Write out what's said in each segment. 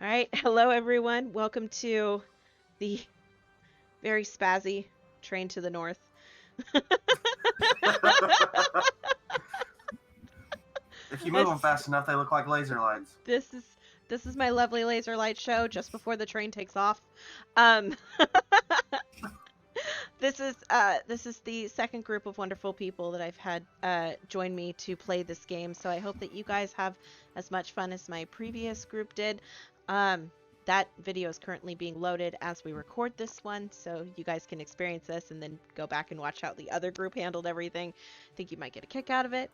All right, hello everyone. Welcome to the very spazzy train to the north. If you move them This fast enough, they look like laser lights. this is this is my lovely laser light show just before the train takes off. Um, this is the second group of wonderful people that I've had join me to play this game. So I hope that you guys have as much fun as my previous group did. Um, that video is currently being loaded as we record this one, so you guys can experience this and then go back and watch how the other group handled everything. I think you might get a kick out of it.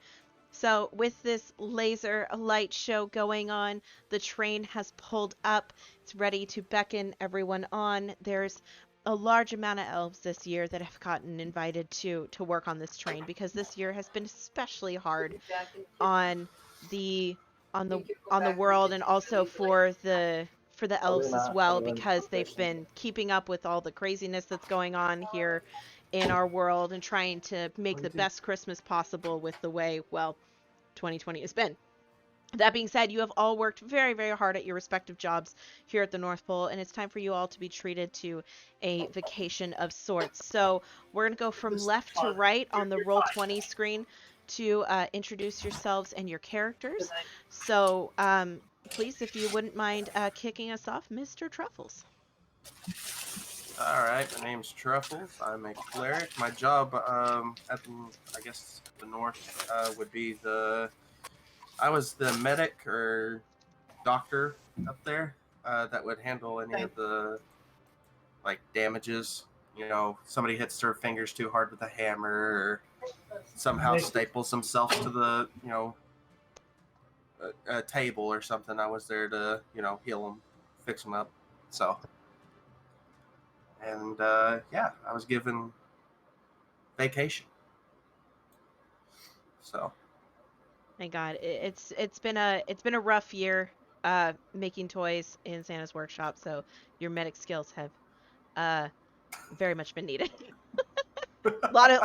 So, with this laser light show going on, the train has pulled up. It's ready to beckon everyone on. There's a large amount of elves this year that have gotten invited to work on this train because this year has been especially hard on the on the world and also for the elves as well because they've been keeping up with all the craziness that's going on here in our world and trying to make the best Christmas possible with the way, well, 2020 has been. That being said, you have all worked very, very hard at your respective jobs here at the North Pole, and it's time for you all to be treated to a vacation of sorts. So, we're going to go from left to right on the Roll20 screen to introduce yourselves and your characters. So, please, if you wouldn't mind kicking us off, Mr. Truffles. All right, my name's Truffles. I'm a cleric. My job, I guess the north would be I was the medic or doctor up there that would handle any of the like damages. You know, somebody hits their fingers too hard with a hammer, or somehow staples themselves to the a table or something. I was there to heal them, fix them up. So. And yeah, I was given vacation. So Thank God. It's been a rough year making toys in Santa's workshop, so your medic skills have uh very much been needed. A lot of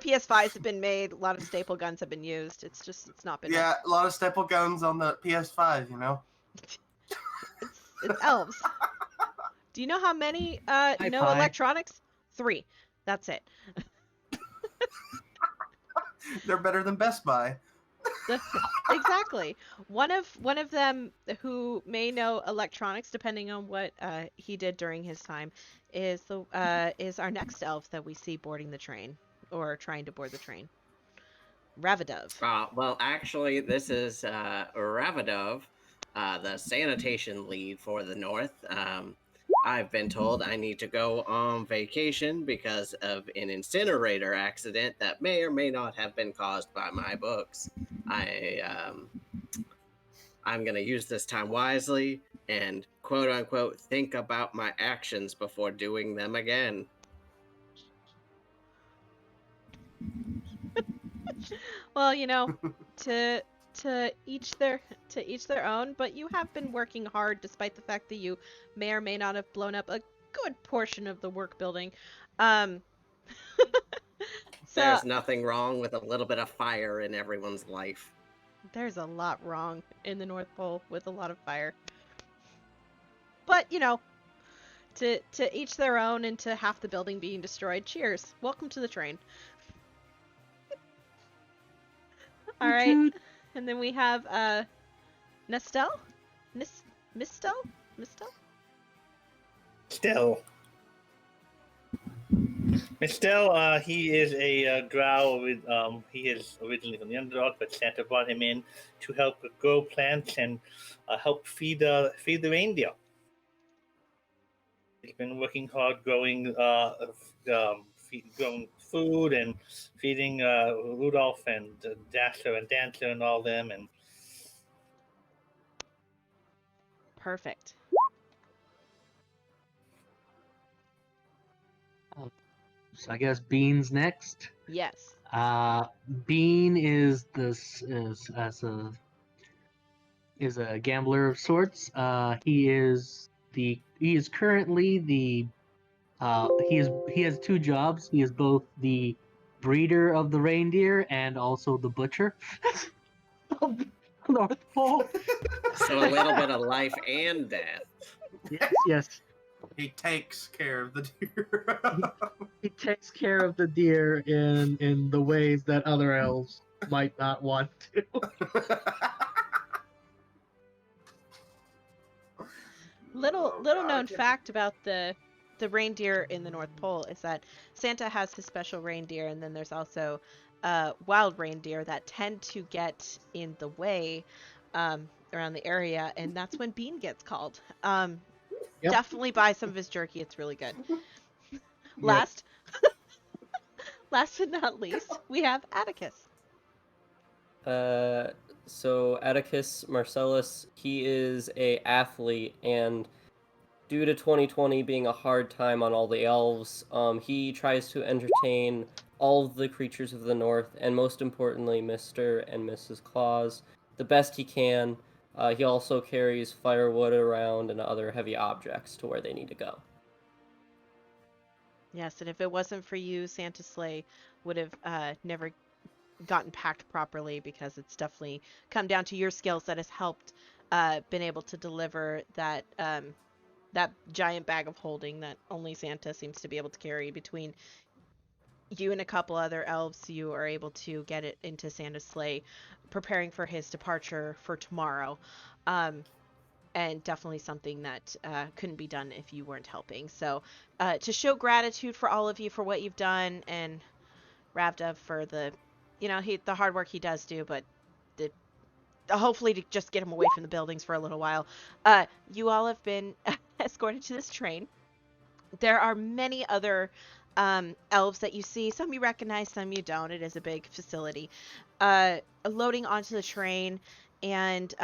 PS5s have been made, a lot of staple guns have been used. It's not been yeah, a lot of staple guns on the PS5. it's elves. Do you know how many Hi, no Pie. electronics? 3. That's it. They're better than Best Buy. Exactly. One of them who may know electronics, depending on what he did during his time, is our next elf that we see boarding the train or trying to board the train. Ravadov. Well, actually, this is Ravadov, the sanitation lead for the North. I've been told I need to go on vacation because of an incinerator accident that may or may not have been caused by my books. I'm going to use this time wisely and quote unquote think about my actions before doing them again. Well, to to each their own, but you have been working hard despite the fact that you may or may not have blown up a good portion of the work building. Um so There's nothing wrong with a little bit of fire in everyone's life. there's a lot wrong in the North Pole with a lot of fire. But, to each their own and to half the building being destroyed. Cheers. Welcome to the train. All right. And then we have Nestel? Mistel? Mistel? Still. Mistel, he is a drow with he is originally from the underdog, but Santa brought him in to help grow plants and help feed the reindeer. He's been working hard growing growing food and feeding Rudolph and Dasher and Dancer and all them, and Perfect. So I guess Bean's next. Yes. Bean is a gambler of sorts. He is currently he has two jobs. He is both the breeder of the reindeer and also the butcher. North Pole. So a little bit of life and death. Yes. He takes care of the deer. He takes care of the deer in the ways that other elves might not want to. Little Oh, little God, I known can't- fact about the reindeer in the North Pole is that Santa has his special reindeer, and then there's also wild reindeer that tend to get in the way around the area, and that's when Bean gets called. Yep. Definitely buy some of his jerky; it's really good. Yep. Last but not least, we have Atticus. So Atticus Marcellus, he is a athlete, and due to 2020 being a hard time on all the elves, he tries to entertain all of the creatures of the north, and most importantly, Mr. and Mrs. Claus, the best he can. He also carries firewood around and other heavy objects to where they need to go. Yes, and if it wasn't for you, Santa's sleigh would have never gotten packed properly, because it's definitely come down to your skills that has helped been able to deliver that that giant bag of holding that only Santa seems to be able to carry. Between you and a couple other elves, you are able to get it into Santa's sleigh, preparing for his departure for tomorrow. And definitely something that couldn't be done if you weren't helping. So to show gratitude for all of you for what you've done, and Ravdev for the, the hard work he does do, but the hopefully to just get him away from the buildings for a little while. You all have been escorted to this train. There are many other elves that you see. Some you recognize, some you don't. It is a big facility. Loading onto the train, and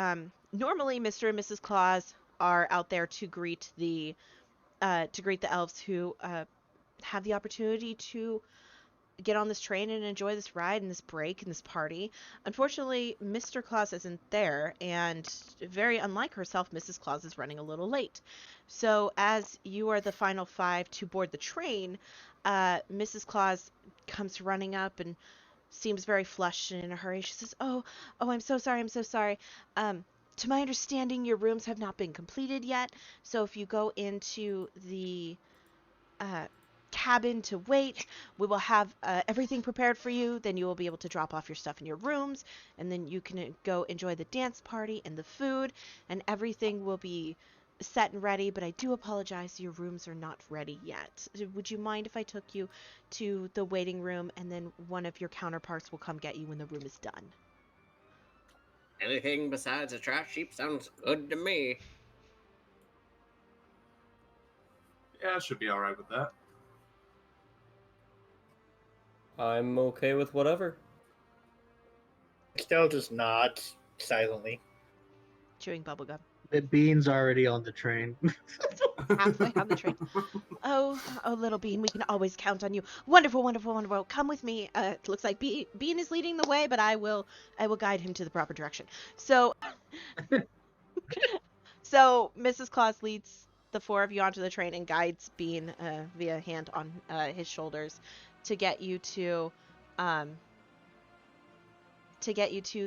normally Mr. and Mrs. Claus are out there to greet the elves who have the opportunity to get on this train and enjoy this ride and this break and this party. Unfortunately, Mr. Claus isn't there, and very unlike herself, Mrs. Claus is running a little late. So as you are the final 5 to board the train, Mrs. Claus comes running up and seems very flushed and in a hurry. She says, "Oh, I'm so sorry. I'm so sorry. To my understanding, your rooms have not been completed yet. So if you go into the cabin to wait, we will have everything prepared for you. Then you will be able to drop off your stuff in your rooms, and then you can go enjoy the dance party and the food, and everything will be set and ready. But I do apologize, your rooms are not ready yet. Would you mind if I took you to the waiting room, and then one of your counterparts will come get you when the room is done?" Anything besides a trash heap sounds good to me. Yeah, I should be all right with that. I'm okay with whatever. Estelle just nods silently. Chewing bubblegum. The Bean's already on the train. Halfway on the train. Oh, little Bean, we can always count on you. Wonderful, wonderful, wonderful. Come with me. It looks like Bean is leading the way, but I will guide him to the proper direction. So, so Mrs. Claus leads the 4 of you onto the train and guides Bean via hand on his shoulders to get you to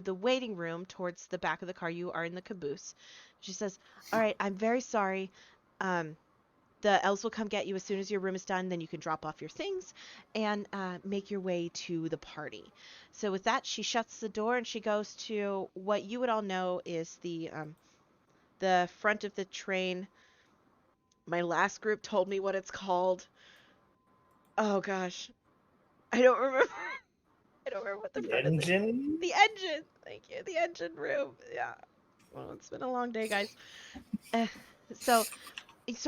the waiting room towards the back of the car. You are in the caboose. She says, "All right, I'm very sorry. The elves will come get you as soon as your room is done. Then you can drop off your things and make your way to the party." So with that, she shuts the door and she goes to what you would all know is the front of the train. My last group told me what it's called. Oh gosh, I don't remember. I don't remember what the The front of engine? the engine. Thank you, the engine room. Yeah. Well, it's been a long day, guys. Uh, so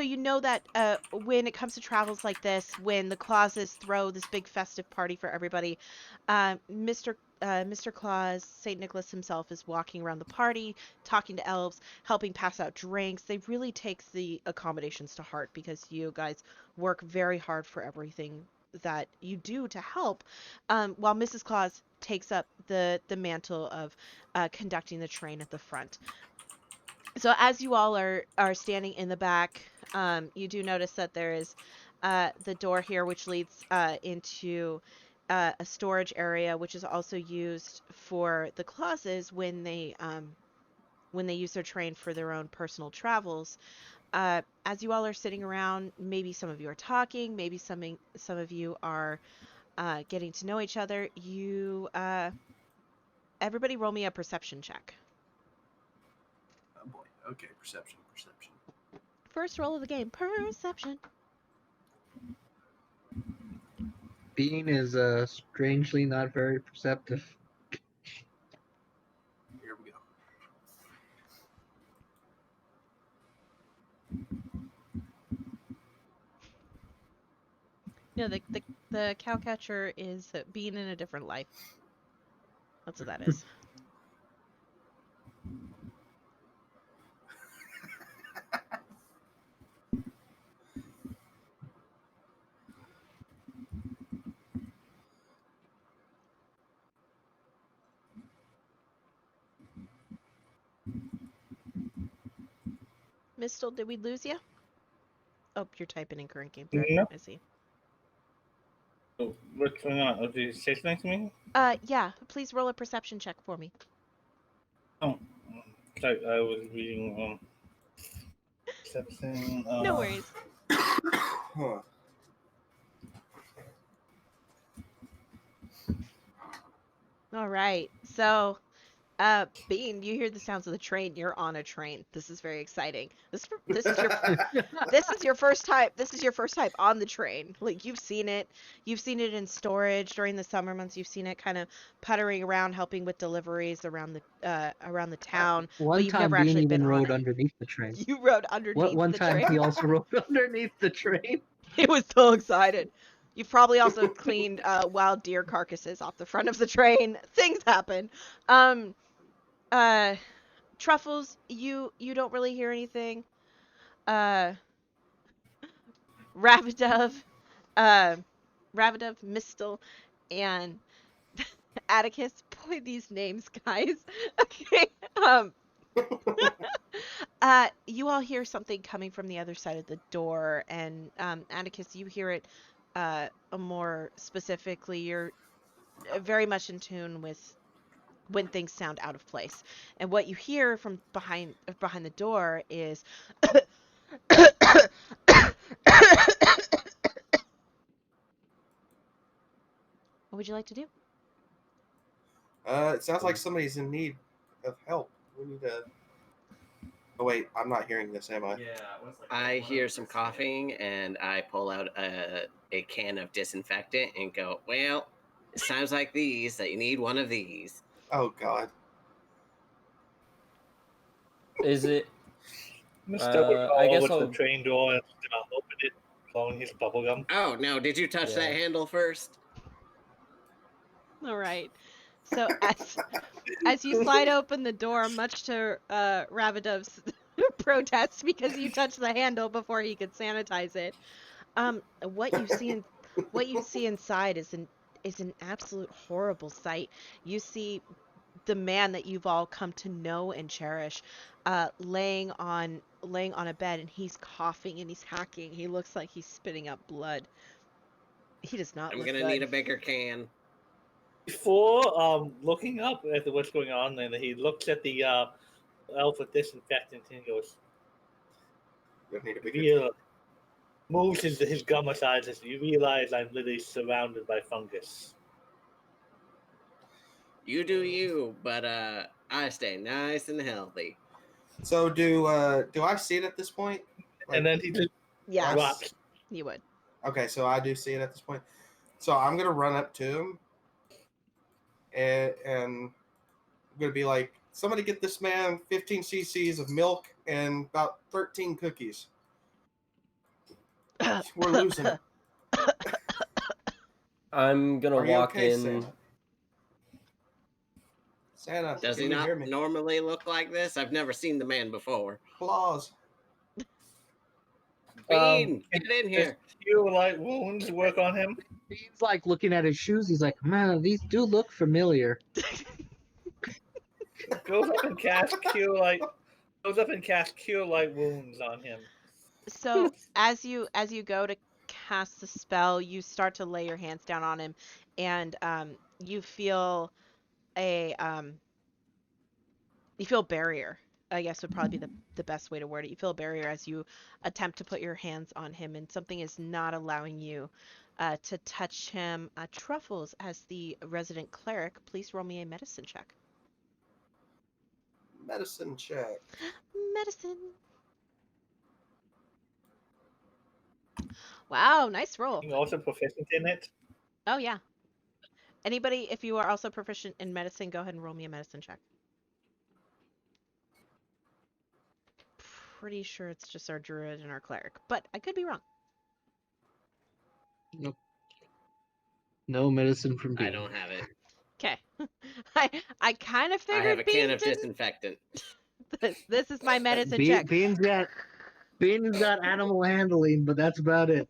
you know that when it comes to travels like this, when the Clauses throw this big festive party for everybody, Mr. Claus, Saint Nicholas himself, is walking around the party, talking to elves, helping pass out drinks. They really takes the accommodations to heart, because you guys work very hard for everything that you do to help, while Mrs. Claus takes up the mantle of conducting the train at the front. So as you all are standing in the back, you do notice that there is the door here, which leads into a storage area, which is also used for the Clauses when they when they use their train for their own personal travels. As you all are sitting around, maybe some of you are talking, maybe some of you are getting to know each other. Everybody roll me a perception check. Oh boy. Okay, perception. First roll of the game, perception. Bean is strangely not very perceptive. Here we go. No, the cowcatcher is being in a different life. That's what that is. Mistle, did we lose you? Oh, you're typing in current game thread. No. I see. Oh, what's going on? Oh, did you say something to me? Yeah. Please roll a perception check for me. Oh, sorry, I was reading perception. No worries. Huh. All right. So, Bean, you hear the sounds of the train. You're on a train. This is very exciting. This is your this is your first time. This is your first time on the train. Like you've seen it. You've seen it in storage during the summer months. You've seen it kind of puttering around, helping with deliveries around the town. One but you've time, never Bean actually even been on rode it. underneath the train. You rode underneath One the time, train. he also rode underneath the train. He was so excited. You've probably also cleaned wild deer carcasses off the front of the train. Things happen. Truffles, you don't really hear anything. Uh, Ravidove, Mistle, and Atticus. Boy, these names, guys. Okay. You all hear something coming from the other side of the door, and Atticus, you hear it more specifically. You're very much in tune with when things sound out of place, and what you hear from behind the door is. What would you like to do? It sounds like somebody's in need of help. We need to. Oh wait, I'm not hearing this, am I? I hear some coughing and I pull out a can of disinfectant and go, well, it's times like these that you need one of these. Oh god. Is it? Mr. would go I guess over to I'll. the train door and open it, blowing his bubblegum. Oh, no, did you touch that Yeah. handle first? All right. So as you slide open the door, much to Ravidove's protest because you touched the handle before he could sanitize it, what you see inside is an absolute horrible sight. You see the man that you've all come to know and cherish, laying on a bed, and he's coughing and he's hacking. He looks like he's spitting up blood. He does not I'm look going to good. need a bigger can. Before looking up at what's going on, and he looks at the elf with disinfectant and he goes, We need a bigger. "Yeah." Moves his gum aside as you realize I'm literally surrounded by fungus. You do you, but I stay nice and healthy. So do I see it at this point? And then he just Yes, drops. you would. Okay, so I do see it at this point. So I'm gonna run up to him, and I'm gonna be like, "Somebody get this man 15 cc's of milk and about 13 cookies. We're losing him." I'm gonna Are you walk okay, in. Santa? Santa, Does can he you not hear me? normally look like this? I've never seen the man before. Claus. Bean, get in here. You like wounds work on him. He's like looking at his shoes. He's like, man, these do look familiar. Goes up and casts cure light. Goes up and casts cure light wounds on him. So as you go to cast the spell, you start to lay your hands down on him, and you feel a barrier I guess would probably be the best way to word it. You feel a barrier as you attempt to put your hands on him, and something is not allowing you to touch him. Truffles, as the resident cleric, please roll me a medicine check. Medicine check. Medicine. Wow, nice roll. You're also proficient in it. Oh yeah. Anybody, if you are also proficient in medicine, go ahead and roll me a medicine check. Pretty sure it's just our druid and our cleric, but I could be wrong. Nope. No medicine from I Bean. don't have it. Okay. I kind of I figured have a can Bean of didn't. disinfectant. This is my medicine check. Bean's got animal handling, but that's about it.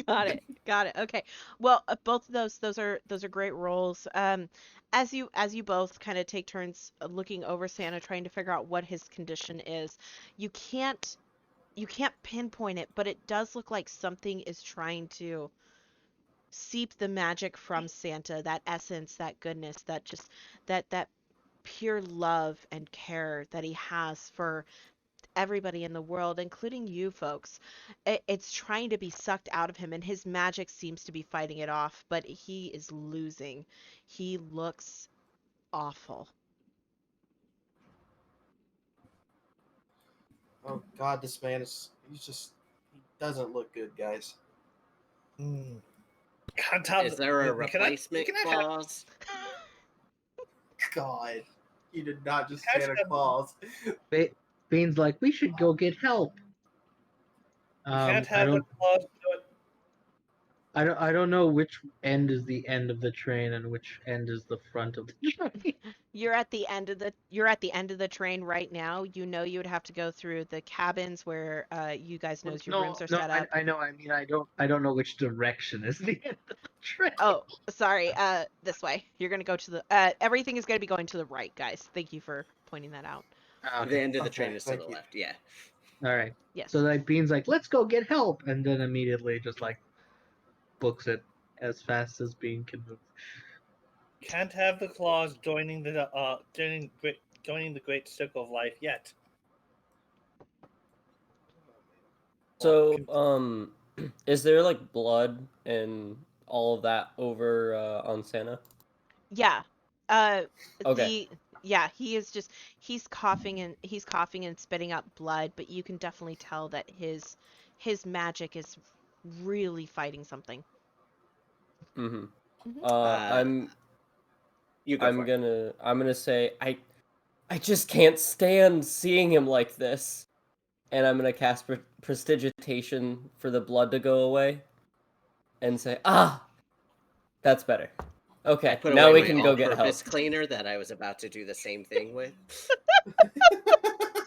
Got it. Got it. Okay. Well, both of those are great rolls. As you both kind of take turns looking over Santa, trying to figure out what his condition is, you can't pinpoint it, but it does look like something is trying to seep the magic from Santa, that essence, that goodness, that just that pure love and care that he has for everybody in the world, including you folks. It's trying to be sucked out of him, and his magic seems to be fighting it off, but he is losing. He looks awful. Oh God, this man he doesn't look good, guys. Can't have. Is there a we cannot- we replacement cannot have- clause? God, you did not just Has Santa to- Claus. Bean's like, we should go get help. We can't I have the don't clause do it. I don't know which end is the end of the train and which end is the front of the train. You're at the end of the train right now. You know you would have to go through the cabins where you guys knows your rooms are set up. I know. I mean, I don't know which direction is the end of the train. Oh, sorry. This way. You're gonna go to the. Everything is gonna be going to the right, guys. Thank you for pointing that out. The end of the Okay, train is to thank the you. left. Yeah. All right. Yes. So like Bean's like, let's go get help, and then immediately just like books it as fast as Bean can move. Can't have the clause joining the great circle of life yet. So, is there like blood and all of that over on Santa? Yeah. Okay. He is just he's coughing and spitting out blood, but you can definitely tell that his magic is really fighting something. Mm-hmm. Mhm. You go for it. I'm gonna say I just can't stand seeing him like this, and I'm gonna cast prestidigitation for the blood to go away, and say that's better. I Okay, put now away we my can go get help. all-purpose cleaner that I was about to do the same thing with.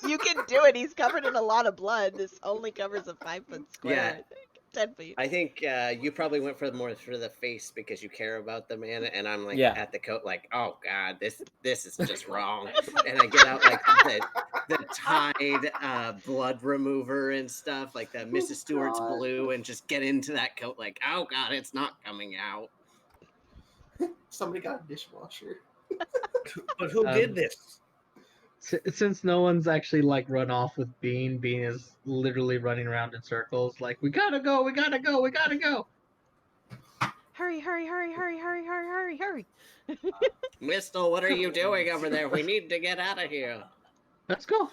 You can do it. He's covered in a lot of blood. This only covers a 5-foot square, Yeah. I think. 10 feet. I think you probably went more for the face because you care about the man, and I'm like Yeah. at the coat, like, oh God, this is just wrong. And I get out like the Tide blood remover and stuff, like the Mrs. Stewart's God. blue, and just get into that coat, like, oh God, it's not coming out. Somebody got a dishwasher. But who did this? Since no one's actually like run off with Bean is literally running around in circles. Like, we gotta go. Hurry, hurry, hurry, hurry, hurry, hurry, hurry, hurry. Mistel, what are you doing over there? We need to get out of here. Let's go.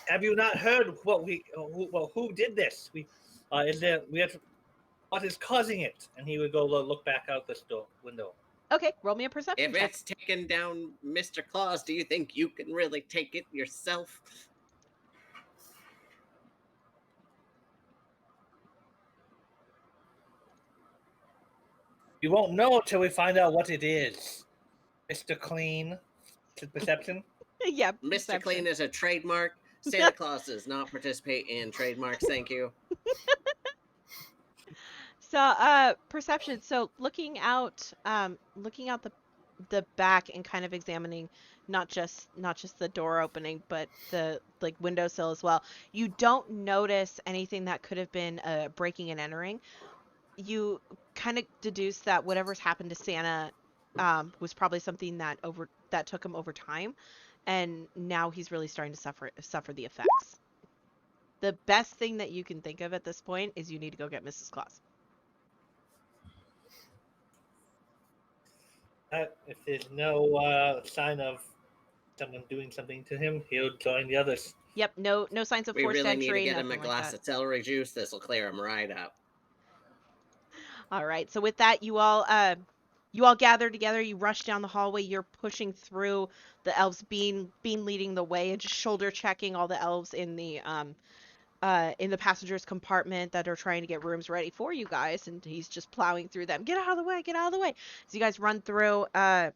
Have you not heard who did this? What is causing it? And he would go look back out the window. Okay, roll me a perception If check. it's taken down Mr. Claus, do you think you can really take it yourself? We won't know till we find out what it is. Mr. Clean, perception. Yeah, Mr. perception. Clean is a trademark. Santa Claus does not participate in trademarks. Thank you. So, perception. So, looking out the back and kind of examining not just the door opening, but the like windowsill as well. You don't notice anything that could have been breaking and entering. You kind of deduce that whatever's happened to Santa was probably something that took him over time. and now he's really starting to suffer the effects. The best thing that you can think of at this point is you need to go get Mrs. Claus. If there's no sign of someone doing something to him, he'll join the others. Yep, no signs of We forced really need entry, to get him a nothing like glass that. of celery juice. This will clear him right up. All right. So with that, you all gather together. You rush down the hallway. You're pushing through the elves, Bean leading the way, and just shoulder checking all the elves in the passengers compartment that are trying to get rooms ready for you guys. And he's just plowing through them. Get out of the way. Get out of the way. So you guys run through the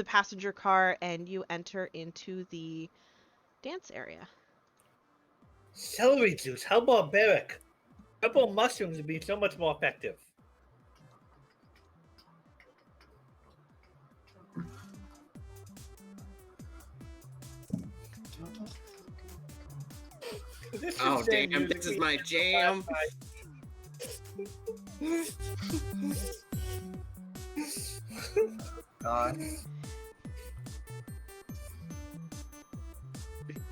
passenger car, and you enter into the dance area. Celery juice, how barbaric. Purple mushrooms would be so much more effective. Oh, damn, this is my jam. God.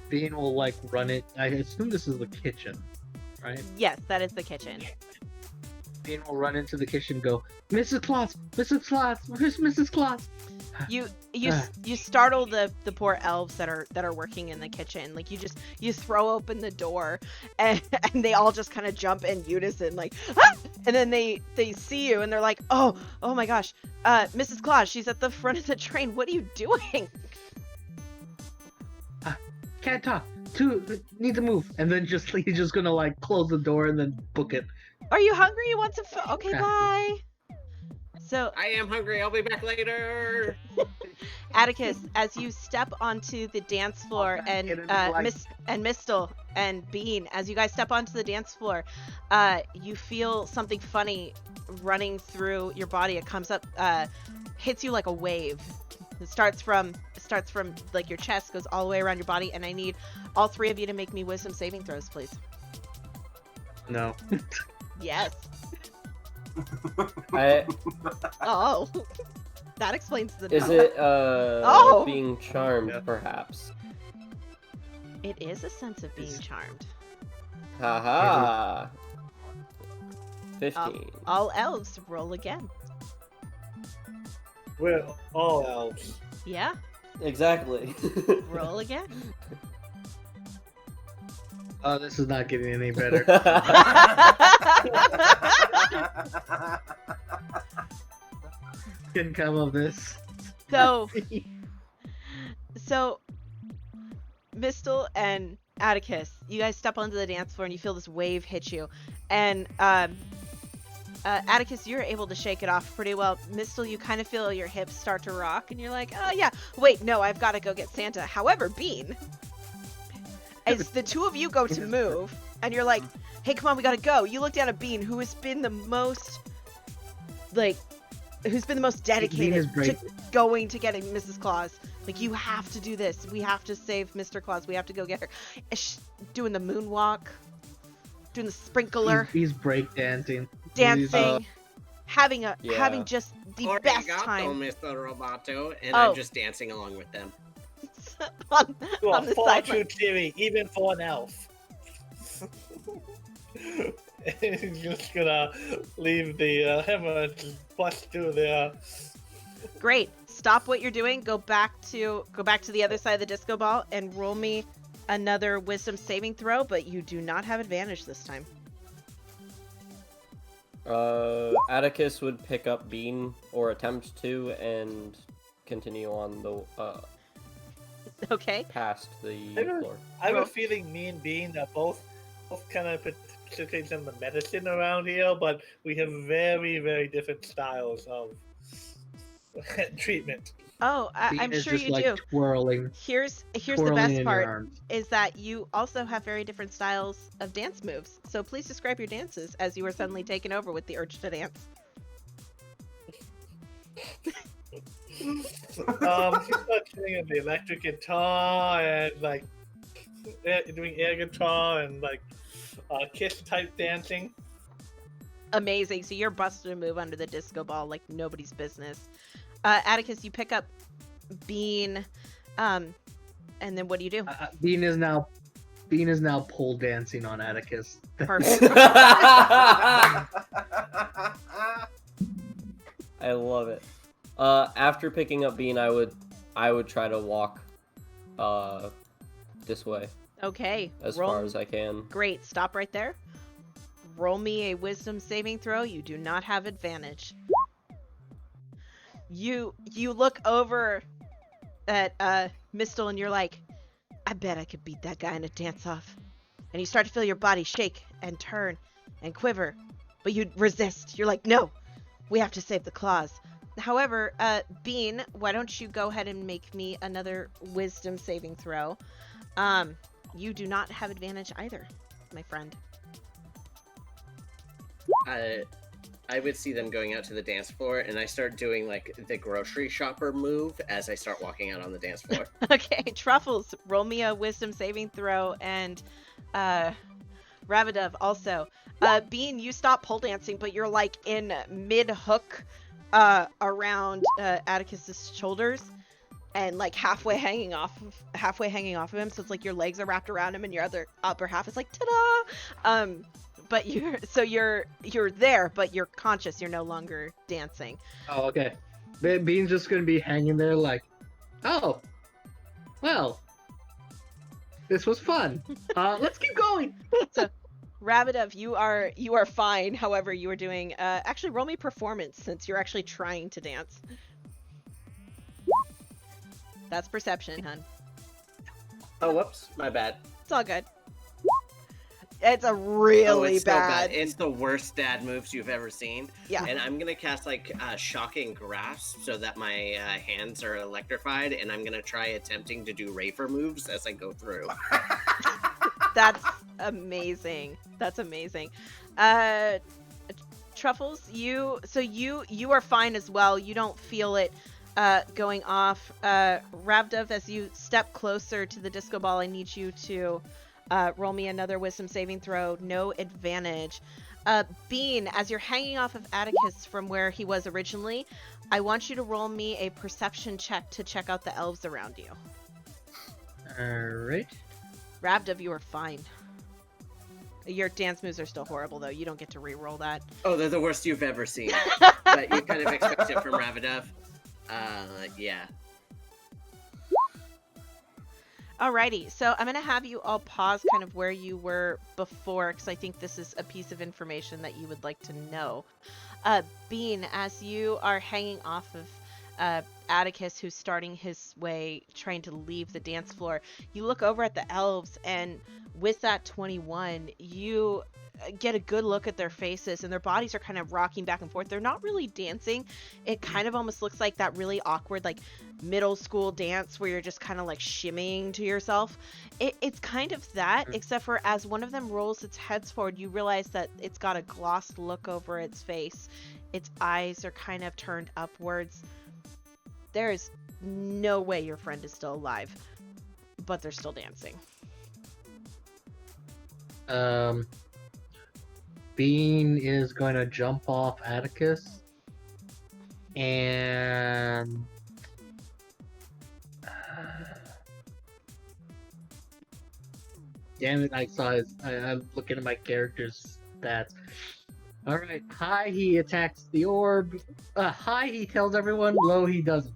Bean will like run it. I assume this is the kitchen, right? Yes, that is the kitchen. Bean will run into the kitchen and go, Mrs. Claus, where's Mrs. Claus? You startle the poor elves that are working in the kitchen. Like you throw open the door and they all just kind of jump in unison like, ah! And then they see you and they're like, oh my gosh, Mrs. Claus, she's at the front of the train. What are you doing? Can't talk. Need to move. And then he's just gonna like close the door and then book it. Are you hungry? You want some food? Okay, bye. So I am hungry. I'll be back later. Atticus, as you step onto the dance floor, and Mistle and Bean, as you guys step onto the dance floor, you feel something funny running through your body. It comes up, hits you like a wave. It starts from like your chest, goes all the way around your body, and I need all three of you to make me wisdom saving throws, please. No. Yes. I Oh. That explains the is no. it being charmed perhaps? It is a sense of being charmed. Haha. 15. All elves roll again. We're all elves. Yeah, Exactly. roll again. Oh, this is not getting any better. Couldn't come of this. So Mistle and Atticus, you guys step onto the dance floor and you feel this wave hit you. And Atticus, you're able to shake it off pretty well. Mistle, you kind of feel your hips start to rock and you're like, oh yeah, wait, no, I've got to go get Santa. However, Bean, as the two of you go to move and you're like, hey, come on, we got to go. You look down at Bean, who has been the most, dedicated to going to getting Mrs. Claus. Like, you have to do this. We have to save Mr. Claus. We have to go get her. And she's doing the moonwalk, doing the sprinkler, He's breakdancing. dancing, having just the best Arigato, time. Mr. Roboto, and Oh. I'm just dancing along with them. on You are the far too sideline. cheery, even for an elf. He's just gonna leave the hammer and just bust through the. Great. Stop what you're doing. Go back to the other side of the disco ball and roll me another wisdom saving throw, but you do not have advantage this time. Atticus would pick up Bean, or attempt to, and continue on the Okay. past the floor. I have a feeling me and Bean are both kind of participate in the medicine around here, but we have very, very different styles of treatment. Oh, Bean I'm is sure just you like do. twirling Here's the twirling best in your part arms. is that you also have very different styles of dance moves. So please describe your dances as you were suddenly taken over with the urge to dance. She starts doing the electric guitar and like doing air guitar and like kiss type dancing. Amazing. So you're busting a move under the disco ball like nobody's business. Atticus, you pick up Bean. And then what do you do? Bean is now pole dancing on Atticus. Perfect. I love it. After picking up Bean, I would try to walk this way Okay. as far as I can. Great. Stop right there. Roll me a wisdom saving throw. You do not have advantage. You look over at Mistle and you're like, I bet I could beat that guy in a dance-off. And you start to feel your body shake and turn and quiver, but you resist. You're like, no, we have to save the Claus. However, Bean, why don't you go ahead and make me another wisdom saving throw? You do not have advantage either, my friend. I would see them going out to the dance floor, and I start doing like the grocery shopper move as I start walking out on the dance floor. Okay, Truffles, roll me a wisdom saving throw, and Ravidov also. Bean, you stop pole dancing, but you're like in mid-hook around Atticus's shoulders, and like halfway hanging off of him, so it's like your legs are wrapped around him and your other upper half is like ta-da! But you're there, but you're conscious. You're no longer dancing. Oh, okay. Bean's just gonna be hanging there like, oh, well, this was fun. Let's keep going. So, Ravidov, you are fine. However, you are doing. Actually, roll me performance since you're actually trying to dance. That's perception, hun. Oh, whoops, my bad. It's all good. It's a really it's bad. So bad. It's the worst dad moves you've ever seen. Yeah. And I'm gonna cast like shocking grasp so that my hands are electrified, and I'm gonna try attempting to do Rafer moves as I go through. That's amazing. That's amazing. Truffles, you are fine as well. You don't feel it going off. Ravdov, as you step closer to the disco ball, I need you to roll me another wisdom saving throw. No advantage. Bean, as you're hanging off of Atticus from where he was originally, I want you to roll me a perception check to check out the elves around you. Alright. Ravdov, you are fine. Your dance moves are still horrible, though. You don't get to re-roll that. Oh, they're the worst you've ever seen. But you kind of expect it from Ravidov. Yeah. Alrighty, so I'm going to have you all pause kind of where you were before, because I think this is a piece of information that you would like to know. Bean, as you are hanging off of Atticus, who's starting his way, trying to leave the dance floor, you look over at the elves, and with that 21, you get a good look at their faces, and their bodies are kind of rocking back and forth. They're not really dancing. It kind of almost looks like that really awkward, like, middle school dance where you're just kind of like shimmying to yourself. It's kind of that, except for as one of them rolls its heads forward, you realize that it's got a glossed look over its face. Its eyes are kind of turned upwards. There is no way your friend is still alive, but they're still dancing. Bean is going to jump off Atticus and damn it, I saw his. I'm looking at my character's stats. Alright, high he attacks the orb. High he tells everyone, low he doesn't.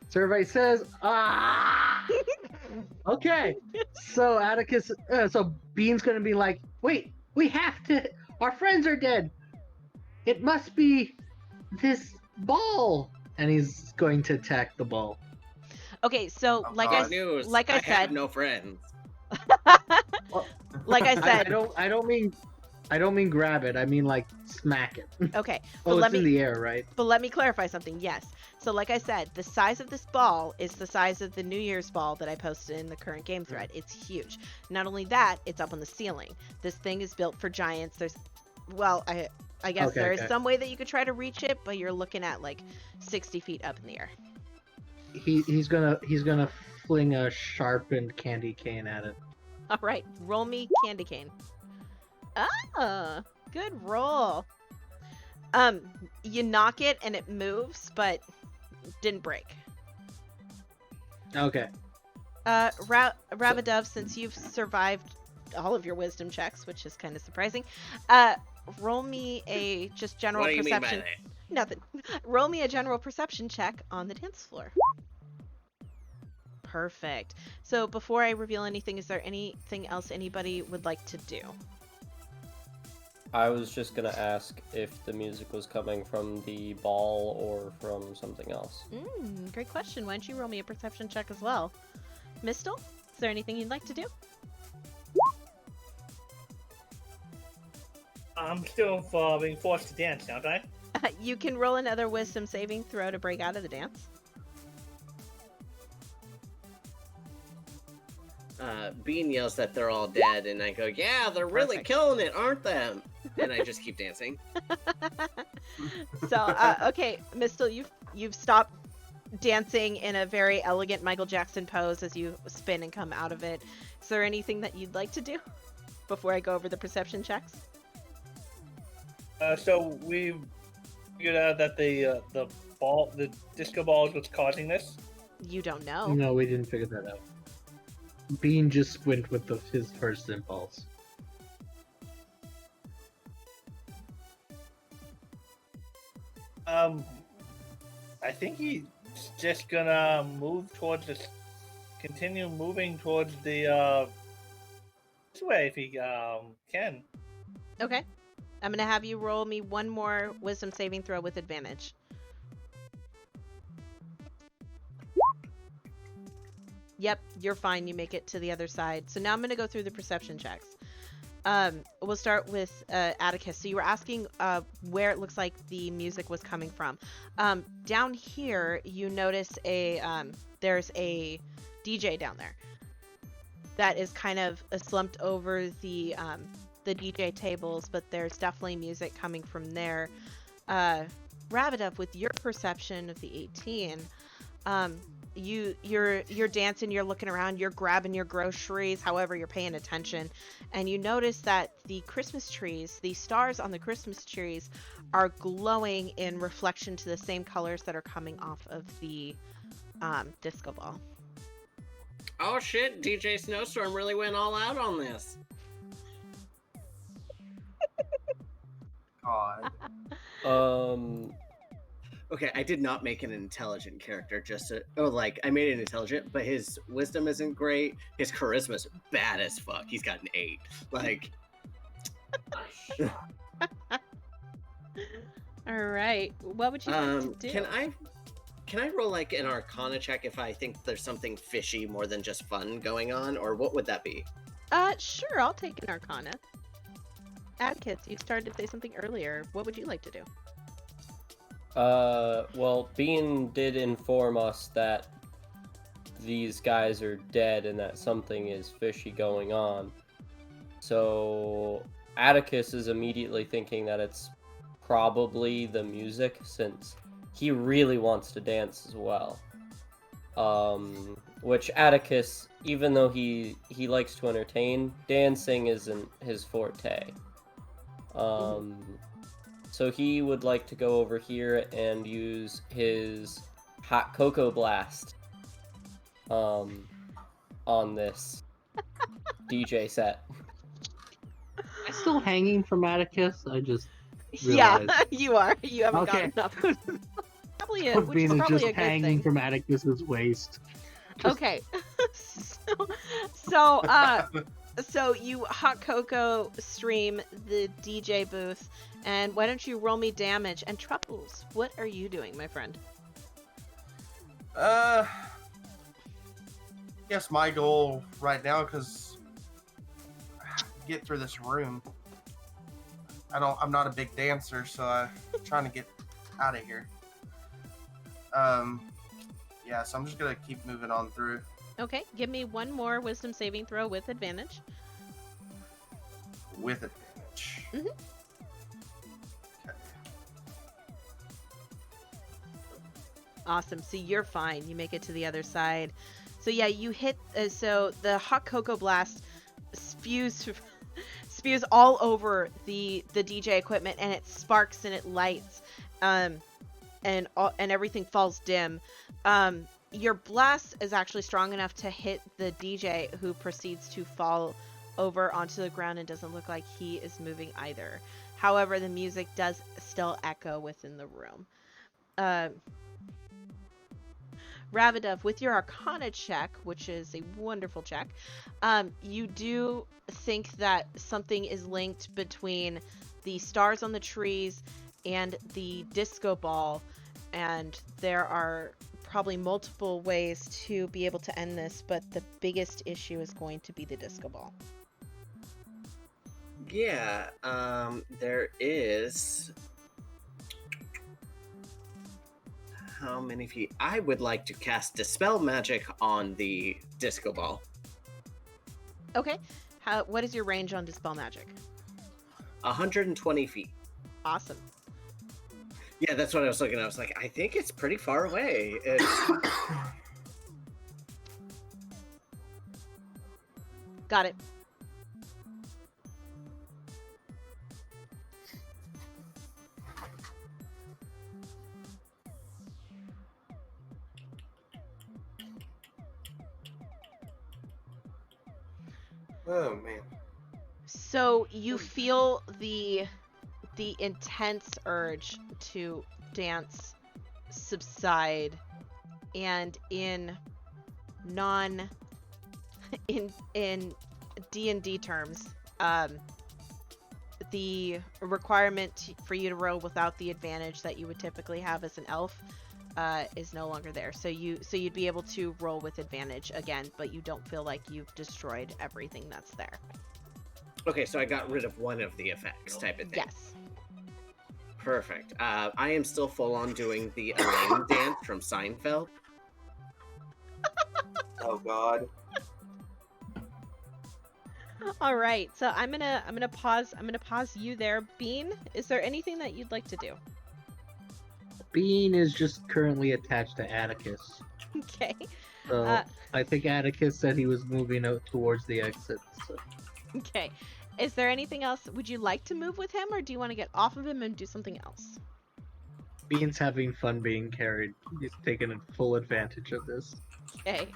Survey says, ah! Okay, so Atticus, so Bean's gonna be like, wait, we have to, our friends are dead. It must be this ball. And he's going to attack the ball. Okay, so like I said, have no friends. like I said, I don't mean grab it. I mean like smack it. okay. Oh, it's in the air, right? But let me clarify something. Yes. So like I said, the size of this ball is the size of the New Year's ball that I posted in the current game thread. It's huge. Not only that, it's up on the ceiling. This thing is built for giants. There's, well, I guess there is some way that you could try to reach it, but you're looking at like 60 feet up in the air. He's gonna fling a sharpened candy cane at it. All right, roll me candy cane. Ah, good roll. You knock it and it moves, but didn't break. Okay. Rabadov, since you've survived all of your wisdom checks, which is kind of surprising, roll me a just general What do you mean by perception. that? Nothing. Roll me a general perception check on the dance floor. Perfect. So before I reveal anything, is there anything else anybody would like to do? I was just gonna ask if the music was coming from the ball or from something else. Great question. Why don't you roll me a perception check as well? Mistel, is there anything you'd like to do? I'm still being forced to dance, aren't I? You can roll another wisdom saving throw to break out of the dance. Bean yells that they're all dead, and I go, "Yeah, they're really Perfect. killing it, aren't they?" And I just keep dancing. So, okay, Mistel, you've stopped dancing in a very elegant Michael Jackson pose as you spin and come out of it. Is there anything that you'd like to do before I go over the perception checks? So we figured out that the disco ball is what's causing this. You don't know. No, we didn't figure that out. Bean just went with his first impulse. I think he's just gonna continue moving towards the this way if he can. Okay. I'm going to have you roll me one more wisdom saving throw with advantage. Yep, you're fine. You make it to the other side. So now I'm going to go through the perception checks. We'll start with Atticus. So you were asking where it looks like the music was coming from. Down here, you notice there's a DJ down there that is kind of slumped over the DJ tables, but there's definitely music coming from there. Rabadov, with your perception of the 18, you're dancing, you're looking around, you're grabbing your groceries, however you're paying attention, and you notice that the Christmas trees, the stars on the Christmas trees, are glowing in reflection to the same colors that are coming off of the disco ball. Oh shit, DJ Snowstorm really went all out on this. God. Okay, I did not make an intelligent character I made it intelligent, but his wisdom isn't great. His charisma's bad as fuck. He's got an 8. Like, All right, what would you like to do? can I roll like an Arcana check if I think there's something fishy more than just fun going on, or what would that be? Sure, I'll take an Arcana. Atticus, you started to say something earlier. What would you like to do? Well, Bean did inform us that these guys are dead and that something is fishy going on. So Atticus is immediately thinking that it's probably the music, since he really wants to dance as well. Which Atticus, even though he likes to entertain, dancing isn't his forte. So he would like to go over here and use his hot cocoa blast on this DJ set. I'm still hanging from Atticus. I just Yeah, realized. you are. You haven't Okay. gotten up. Probably a, which is Bean is probably just a good hanging thing. from Atticus's waist. Okay. So you hot cocoa stream the DJ booth, and why don't you roll me damage? And Truffles, what are you doing, my friend? Guess my goal right now, because get through this room. I'm not a big dancer, so I'm trying to get out of here. Yeah, so I'm just gonna keep moving on through. Okay, give me one more wisdom saving throw with advantage. With advantage. Mhm. Okay. Awesome. So you're fine. You make it to the other side. So yeah, you hit. So the hot cocoa blast spews all over the DJ equipment, and it sparks and it lights, and everything falls dim. your blast is actually strong enough to hit the DJ, who proceeds to fall over onto the ground and doesn't look like he is moving either. However, the music does still echo within the room. Ravidov, with your Arcana check, which is a wonderful check, you do think that something is linked between the stars on the trees and the disco ball, and there are probably multiple ways to be able to end this, but the biggest issue is going to be the disco ball. Yeah, there is. How many feet? I would like to cast Dispel Magic on the disco ball. Okay. What is your range on Dispel Magic? 120 feet. Awesome. Yeah, that's what I was looking at. I was like, I think it's pretty far away. Got it. Oh man. So you feel the intense urge to dance subside, and in D&D terms, the requirement for you to roll without the advantage that you would typically have as an elf is no longer there. So you'd be able to roll with advantage again, but you don't feel like you've destroyed everything that's there. Okay, so I got rid of one of the effects type of thing. Yes. Perfect. I am still full on doing the Elaine dance from Seinfeld. Oh god. All right. So I'm gonna pause you there, Bean. Is there anything that you'd like to do? Bean is just currently attached to Atticus. Okay. So I think Atticus said he was moving out towards the exit. So. Okay. Is there anything else? Would you like to move with him, or do you want to get off of him and do something else? Bean's having fun being carried. He's taking full advantage of this. Okay.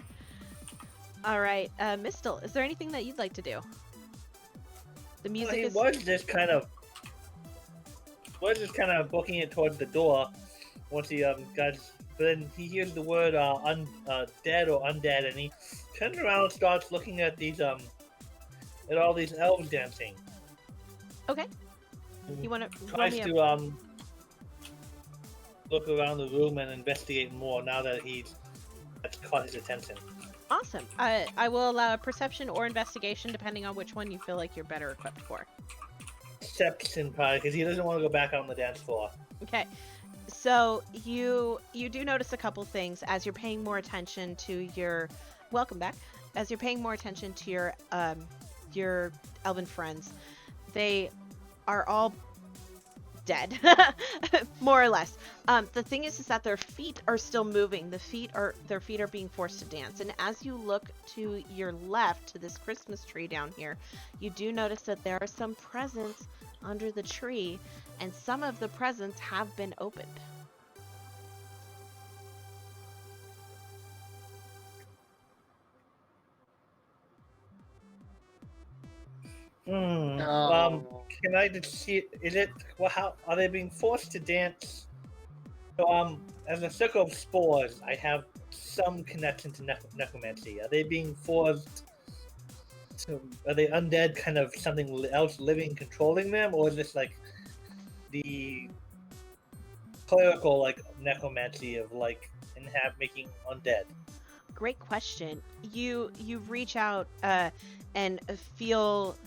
All right, Mistel, is there anything that you'd like to do? The music He is. was just kind of booking it towards the door once he got. But then he hears the word dead or undead, and he turns around and starts looking at these at all these elves dancing. Okay. You want to Tries to look around the room and investigate more now that that's caught his attention. Awesome. I will allow a perception or investigation depending on which one you feel like you're better equipped for. Perception, probably, because he doesn't want to go back out on the dance floor. Okay. So you do notice a couple things as you're paying more attention to your. Welcome back. As you're paying more attention to your elven friends, they are all dead, more or less. The thing is that their feet are still moving. Their feet are being forced to dance. And as you look to your left to this Christmas tree down here, you do notice that there are some presents under the tree, and some of the presents have been opened. Can I just see? Is it? Well, how are they being forced to dance? So, as a circle of spores, I have some connection to necromancy. Are they being forced? Are they undead? Kind of something else living controlling them, or is this like the clerical like necromancy of like making undead? Great question. You reach out and feel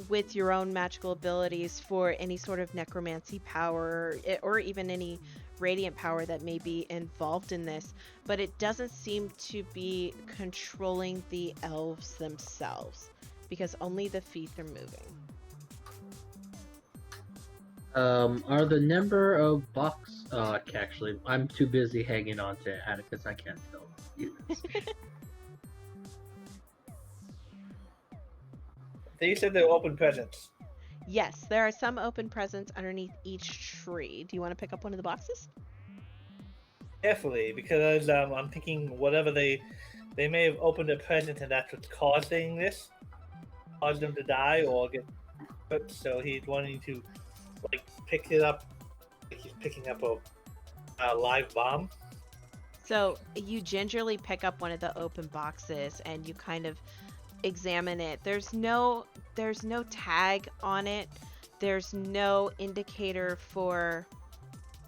with your own magical abilities for any sort of necromancy power or even any radiant power that may be involved in this, but it doesn't seem to be controlling the elves themselves because only the feet are moving. Are the number of bucks actually I'm too busy hanging on to Atticus, I can't tell you this. They said they're open presents. Yes, there are some open presents underneath each tree. Do you want to pick up one of the boxes? carefully because I'm thinking whatever they may have opened a present and that's what's causing this, caused them to die or get hurt. So he's wanting to like pick it up, like he's picking up a live bomb. So you gingerly pick up one of the open boxes and you kind of examine it. There's no tag on it. There's no indicator for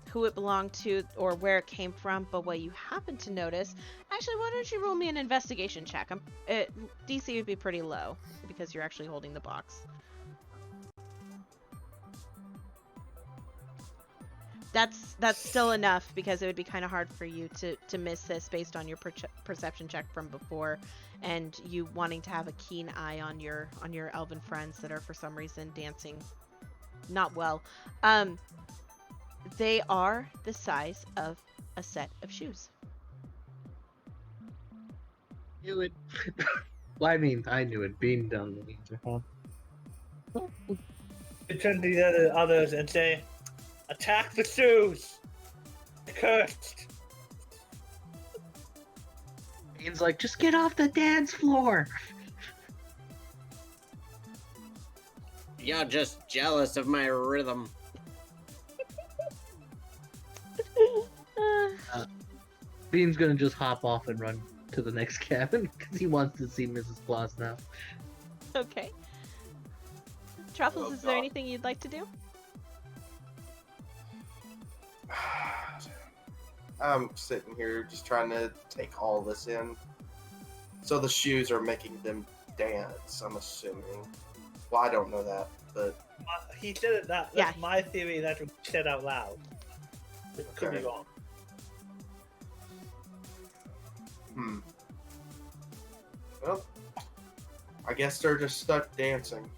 who it belonged to or where it came from, but what you happen to notice, actually, why don't you roll me an investigation check? DC would be pretty low because you're actually holding the box. That's still enough because it would be kind of hard for you to miss this based on your perception check from before, and you wanting to have a keen eye on your elven friends that are for some reason dancing not well. They are the size of a set of shoes. Knew it. Well, I mean, I knew it. Being done the means. I turn to the others and say, "Attack the shoes! They're cursed!" Bean's like, just get off the dance floor. You're just jealous of my rhythm. Bean's gonna just hop off and run to the next cabin because he wants to see Mrs. Claus now. Okay. Truffles, Oh, is there God. anything you'd like to do? I'm sitting here just trying to take all this in. So the shoes are making them dance, I'm assuming. Well, I don't know that, but He said it. That's Yeah. my theory. That's what he said out loud. It could be Okay. wrong. Well, I guess they're just stuck dancing.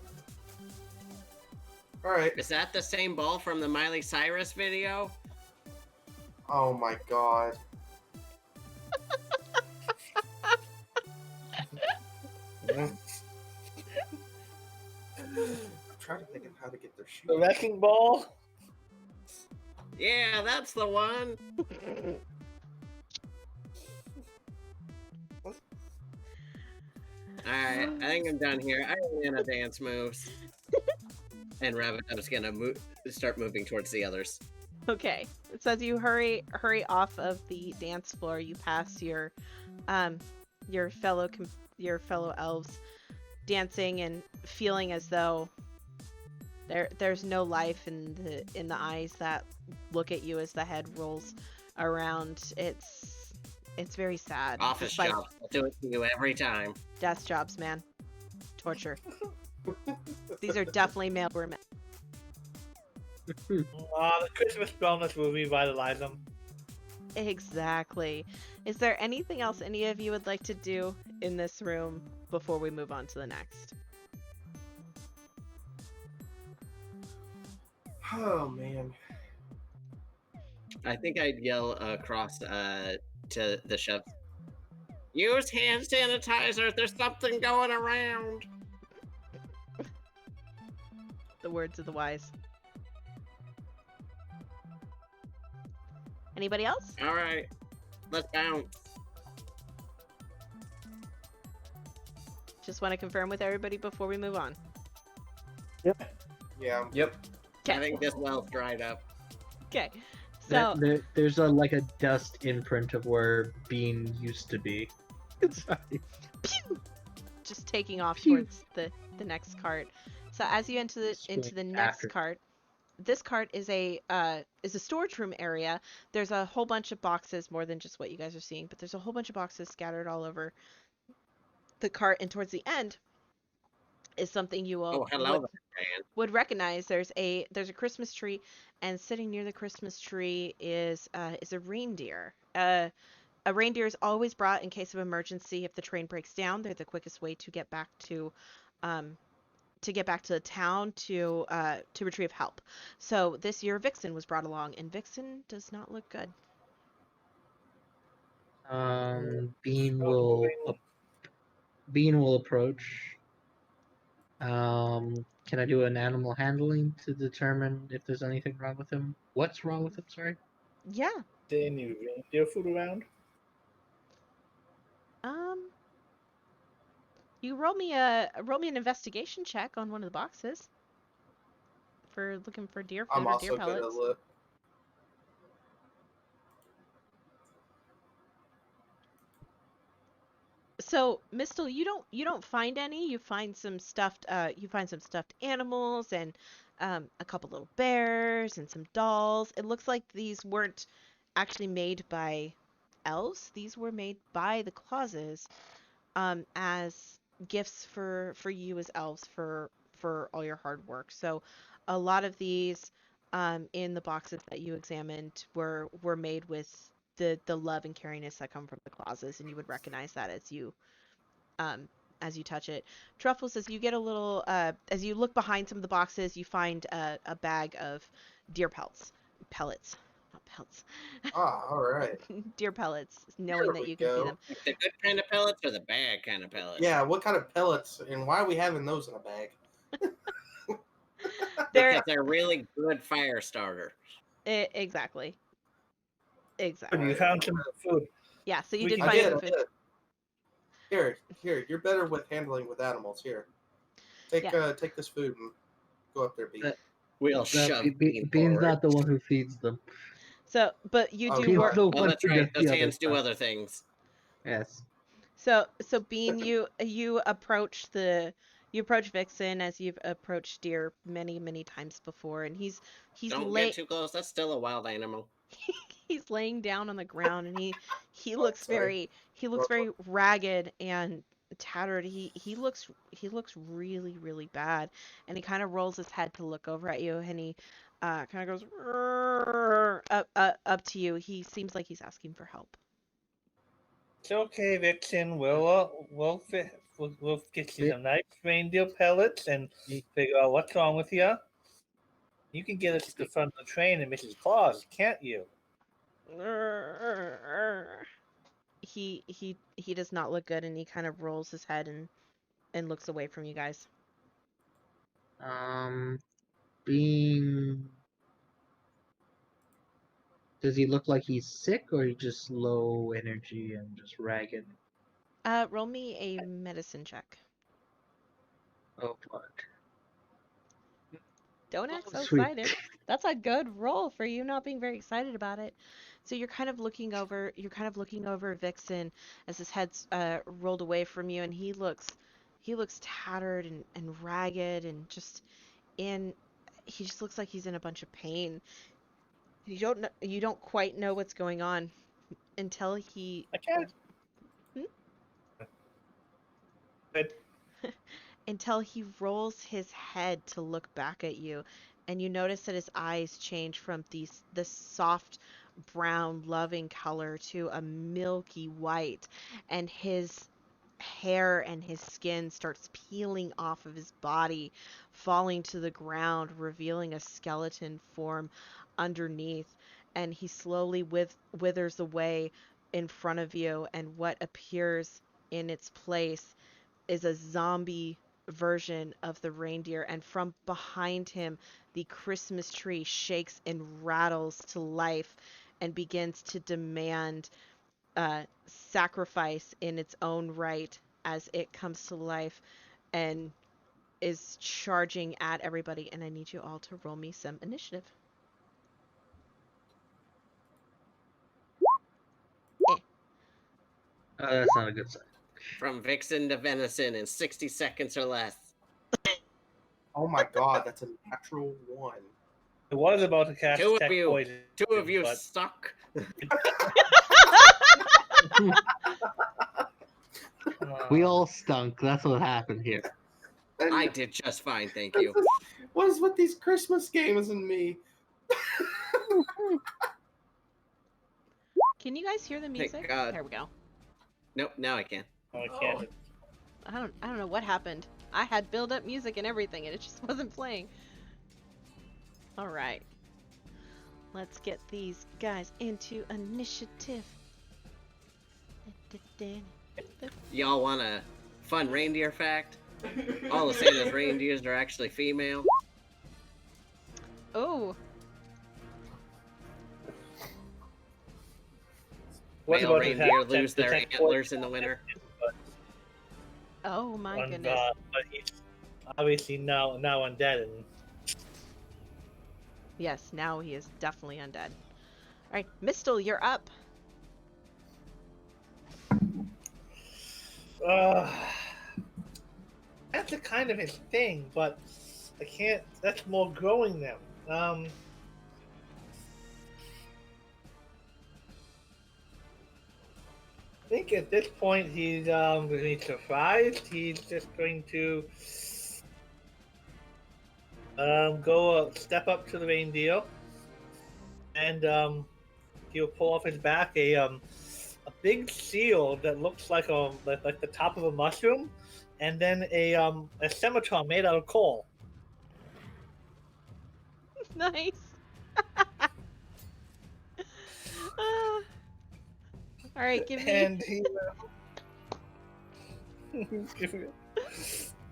Alright. Is that the same ball from the Miley Cyrus video? Oh my god. I'm trying to think of how to get their shoes. The wrecking ball. Yeah, that's the one. Alright, I think I'm done here. I ran a dance moves. And Rabbit's gonna start moving towards the others. Okay. So as you hurry off of the dance floor, you pass your fellow elves dancing and feeling as though there's no life in the eyes that look at you as the head rolls around. It's very sad. Office Despite jobs. I'll do it to you every time. desk jobs, man. Torture. These are definitely male women. The Christmas bonus will revitalize them. Exactly. Is there anything else any of you would like to do in this room before we move on to the next? Oh man. I think I'd yell across to the chef. Use hand sanitizer. There's something going around. The words of the wise. Anybody else? All right, let's bounce. Just want to confirm with everybody before we move on. Yeah. Yep. I think this well's dried up. Okay. So There's like a dust imprint of where Bean used to be. Sorry. just taking off Phew. towards the next cart. So as you enter the next after. cart, this cart is a storage room area. There's a whole bunch of boxes, more than just what you guys are seeing, but there's a whole bunch of boxes scattered all over the cart. And towards the end is something you will Oh, hello, there, man. would recognize. There's a Christmas tree, and sitting near the Christmas tree is a reindeer. A reindeer is always brought in case of emergency. If the train breaks down, they're the quickest way to get back to the town to retrieve help. So this year Vixen was brought along, and Vixen does not look good. Bean will approach. Can I do an animal handling to determine if there's anything wrong with him? What's wrong with him? Sorry. Yeah. there any reindeer food around? You roll me an investigation check on one of the boxes for looking for deer food I'm or deer also good at pellets. look. So, Mistel, you don't find any. You find some stuffed animals and a couple little bears and some dolls. It looks like these weren't actually made by elves. These were made by the Clauses as gifts for you as elves for all your hard work. So, a lot of these in the boxes that you examined were made with the love and caringness that come from the Clauses, and you would recognize that um, as you touch it. Truffle says you get a little, as you look behind some of the boxes, you find a bag of deer pellets, not pelts, Ah, all right. deer pellets, There knowing that we you can see go. them. Like the good kind of pellets or the bad kind of pellets? Yeah, what kind of pellets and why are we having those in a bag? They're Because they're really good fire starters. exactly, Good, exactly. you found some food. Yeah, so you We did can I find did, some I food. did. Here, you're better with handling with animals. Here, take Yeah. take this food and go up there, Bean. We'll shove Bean Bean's forward. not the one who feeds them. So, but you Oh, do Bean's work. the Oh, one that's who right. does Those the other hands do stuff. other things. Yes. So Bean, you approach Vixen as you've approached deer many times before, and he's Don't get too close. That's still a wild animal. he's laying down on the ground, and he Oh, looks sorry. very ragged and tattered. He looks really bad, and he kind of rolls his head to look over at you, and he kind of goes "Rrrr," up to you. He seems like he's asking for help. It's okay, Vixen. We'll get you some nice reindeer pellets and figure out what's wrong with you. You can get us to the front of the train and Mrs. Claus, can't you? He does not look good, and he kind of rolls his head and looks away from you guys. Bean. Does he look like he's sick, or he just low energy and just ragged? Roll me a medicine check. Oh fuck. Don't act so Sweet. excited. That's a good roll for you not being very excited about it. So you're kind of looking over Vixen as his head's rolled away from you, and he looks tattered and ragged and just in he just looks like he's in a bunch of pain. You don't quite know what's going on until he I can't. But until he rolls his head to look back at you, and you notice that his eyes change from this soft brown loving color to a milky white, and his hair and his skin starts peeling off of his body, falling to the ground, revealing a skeleton form underneath, and he slowly withers away in front of you, and what appears in its place is a zombie version of the reindeer, and from behind him the Christmas tree shakes and rattles to life and begins to demand sacrifice in its own right as it comes to life and is charging at everybody. And I need you all to roll me some initiative. That's not a good sign. From Vixen to Venison in 60 seconds or less. Oh my God, that's a natural one. it was about to cast Two of tech you. poison. Two of you but suck. We all stunk. That's what happened here. I did just fine, thank you. What is with these Christmas games and me? Can you guys hear the music? God. There we go. Nope, now I can. I can't. I don't know what happened. I had build up music and everything, and it just wasn't playing. All right. Let's get these guys into initiative. Y'all want a fun reindeer fact? All of Santa's reindeers are actually female. Oh. What Male about reindeer lose their detect antlers in the winter. Oh my But goodness. he's obviously now undead. And Yes, now he is definitely undead. All right, Mistle, you're up. That's a kind of his thing, but I can't. That's more growing them. I think at this point he's going to be surprised. He's just going to go step up to the reindeer, and he'll pull off his back a big seal that looks like like the top of a mushroom, and then a scimitar made out of coal. Nice. All right, give me. And he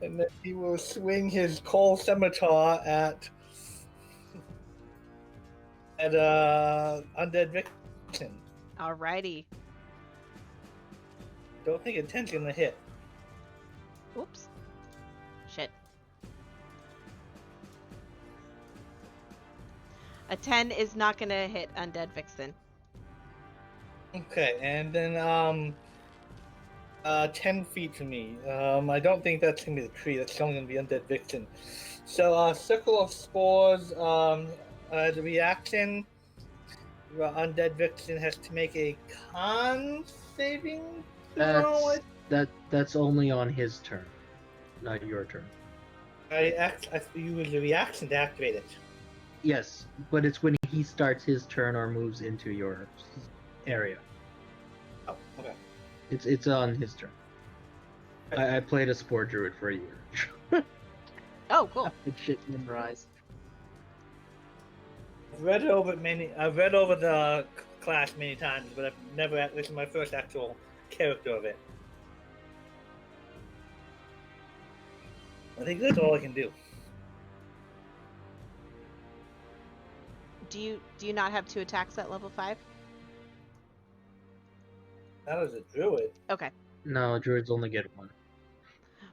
and then he will swing his coal scimitar at undead victim. Alrighty. Don't think a 10's gonna hit. Oops. Shit. A 10 is not gonna hit Undead Vixen. Okay, and then 10 feet from me. I don't think that's gonna be the tree. That's only gonna be undead vixen. So circle of spores. As a reaction, undead vixen has to make a con saving throw. That's only on his turn, not your turn. I use a reaction to activate it. Yes, but it's when he starts his turn or moves into your area. Oh, okay. It's on his turn. I played a spore druid for a year. Oh, cool. It's shit memorized. I've read over the class many times, but I've never. This is my first actual character of it. I think that's all I can do. Do you not have 2 attacks at level 5? That was a druid. Okay. No, druids only get one.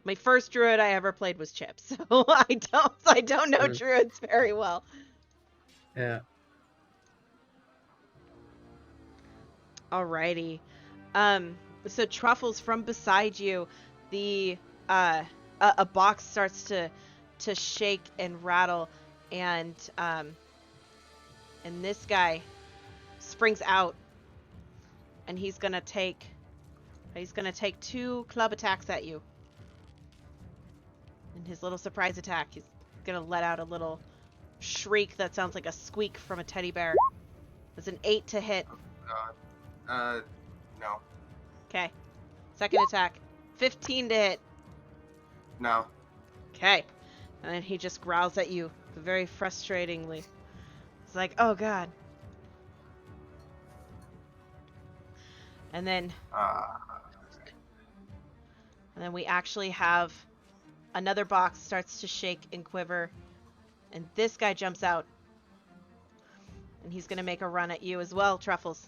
My first druid I ever played was Chip, so I don't know druids very well. Yeah. Alrighty. So Truffles, from beside you, the a box starts to shake and rattle, and this guy springs out, and he's gonna take 2 club attacks at you. And his little surprise attack, he's gonna let out a little shriek that sounds like a squeak from a teddy bear. It's an 8 to hit. No. Okay. Second attack, 15 to hit. No. Okay. And then he just growls at you very frustratingly. It's like, oh god. And then we actually have another box starts to shake and quiver, and this guy jumps out, and he's gonna make a run at you as well, Truffles.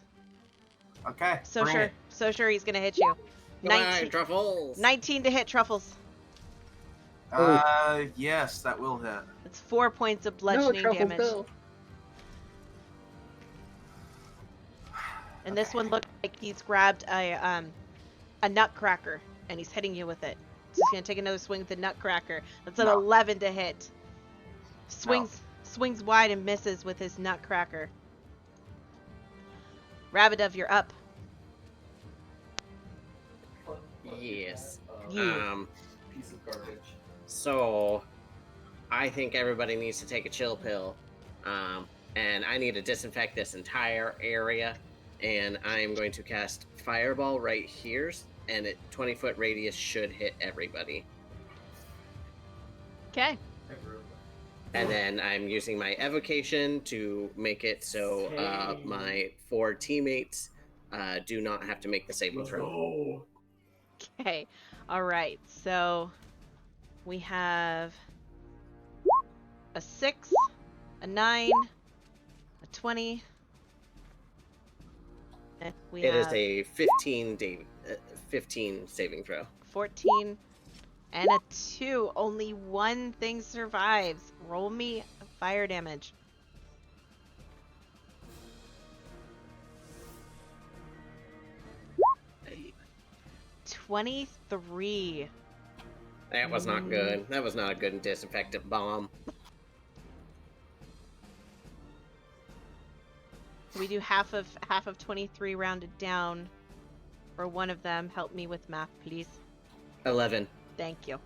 Okay. So bring sure, it. so sure he's gonna hit you. Goodbye, Truffles. 19 to hit, Truffles. Yes, that will hit. It's 4 points of bludgeoning damage. No. And this one looked like he's grabbed a nutcracker, and he's hitting you with it. So he's gonna take another swing with the nutcracker. That's an 11 to hit. Swings wide and misses with his nutcracker. Rabbidov, you're up. Yes. Yeah. Piece of garbage. So, I think everybody needs to take a chill pill. And I need to disinfect this entire area. And I am going to cast Fireball right here. And at 20-foot radius should hit everybody. Okay. And then I'm using my evocation to make it so my 4 teammates do not have to make the saving throw. Okay. All right. So we have a 6, a 9, a 20, We It is have a 15 saving throw. 14 and a 2. Only one thing survives. Roll me fire damage. Hey, 23. That was not good. That was not a good disinfectant bomb. So we do half of 23 rounded down for one of them. Help me with math, please. 11. Thank you.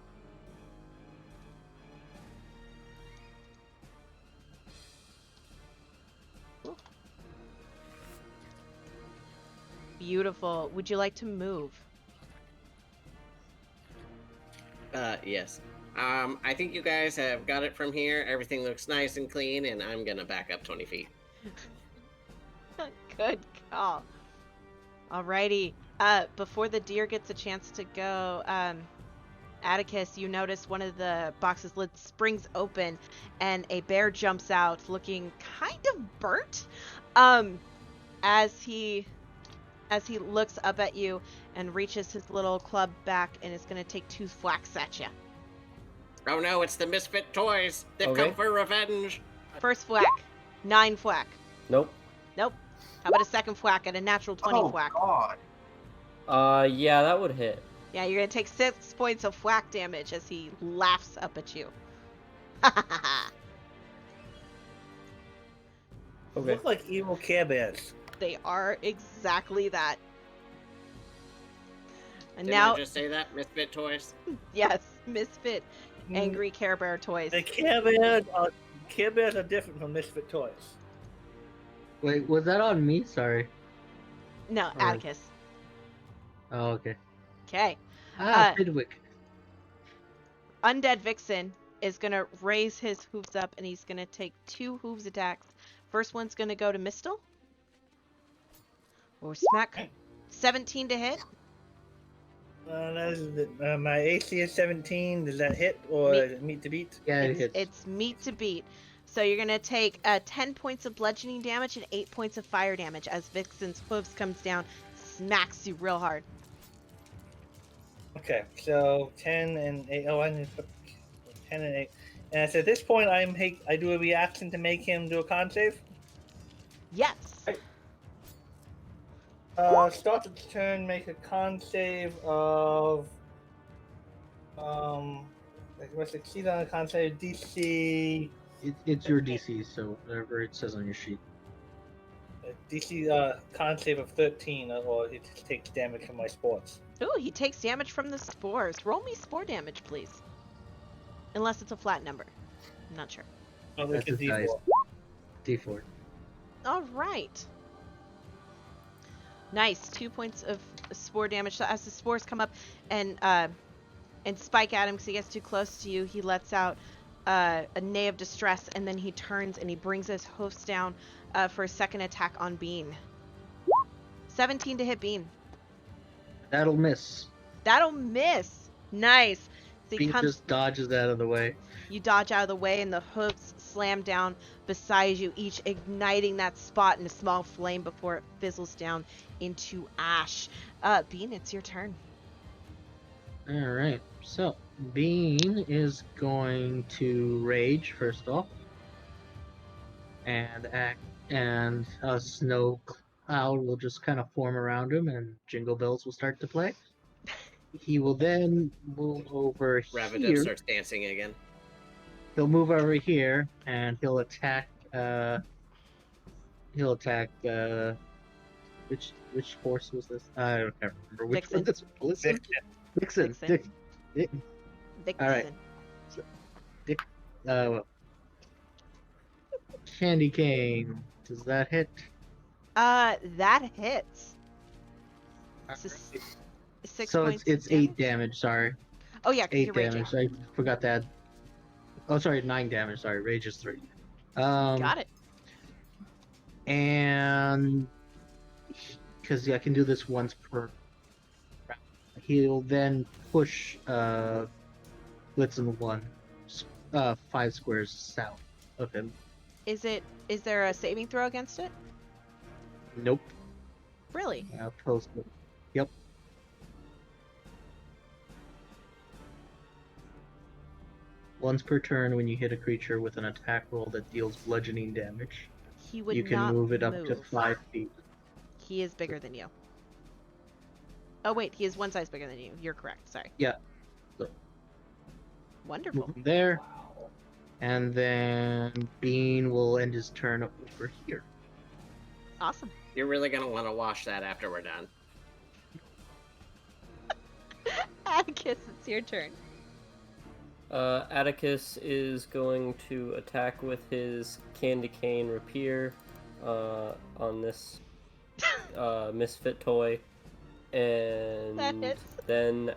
Ooh. Beautiful. Would you like to move? Yes. I think you guys have got it from here. Everything looks nice and clean, and I'm gonna back up 20 feet. Good call. Alrighty. Before the deer gets a chance to go, Atticus, you notice one of the box's lids springs open, and a bear jumps out, looking kind of burnt. As he looks up at you and reaches his little club back, and is gonna take 2 thwacks at you. Oh no, it's the Misfit Toys! They've Okay. come for revenge! First thwack, 9 thwack. Nope. Nope. How about a second thwack at a natural 20 Oh thwack? God. Yeah, that would hit. Yeah, you're gonna take 6 points of thwack damage as he laughs up at you. Okay. Look like evil Care Bears. They are exactly that. And Didn't now, I just say that, Misfit Toys? yes, Misfit, angry Care Bear toys. The Care Bears are different from Misfit Toys. wait, was that on me? Sorry. No, Alright. Atticus. Oh, okay. Okay. Ah, Pidwick. Undead Vixen is gonna raise his hooves up, and he's gonna take 2 hooves attacks. First one's gonna go to Mistle. Or smack. 17 to hit. My AC is 17. Does that hit or is it meet to beat? Yeah, it hits. It's meat to beat. So you're gonna take 10 points of bludgeoning damage and 8 points of fire damage as Vixen's hooves comes down, smacks you real hard. Okay, so 10 and 8. Oh, I need to put 10 and 8. And so at this point, I do a reaction to make him do a con save. Yes. Start the turn, make a con save of. Must succeed on a con save DC. It's your DC, so whatever it says on your sheet. DC con save of 13, or it takes damage from my sports. Ooh, he takes damage from the spores. Roll me spore damage, please. Unless it's a flat number. I'm not sure. Oh, That's it's a his dice. D4. D4. All right. Nice. 2 points of spore damage. So as the spores come up and spike at him because he gets too close to you, he lets out a neigh of distress, and then he turns and he brings his hoofs down for a second attack on Bean. 17 to hit Bean. That'll miss. That'll miss. Nice. So he Bean comes. just dodges out of the way. You dodge out of the way, and the hooves slam down beside you, each igniting that spot in a small flame before it fizzles down into ash. Bean, it's your turn. Alright, so Bean is going to rage first off. And a snow cloud will just kind of form around him, and jingle bells will start to play. He will then move over Ravidev here. starts dancing again. He'll move over here, and he'll attack. Which horse was this? I don't remember which Vixen. one this was. Vixen. Vixen. Vixen. Vixen. Alright. Candy cane. Does that hit? That hits. So, Alright. 6 So points. it's of 8 damage? damage. Sorry, Oh yeah, 'cause 8 you're raging. damage. I forgot that. Oh, sorry, 9 damage. Sorry, rage is 3. Got it. And because I can do this once per round, he'll then push Blitzen 5 squares south of him. Is there a saving throw against it? Nope. Really? I'll post it. Yep. Once per turn, when you hit a creature with an attack roll that deals bludgeoning damage, He would you can not move it up to move. 5 feet. He is bigger than you. Oh wait, he is one size bigger than you. You're correct. Sorry. Yeah. So, Wonderful. move him there. And then Bean will end his turn over here. Awesome. You're really gonna want to wash that after we're done. Atticus, it's your turn. Atticus is going to attack with his candy cane rapier on this misfit toy, and That hits. then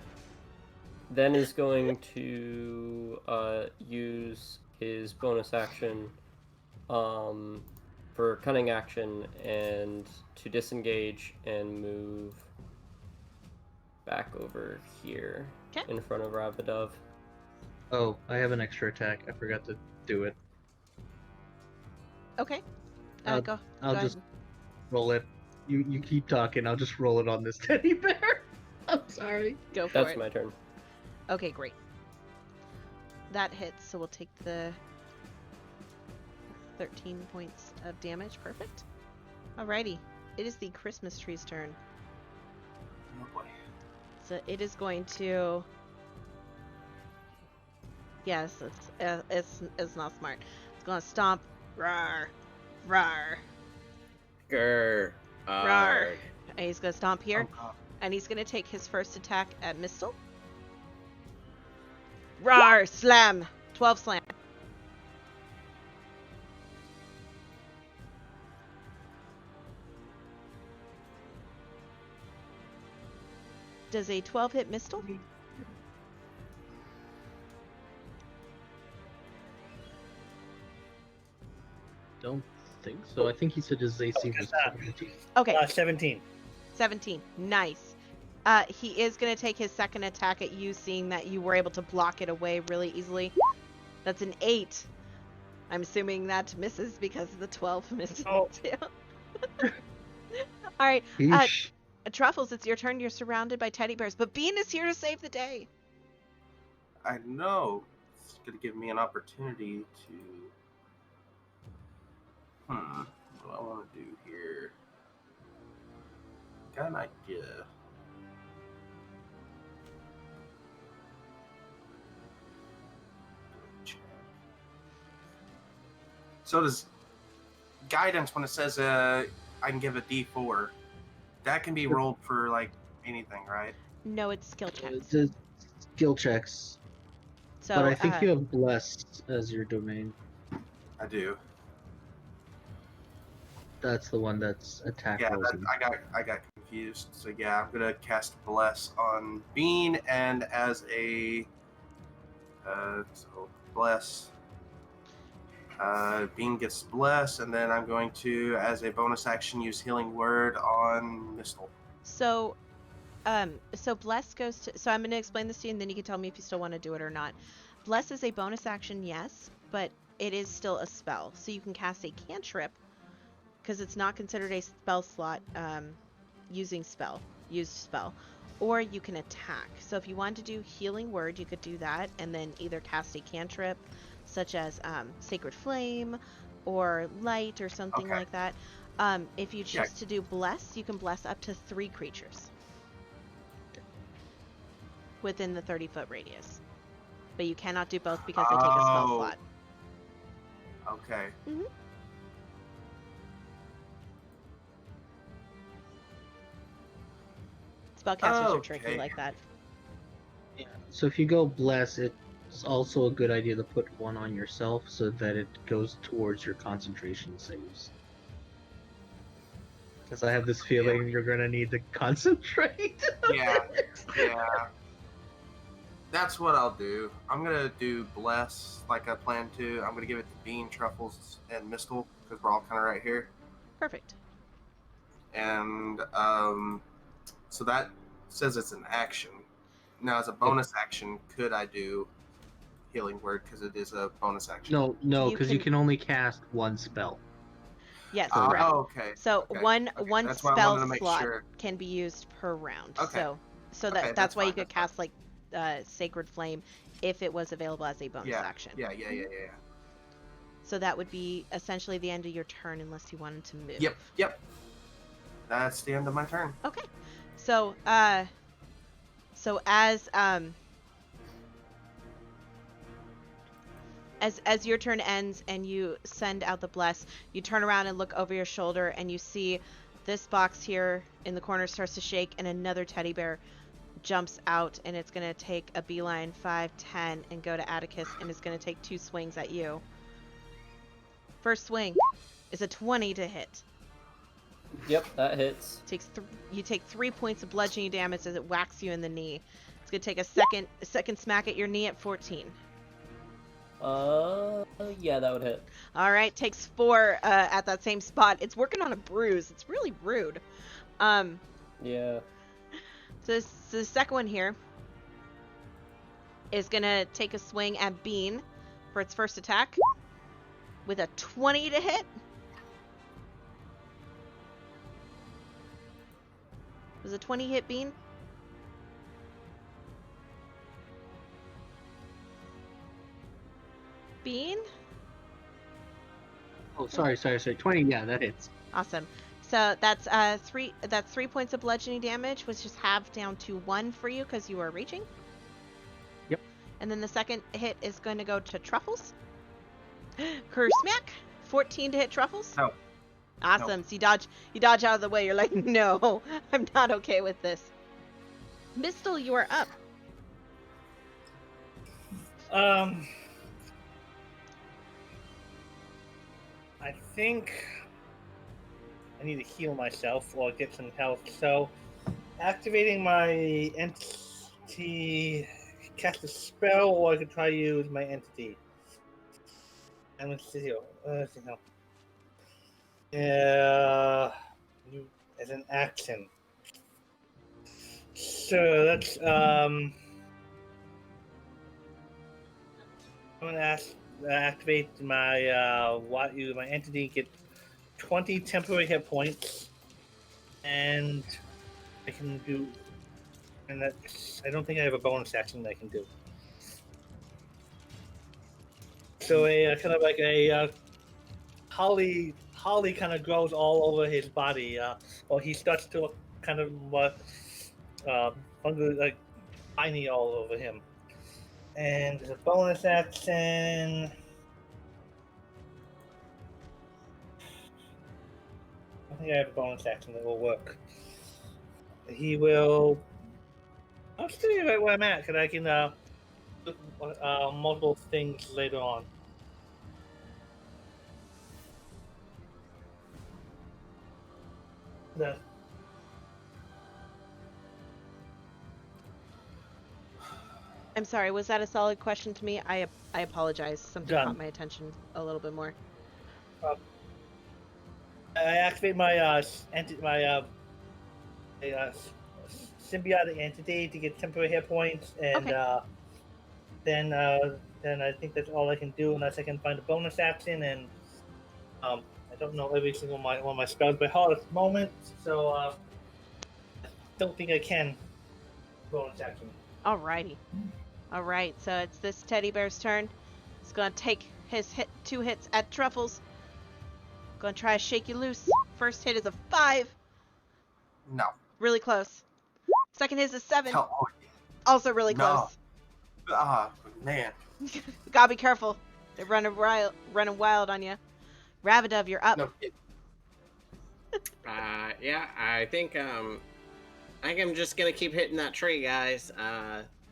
is going to use his bonus action for cunning action and to disengage and move back over here 'Kay. in front of Ravidov. Oh, I have an extra attack. I forgot to do it. Okay. I'll- Go. I'll go just ahead. roll it. You keep talking. I'll just roll it on this teddy bear. I'm sorry. Go for That's it. my turn. Okay, great. That hits, so we'll take the 13 points of damage. Perfect. Alrighty. It is the Christmas tree's turn. Oh boy. So it is going to. Yes, it's not smart. It's gonna stomp. Rawr, rawr, Grr. rawr. And he's gonna stomp here, Oh, God. and he's gonna take his first attack at Mistle. Rawr, slam, 12 slam. Does a 12 hit Mistle? Don't think so. I think he said his AC was 17. Okay, 17. 17. Nice. He is going to take his second attack at you, seeing that you were able to block it away really easily. That's an 8. I'm assuming that misses because of the 12 misses Oh. too. All right, Yeesh. Truffles, it's your turn. You're surrounded by teddy bears, but Bean is here to save the day. I know. It's going to give me an opportunity to. What do I want to do here? Got an idea. So does guidance when it says I can give a D4, that can be rolled for like anything, right? No, it's skill checks. The skill checks. So, But I think you have blessed as your domain. I do. That's the one that's attack Yeah, rolls. I got confused. So yeah, I'm gonna cast Bless on Bean, and as a so Bless. Bean gets Bless, and then I'm going to, as a bonus action, use Healing Word on Mistle. So Bless goes to. So I'm going to explain this to you, and then you can tell me if you still want to do it or not. Bless is a bonus action, yes, but it is still a spell. So you can cast a cantrip, because it's not considered a spell slot used spell. Or you can attack. So if you wanted to do Healing Word, you could do that, and then either cast a cantrip, such as Sacred Flame, or Light, or something Okay. like that. If you choose to do Bless, you can bless up to 3 creatures within the 30-foot radius. But you cannot do both because they take a spell Oh. slot. Okay. Spellcasters are tricky Okay. like that. So if you go bless, it's also a good idea to put one on yourself so that it goes towards your concentration saves. Because I have this feeling you're gonna need to concentrate. Yeah. Yeah. That's what I'll do. I'm gonna do Bless like I planned to. I'm gonna give it to Bean, Truffles, and Mistle because we're all kind of right here. Perfect. And so that says it's an action. Now, as a bonus action, could I do Healing Word because it is a bonus action? No, You because you can- can only cast one spell. Yes, Oh, correct. okay. So Okay. one Okay, one that's why I spell wanted to make slot sure. can be used per round. Okay. So Okay, that's that's why you fine, could that's fine. cast like Sacred Flame if it was available as a bonus Yeah. action. Yeah. So that would be essentially the end of your turn unless you wanted to move. Yep. That's the end of my turn. Okay. So so as your turn ends and you send out the bless, you turn around and look over your shoulder and you see this box here in the corner starts to shake and another teddy bear jumps out and it's going to take a beeline 5, 10 and go to Atticus and is going to take 2 swings at you. First swing is a 20 to hit. Yep, that hits. You take 3 points of bludgeoning damage as it whacks you in the knee. It's going to take a second smack at your knee at 14. Yeah, that would hit. All right, takes 4 at that same spot. It's working on a bruise. It's really rude. Yeah. So the second one here is gonna take a swing at Bean for its first attack with a 20 to hit. Does a 20 hit Bean? Bean? Oh, sorry. 20, yeah, that hits. Awesome. So that's 3 points of bludgeoning damage, which is halved down to 1 for you because you are reaching. Yep. And then the second hit is going to go to Truffles. Kerr smack, 14 to hit Truffles. No. Awesome. So you dodge out of the way. You're like, no, I'm not okay with this. Mistle, you are up. I think I need to heal myself or get some health. So, activating my entity, cast a spell, or I could try to use my entity. And let's see here. As an action. So that's I'm gonna activate my my entity, get 20 temporary hit points, and I can do, and that's, I don't think I have a bonus action that I can do. So a kind of like a holly kind of grows all over his body, or he starts to look kind of like tiny all over him. And as a bonus action, I think I have a bonus action that will work. He will. I'll stay right where I'm at, because I can look multiple things later on. The I'm sorry, was that a solid question to me? I apologize. Something Done. caught my attention a little bit more. I activate my symbiotic entity to get temporary hit points, and Okay. then I think that's all I can do unless I can find a bonus action, and I don't know every single one of my spells by heart at the moment, so I don't think I can bonus action. Alrighty. Alright, so it's this teddy bear's turn. He's gonna take his 2 hits at Truffles. Gonna try to shake you loose. First hit is a 5. No. Really close. Second hit is a 7. Oh, Also really No. close. Man. Gotta be careful. They're running wild on you. Ravidov, you're up. No. Yeah, I think I'm just gonna keep hitting that tree, guys.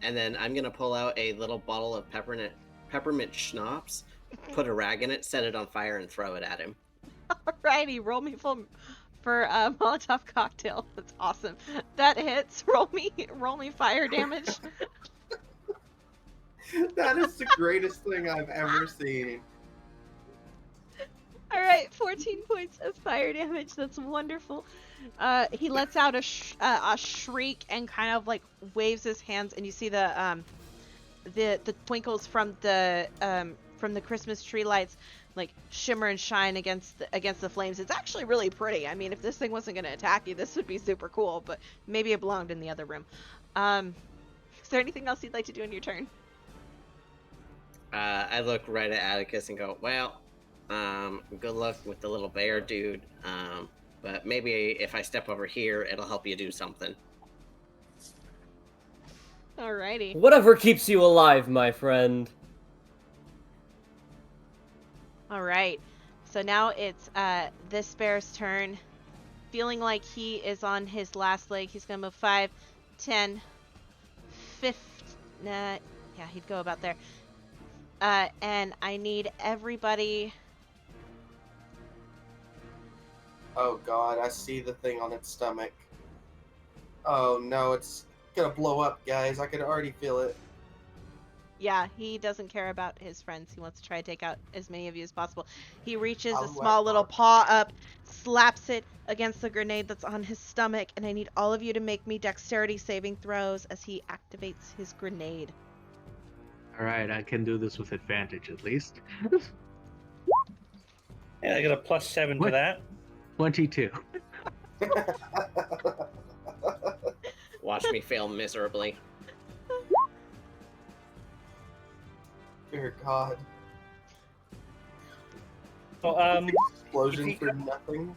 And then I'm gonna pull out a little bottle of peppermint schnapps, put a rag in it, set it on fire, and throw it at him. Alrighty, roll me for a Molotov cocktail. That's awesome. That hits. Roll me fire damage. That is the greatest thing I've ever seen. All right, 14 points of fire damage. That's wonderful. He lets out a shriek and kind of like waves his hands, and you see the twinkles from the from the Christmas tree lights like shimmer and shine against the flames. It's actually really pretty. I mean, if this thing wasn't going to attack you, this would be super cool, but maybe it belonged in the other room. Is there anything else you'd like to do in your turn? I look right at Atticus and go, well, good luck with the little bear dude. But maybe if I step over here, it'll help you do something. Alrighty. Whatever keeps you alive, my friend. Alright. So now it's this bear's turn. Feeling like he is on his last leg, he's going to move 5, 10, 15. Yeah, he'd go about there. And I need everybody. Oh god, I see the thing on its stomach. Oh no, it's gonna blow up, guys. I can already feel it. Yeah, he doesn't care about his friends. He wants to try to take out as many of you as possible. He reaches I'll a small let little Mark. paw up, slaps it against the grenade that's on his stomach, and I need all of you to make me dexterity saving throws as he activates his grenade. Alright, I can do this with advantage at least. Yeah, I got a +7 What? to that. 22. Watch me fail miserably. Dear god. So, Explosion If he- for nothing.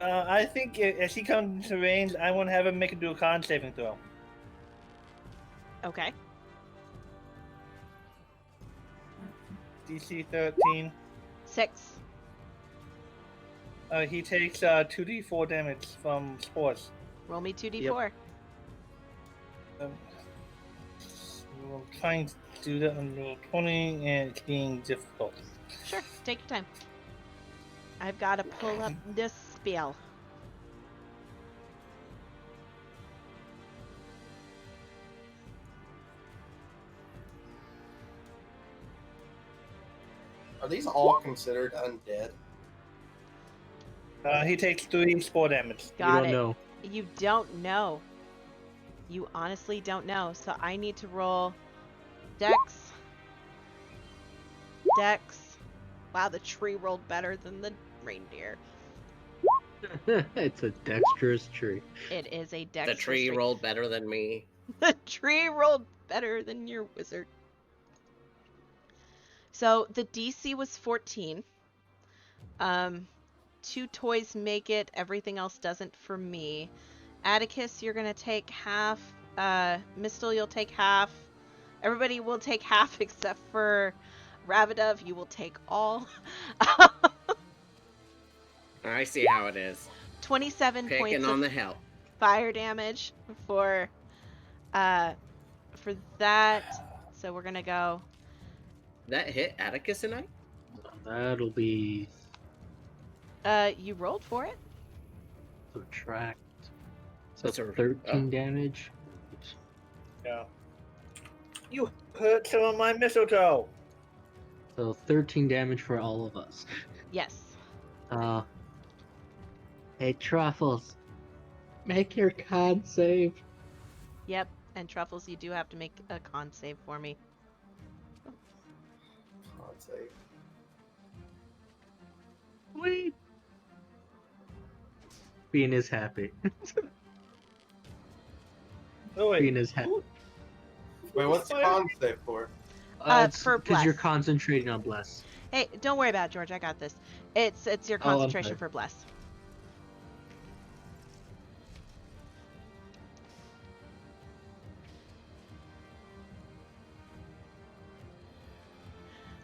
I think as he comes into range, I want to have him make him do a con saving throw. Okay. DC 13. 6. He takes 2d4 damage from spores. Roll me 2d4. Um, I'm trying to do that on roll 20, and it's being difficult. Sure, take your time. I've got to pull up this spell. Are these all considered undead? He takes 3 spore damage. You Got don't it. know. You don't know. You honestly don't know. So I need to roll Dex. Dex. Wow, the tree rolled better than the reindeer. It's a dexterous tree. It is a Dex. The tree rolled better than me. The tree rolled better than your wizard. So the DC was 14. 2 toys make it. Everything else doesn't for me. Atticus, you're gonna take half. Mistle, you'll take half. Everybody will take half except for Ravidov. You will take all. I see how it is. 27 Picking points on of the help. fire damage for that. So we're gonna go. That hit Atticus and I? That'll be You rolled for it. subtract. So That's a- 13 damage. Yeah. You hurt some of my mistletoe. So 13 damage for all of us. Yes. Hey, Truffles. Make your con save. Yep. And Truffles, you do have to make a con save for me. Con save. Wait. Bean is happy. Oh, Bean wait. is happy. Wait, what's con save for? For because you're bless. concentrating on bless. Hey, don't worry about it, George. I got this. It's your Oh, I'm concentration sorry. for bless.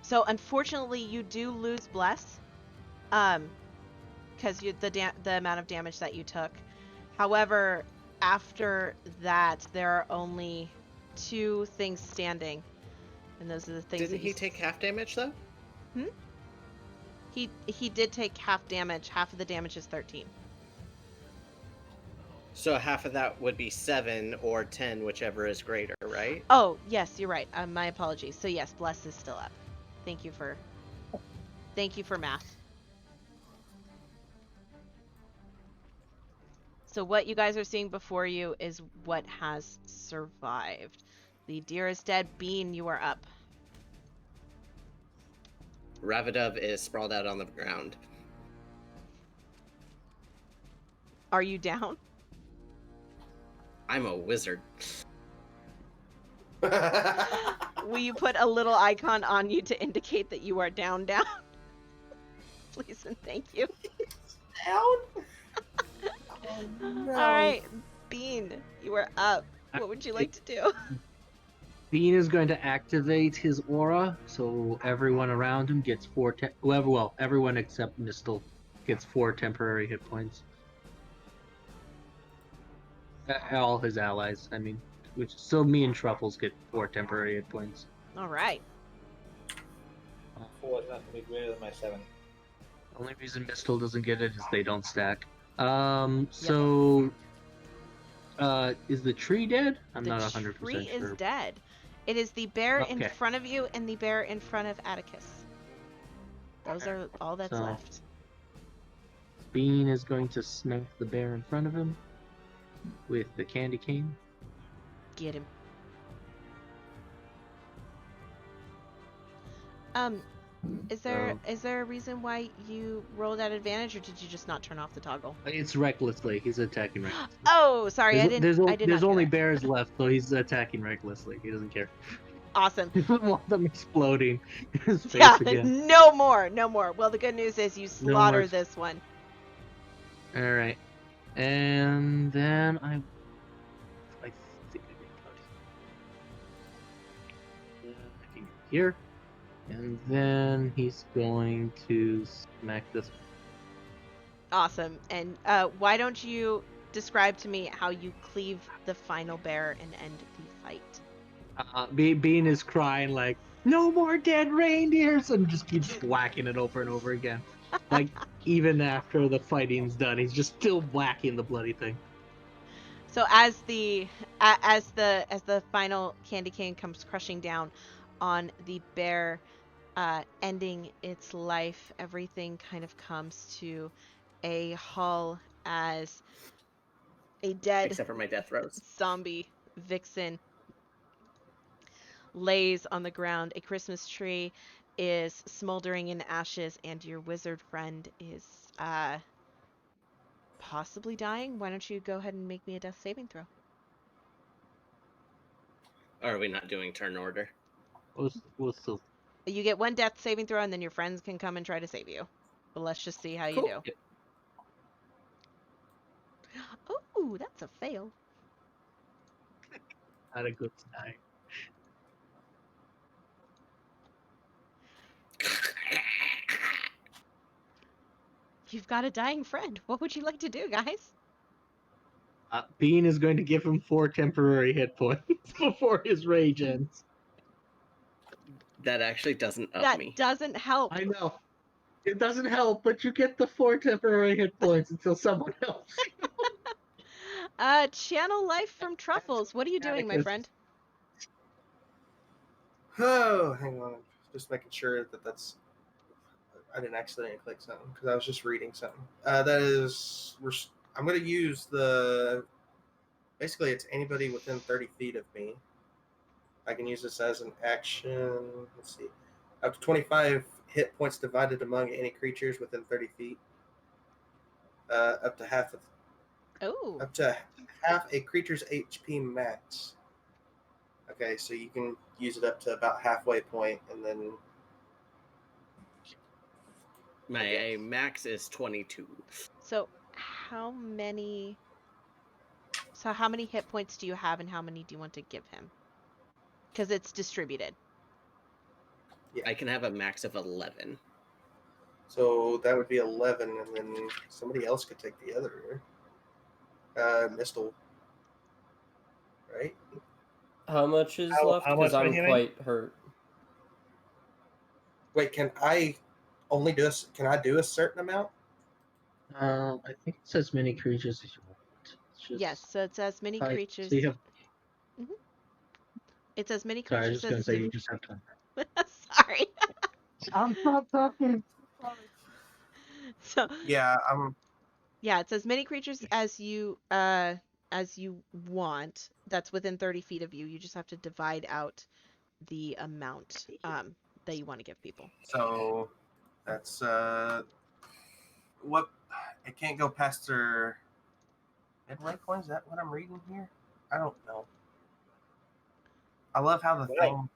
So unfortunately, you do lose bless, because the amount of damage that you took. However, after that, there are only 2 things standing, and those are the things. Didn't that he you take half damage though? He did take half damage. Half of the damage is 13. So half of that would be 7 or 10, whichever is greater, right? Oh, yes, you're right. My apologies. So yes, bless is still up. Thank you for math. So what you guys are seeing before you is what has survived. The deer is dead. Bean, you are up. Ravadov is sprawled out on the ground. Are you down? I'm a wizard. Will you put a little icon on you to indicate that you are down? Please and thank you. Down? Oh, no. All right, Bean, you are up. What would you like to do? Bean is going to activate his aura, so everyone around him gets everyone except Mistle gets 4 temporary hit points. All his allies, I mean, so me and Truffles get 4 temporary hit points. All right. 4 is not going to be greater than my 7. The only reason Mistle doesn't get it is they don't stack. So, is the tree dead? I'm The not 100% sure. tree is dead. It is the bear in Okay. front of you and the bear in front of Atticus. Those are all that's So- left. Bean is going to smack the bear in front of him with the candy cane. Get him. Is there a reason why you rolled at advantage, or did you just not turn off the toggle? It's recklessly. He's attacking recklessly. Oh, sorry, I didn't. There's I did not hear only that. bears left, so he's attacking recklessly. He doesn't care. Awesome. He doesn't want them exploding in his face Yeah, again. no more. Well, the good news is you slaughter more. this one. All right, and then I think I can go here, and then he's going to smack this. Awesome. And why don't you describe to me how you cleave the final bear and end the fight? Bean is crying like, "No more dead reindeers!" and just keeps whacking it over and over again. Like, even after the fighting's done, he's just still whacking the bloody thing. So as the final candy cane comes crushing down on the bear, ending its life, everything kind of comes to a halt as a dead Except for my death throws. zombie vixen lays on the ground. A Christmas tree is smoldering in ashes, and your wizard friend is possibly dying. Why don't you go ahead and make me a death saving throw? Or are we not doing turn order? What's the... You get 1 death saving throw, and then your friends can come and try to save you. But let's just see how you Cool. do. Ooh, that's a fail. Not a good time. You've got a dying friend. What would you like to do, guys? Bean is going to give him 4 temporary hit points before his rage ends. That actually doesn't up That me. doesn't help. I know. It doesn't help, but you get the 4 temporary hit points until someone else. Channel life from Truffles. What are you doing, my friend? Oh, hang on. Just making sure that that's... I didn't accidentally click something because I was just reading something. That is... I'm going to use the... Basically, it's anybody within 30 feet of me. I can use this as an action. Let's see. Up to 25 hit points divided among any creatures within 30 feet. Up to half a creature's HP max. Okay, so you can use it up to about halfway point, and then My max is 22. So how many hit points do you have, and how many do you want to give him? Because it's distributed. I can have a max of 11. so that would be 11, and then somebody else could take the other. Mistle. Right? How much is How- left? how Because much am I I'm hearing? quite hurt. Wait, can I only do can I do a certain amount? I think it's as many creatures as you want. It's just... Yes, so it's as many creatures. So you have... It's as many Sorry, I was creatures just going to say as you just have time. Sorry. I'm not talking. So Yeah, yeah, it's as many creatures as you want. That's within 30 feet of you. You just have to divide out the amount that you want to give people. So that's what it can't go past their midway point. Is that what I'm reading here? I don't know. I love how the Right. thing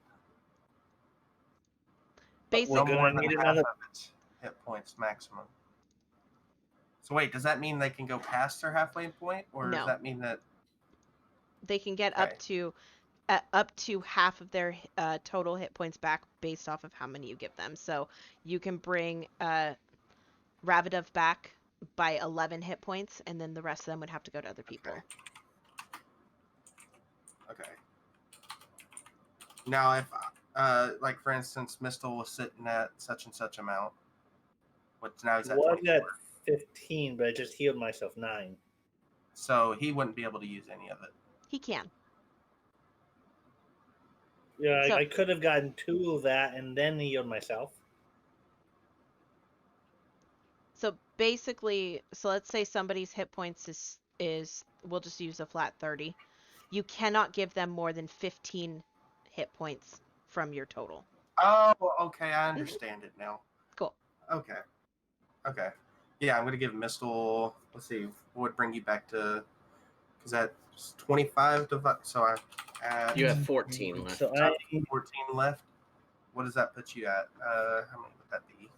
Basically, no We're more gonna than need half another. of its hit points maximum. So wait, does that mean they can go past their halfway point, or does No. that mean that they can get okay? up to half of their total hit points back based off of how many you give them. So you can bring Ravidov back by 11 hit points, and then the rest of them would have to go to other people. Okay. Now, if like for instance, Mistle was sitting at such and such amount, but now he's at Was 24, at 15, but I just healed myself 9. so he wouldn't be able to use any of it. He can. Yeah, So- I could have gotten 2 of that and then healed myself. So basically, so let's say somebody's hit points is we'll just use a flat 30. You cannot give them more than 15 hit points from your total. Oh, okay, I understand it now. Cool. Okay, okay, yeah, I'm gonna give Mistle. Let's see, what would bring you back to? Because that's 25 divided. So I add. You have 14 left. So I I have 14 left. What does that put you at? How many would that be?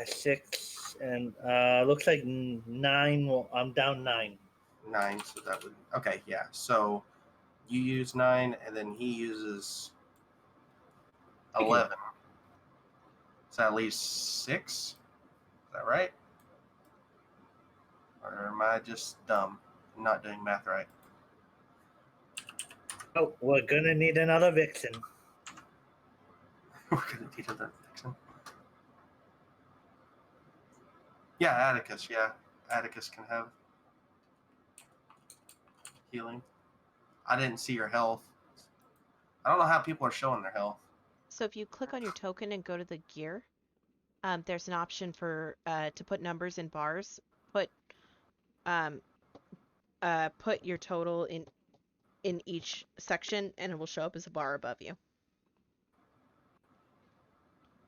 6 and looks like 9. Well, I'm down 9. 9. So that would okay. Yeah. So you use 9, and then he uses 11. So that leaves 6. Is that right? Or am I just dumb, not doing math right? Oh, we're gonna need another Vixen. We're gonna need another Vixen. Yeah, Atticus. Yeah, Atticus can have healing. I didn't see your health. I don't know how people are showing their health. So if you click on your token and go to the gear, there's an option for to put numbers in bars. Um, put your total in each section, and it will show up as a bar above you.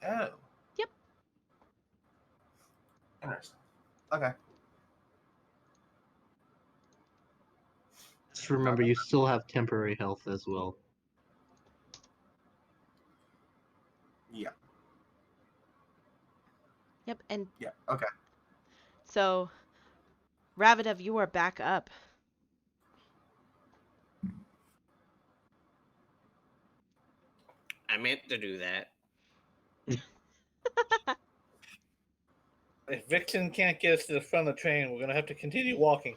Oh. Yep. Interesting. Okay. Just remember, you still have temporary health as well. Yeah. Yep. And Yeah. Okay. so, Ravidov, you are back up. I meant to do that. If Vixen can't get us to the front of the train, we're gonna have to continue walking.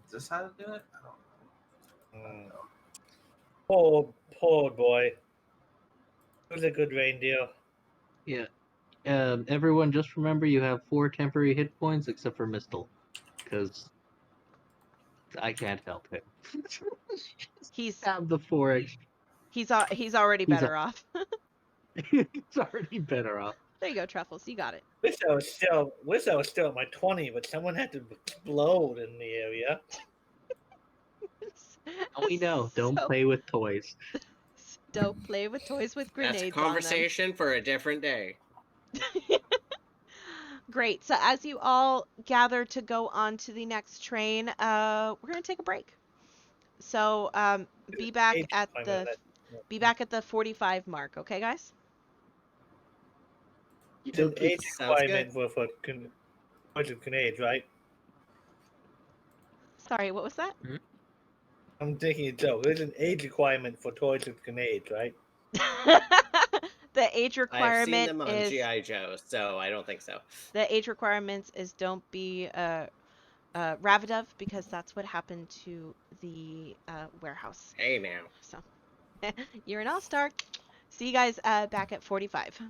Is this how to do it? I don't know. Poor boy. He was a good reindeer. Yeah. Everyone, just remember you have 4 temporary hit points except for Mistle, because I can't help him. He's Have the 4. he's already He's better off. He's already better off. There you go, Truffles. You got it. Wish I was still at my 20, but someone had to explode in the area. And we know, don't So, play with toys. don't play with toys with grenades That's a on them. conversation for a different day. Great. So as you all gather to go on to the next train, we're gonna take a break. So be back Age at requirement, the 45 mark, okay, guys? It's an age Sounds requirement for Toys with Grenades, right? Sorry, what was that? I'm thinking it's so. There's an age requirement for Toys with Grenades, right? The age I've seen requirement them on is G.I. Joe, so I don't think so. the age requirements is don't be Ravidov, because that's what happened to the warehouse. Hey now. So you're an all-star. See you guys back at 45.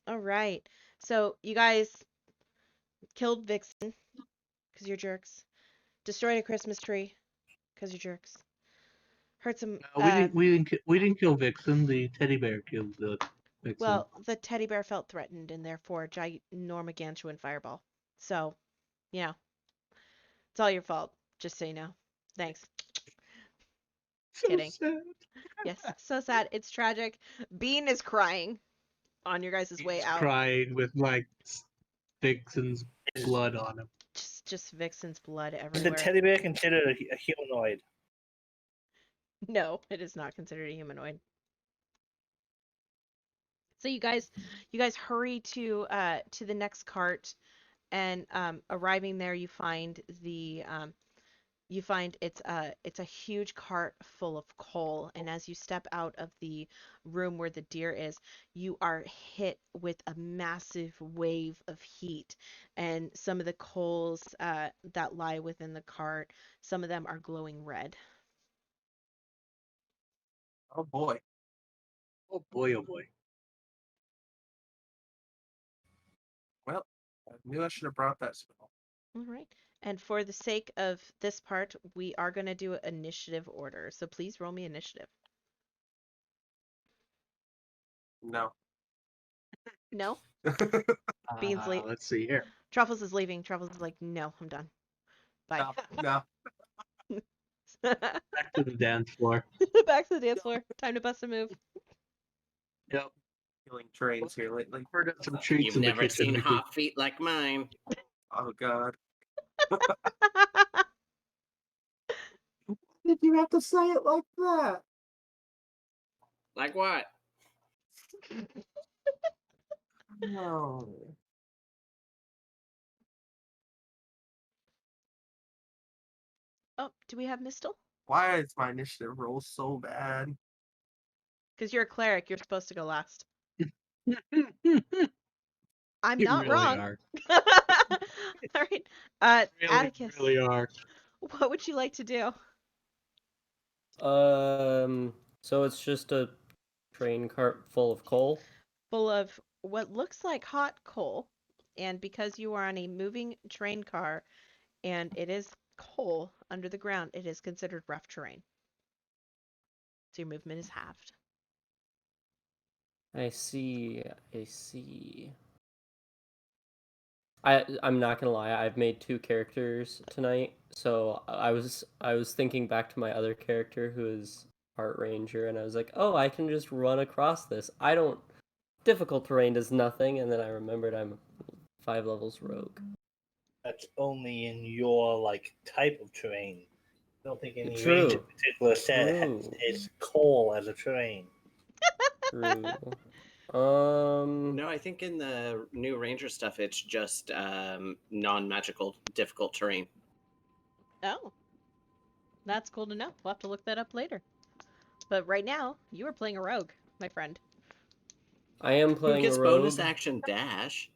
All right. So you guys killed Vixen because you're jerks. Destroyed a Christmas tree because you're jerks. Hurt some. We didn't kill Vixen. The teddy bear killed the Vixen. Well, the teddy bear felt threatened and therefore ginormagantuan fireball. So, you know, it's all your fault. Just so you know. Thanks. So Kidding. sad. Yes, so sad. It's tragic. Bean is crying on your guys' way He's out. crying with like Vixen's blood on him. Just Vixen's blood Is the everywhere. teddy bear considered a humanoid? No, it is not considered a humanoid. So you guys hurry to the next cart, and arriving there you find it's a huge cart full of coal, and as you step out of the room where the deer is, you are hit with a massive wave of heat, and some of the coals that lie within the cart, some of them are glowing red. Oh boy. Oh boy, oh boy. Well, I knew I should have brought that spell. All right. And for the sake of this part, we are going to do initiative order. So please roll me initiative. No. No? Bean's late. Let's see here. Truffles is leaving. Truffles is like, no, I'm done. Bye. No. Back to the dance floor. Back to the dance floor. Time to bust a move. Yep. Killing trains here lately. We're got some treats You've in the never kitchen. seen we hot feet like mine. Oh god. Did you have to say it like that? Like what? No. Oh, do we have Mistle? Why is my initiative roll so bad? Because you're a cleric, you're supposed to go last. could- I'm You not really wrong. are. All right. Atticus, Really are. what would you like to do? So it's just a train cart full of coal. Full of what looks like hot coal, and because you are on a moving train car and it is coal under the ground, it is considered rough terrain. So your movement is halved. I see. I'm not gonna lie, I've made 2 characters tonight, so I was thinking back to my other character who is Art Ranger, and I was like, oh, I can just run across this. Difficult terrain does nothing, and then I remembered I'm 5 levels rogue. That's only in your type of terrain. I don't think any True. range in particular set True. is coal as a terrain. True. No, I think in the new Ranger stuff, it's just non-magical difficult terrain. Oh. That's cool to know. We'll have to look that up later. But right now, you are playing a rogue, my friend. I am Who playing gets a rogue. bonus action dash?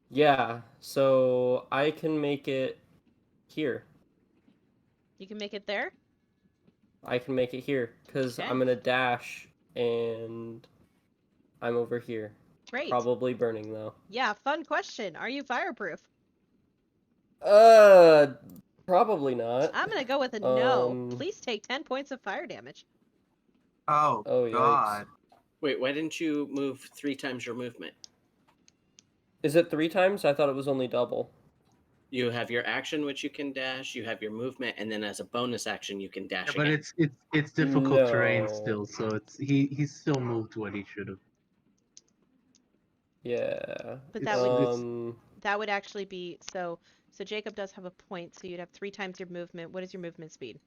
Yeah, so I can make it here. You can make it there? I can make it here, because Okay. I'm gonna dash, and I'm over here. Great. Probably burning, though. Yeah, fun question. Are you fireproof? Probably not. I'm gonna go with a no. Um, Please take 10 points of fire damage. Oh, Oh, god. yikes. Wait, why didn't you move 3 times your movement? Is it 3 times? I thought it was only double. You have your action, which you can dash. You have your movement, and then as a bonus action, you can dash Yeah, but again. it's difficult terrain No. still, so he's still moved what he should have. Yeah. But It's- that would actually be so Jacob does have a point, so you'd have 3 times your movement. What is your movement speed?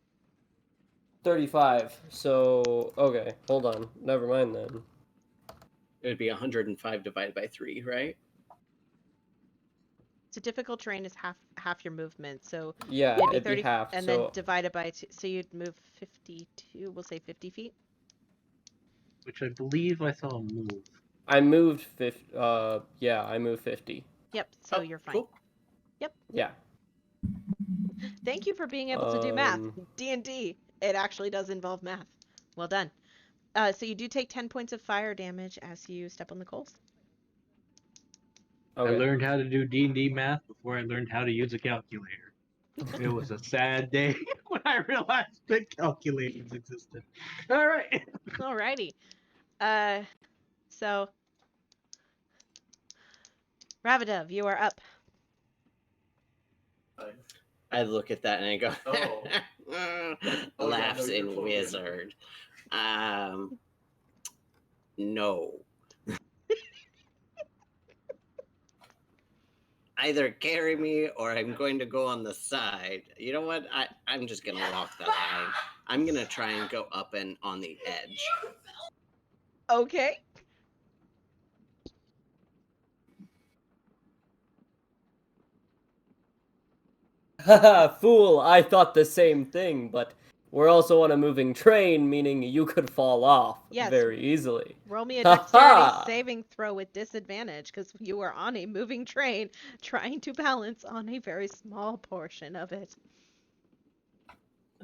35. So, okay, hold on. Never mind then. It would be 105 divided by 3, right? So difficult terrain is half your movement. So Yeah, it'd be it'd 30 be half. and so then divided by 2. So you'd move 52, we'll say 50 feet. which I believe I saw him move. I moved 50. Yeah, I moved 50. Yep, so Oh, you're fine. cool. Yeah. Thank you for being able to do math. Um, D&D, it actually does involve math. Well done. So you do take 10 points of fire damage as you step on the coals. I learned how to do D&D math before I learned how to use a calculator. It was a sad day when I realized that calculators existed. All right. Alrighty. So Ravadov, you are up. I look at that and I go, Oh. laughs yeah, no, in you're totally wizard. No. Either carry me or I'm going to go on the side. You know what? I'm just going to walk the line. I'm going to try and go up and on the edge. Okay. Haha, fool, I thought the same thing, but we're also on a moving train, meaning you could fall off Yes. very easily. Roll me a Ha dexterity ha! saving throw with disadvantage because you are on a moving train trying to balance on a very small portion of it.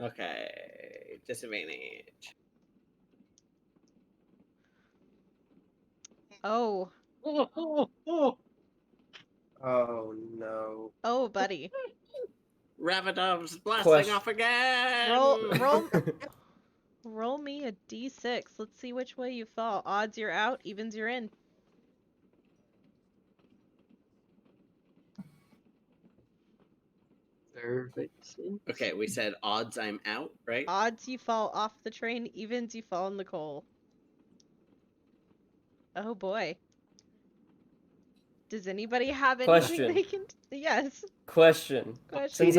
Okay. Disadvantage. Oh. Oh no. Oh, buddy. Ravadov's blasting Question. off again. Roll me a d6. Let's see which way you fall. Odds you're out, evens you're in. Okay, we said odds I'm out, right? Odds you fall off the train, evens you fall in the coal. Oh boy. Does anybody have anything Question. they can... Yes. Question. Question. Since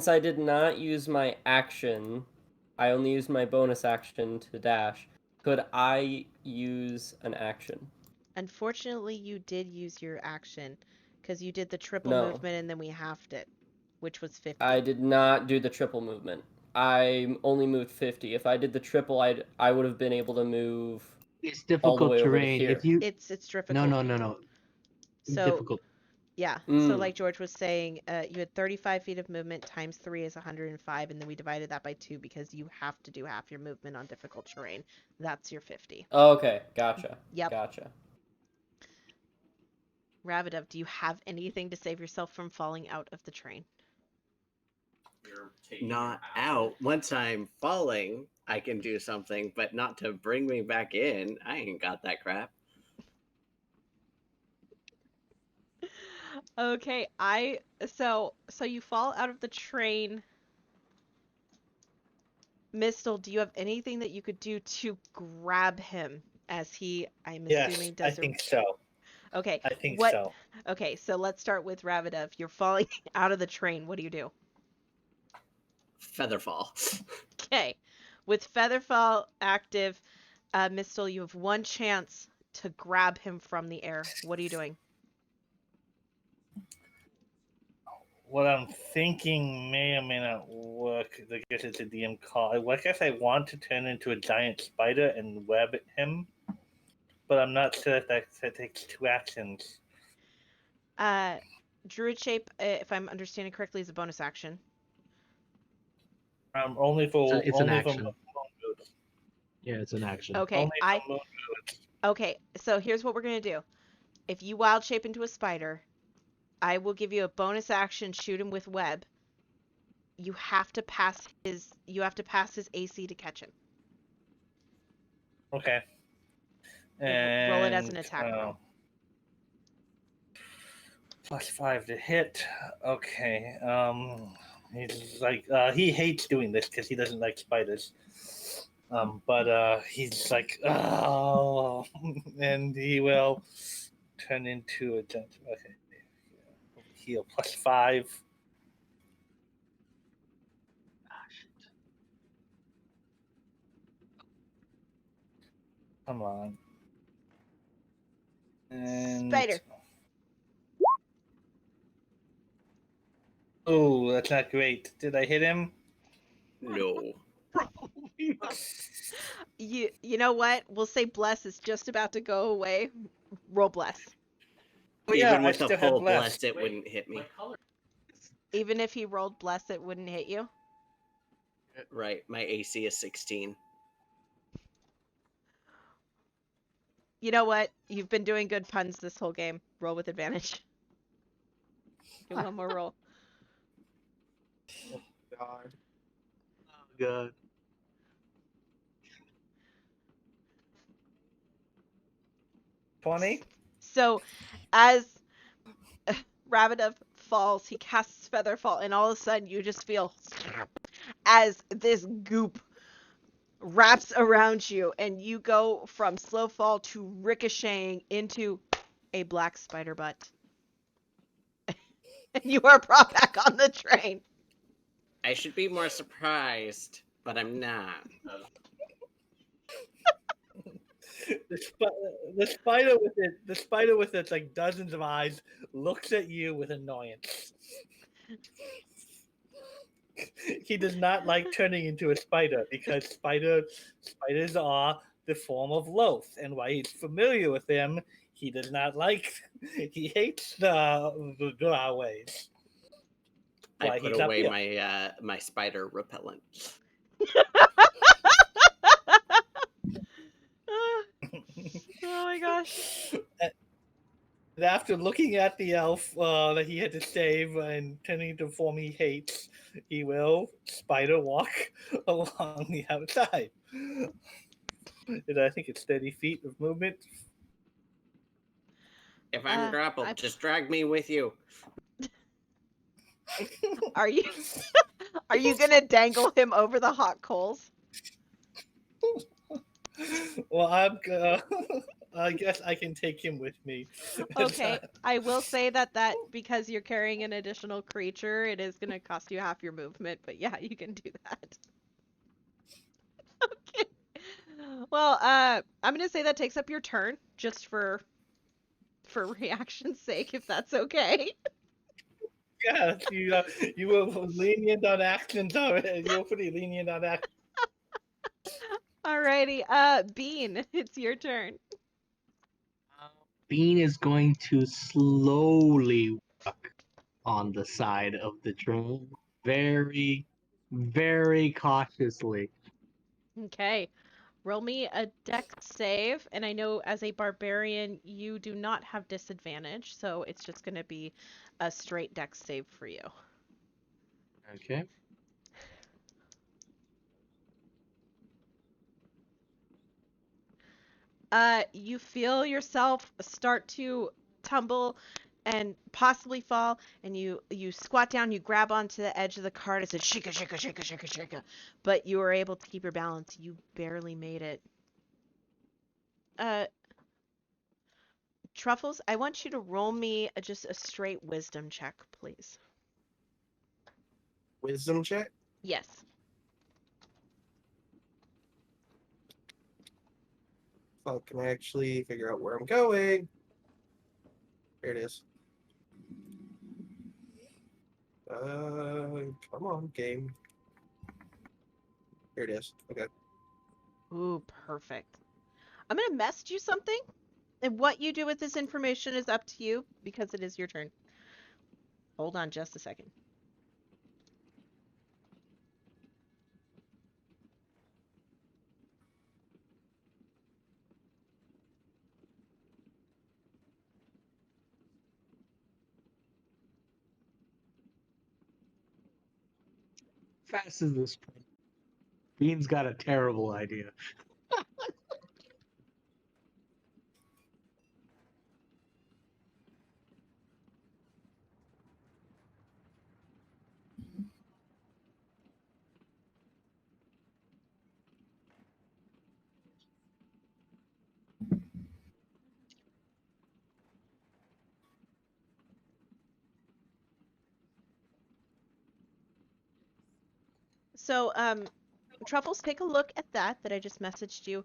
I did not use my action, I only used my bonus action to dash. Could I use an action? Unfortunately, you did use your action because you did the triple No. movement and then we halved it, which was 50. I did not do the triple movement. I only moved 50. If I did the triple, I would have been able to move It's all the difficult way over to terrain. here. If you It's difficult. no. So Difficult. yeah. So like George was saying, you had 35 feet of movement times 3 is 105, and then we divided that by 2 because you have to do half your movement on difficult terrain. That's your 50. Okay, gotcha. Yep. Gotcha. Ravadov, do you have anything to save yourself from falling out of the train? Not out. Once I'm falling, I can do something, but not to bring me back in. I ain't got that crap. Okay, so you fall out of the train. Mistle, do you have anything that you could do to grab him as he, I'm assuming, Yes, does I think so. Okay. I think what... so. Okay, so let's start with Ravadov. You're falling out of the train. What do you do? Featherfall. Okay. With Featherfall active, Mistle, you have one chance to grab him from the air. What are you doing? What I'm thinking may or may not work. I guess it's a DM call. I guess I want to turn into a giant spider and web at him, but I'm not sure if that takes 2 actions. Druid shape, if I'm understanding correctly, is a bonus action. Only for It's an only for action. moon moves. Yeah, it's an action. Okay, Only for moon moves. Okay, so here's what we're gonna do. If you wild shape into a spider, I will give you a bonus action, shoot him with web. You have to pass his AC to catch him. Okay. Roll it as an attack roll. +5 to hit. Okay. He's like he hates doing this because he doesn't like spiders. But he's like, oh, and he will turn into a giant. Okay. Heal +5. Come on. And... Spider. Oh, that's not great. Did I hit him? No. You know what? We'll say bless is just about to go away. Roll bless. Oh, yeah, Even I with the still have full bless. bless, it wouldn't hit me. Even if he rolled bless, it wouldn't hit you. Right, my AC is 16. You know what? You've been doing good puns this whole game. Roll with advantage. Do one more roll. God. Oh god. $20. So, as Rabidev falls, he casts Featherfall, and all of a sudden you just feel as this goop wraps around you, and you go from slow fall to ricocheting into a black spider butt. And you are brought back on the train. I should be more surprised, but I'm not. The spider with its like dozens of eyes looks at you with annoyance. He does not like turning into a spider because spiders are the form of Loth, and while he's familiar with them, he does not like. He hates the dry ways. I Why put he's up away here. my spider repellent. Oh my gosh. And after looking at the elf that he had to save and turning into a form he hates, he will spider walk along the outside. And I think it's 30 feet of movement. If I'm grappled, just drag me with you. Are you are you gonna dangle him over the hot coals? Well, I guess I can take him with me. Okay, I will say that because you're carrying an additional creature, it is gonna cost you half your movement, but yeah, you can do that. Okay. Well, I'm gonna say that takes up your turn, just for reaction's sake, if that's okay. Yeah, you were lenient on actions already. You were pretty lenient on actions. Alrighty, Bean, it's your turn. Bean is going to slowly walk on the side of the train, very, very cautiously. Okay. Roll me a dex save, and I know as a barbarian you do not have disadvantage, so it's just going to be a straight dex save for you. Okay. You feel yourself start to tumble and possibly fall, and you squat down, you grab onto the edge of the cart as it shika shika shika shika shika, but you were able to keep your balance. You barely made it. Uh, Truffles, I want you to roll me just a straight wisdom check, please. Wisdom check? Yes. So can I actually figure out where I'm going? There it is. Come on, game. Here it is. Okay. Ooh, perfect. I'm gonna message you something, and what you do with this information is up to you because it is your turn. Hold on just a second. Fast as this train. Bean's got a terrible idea. So, Truffles, take a look at that I just messaged you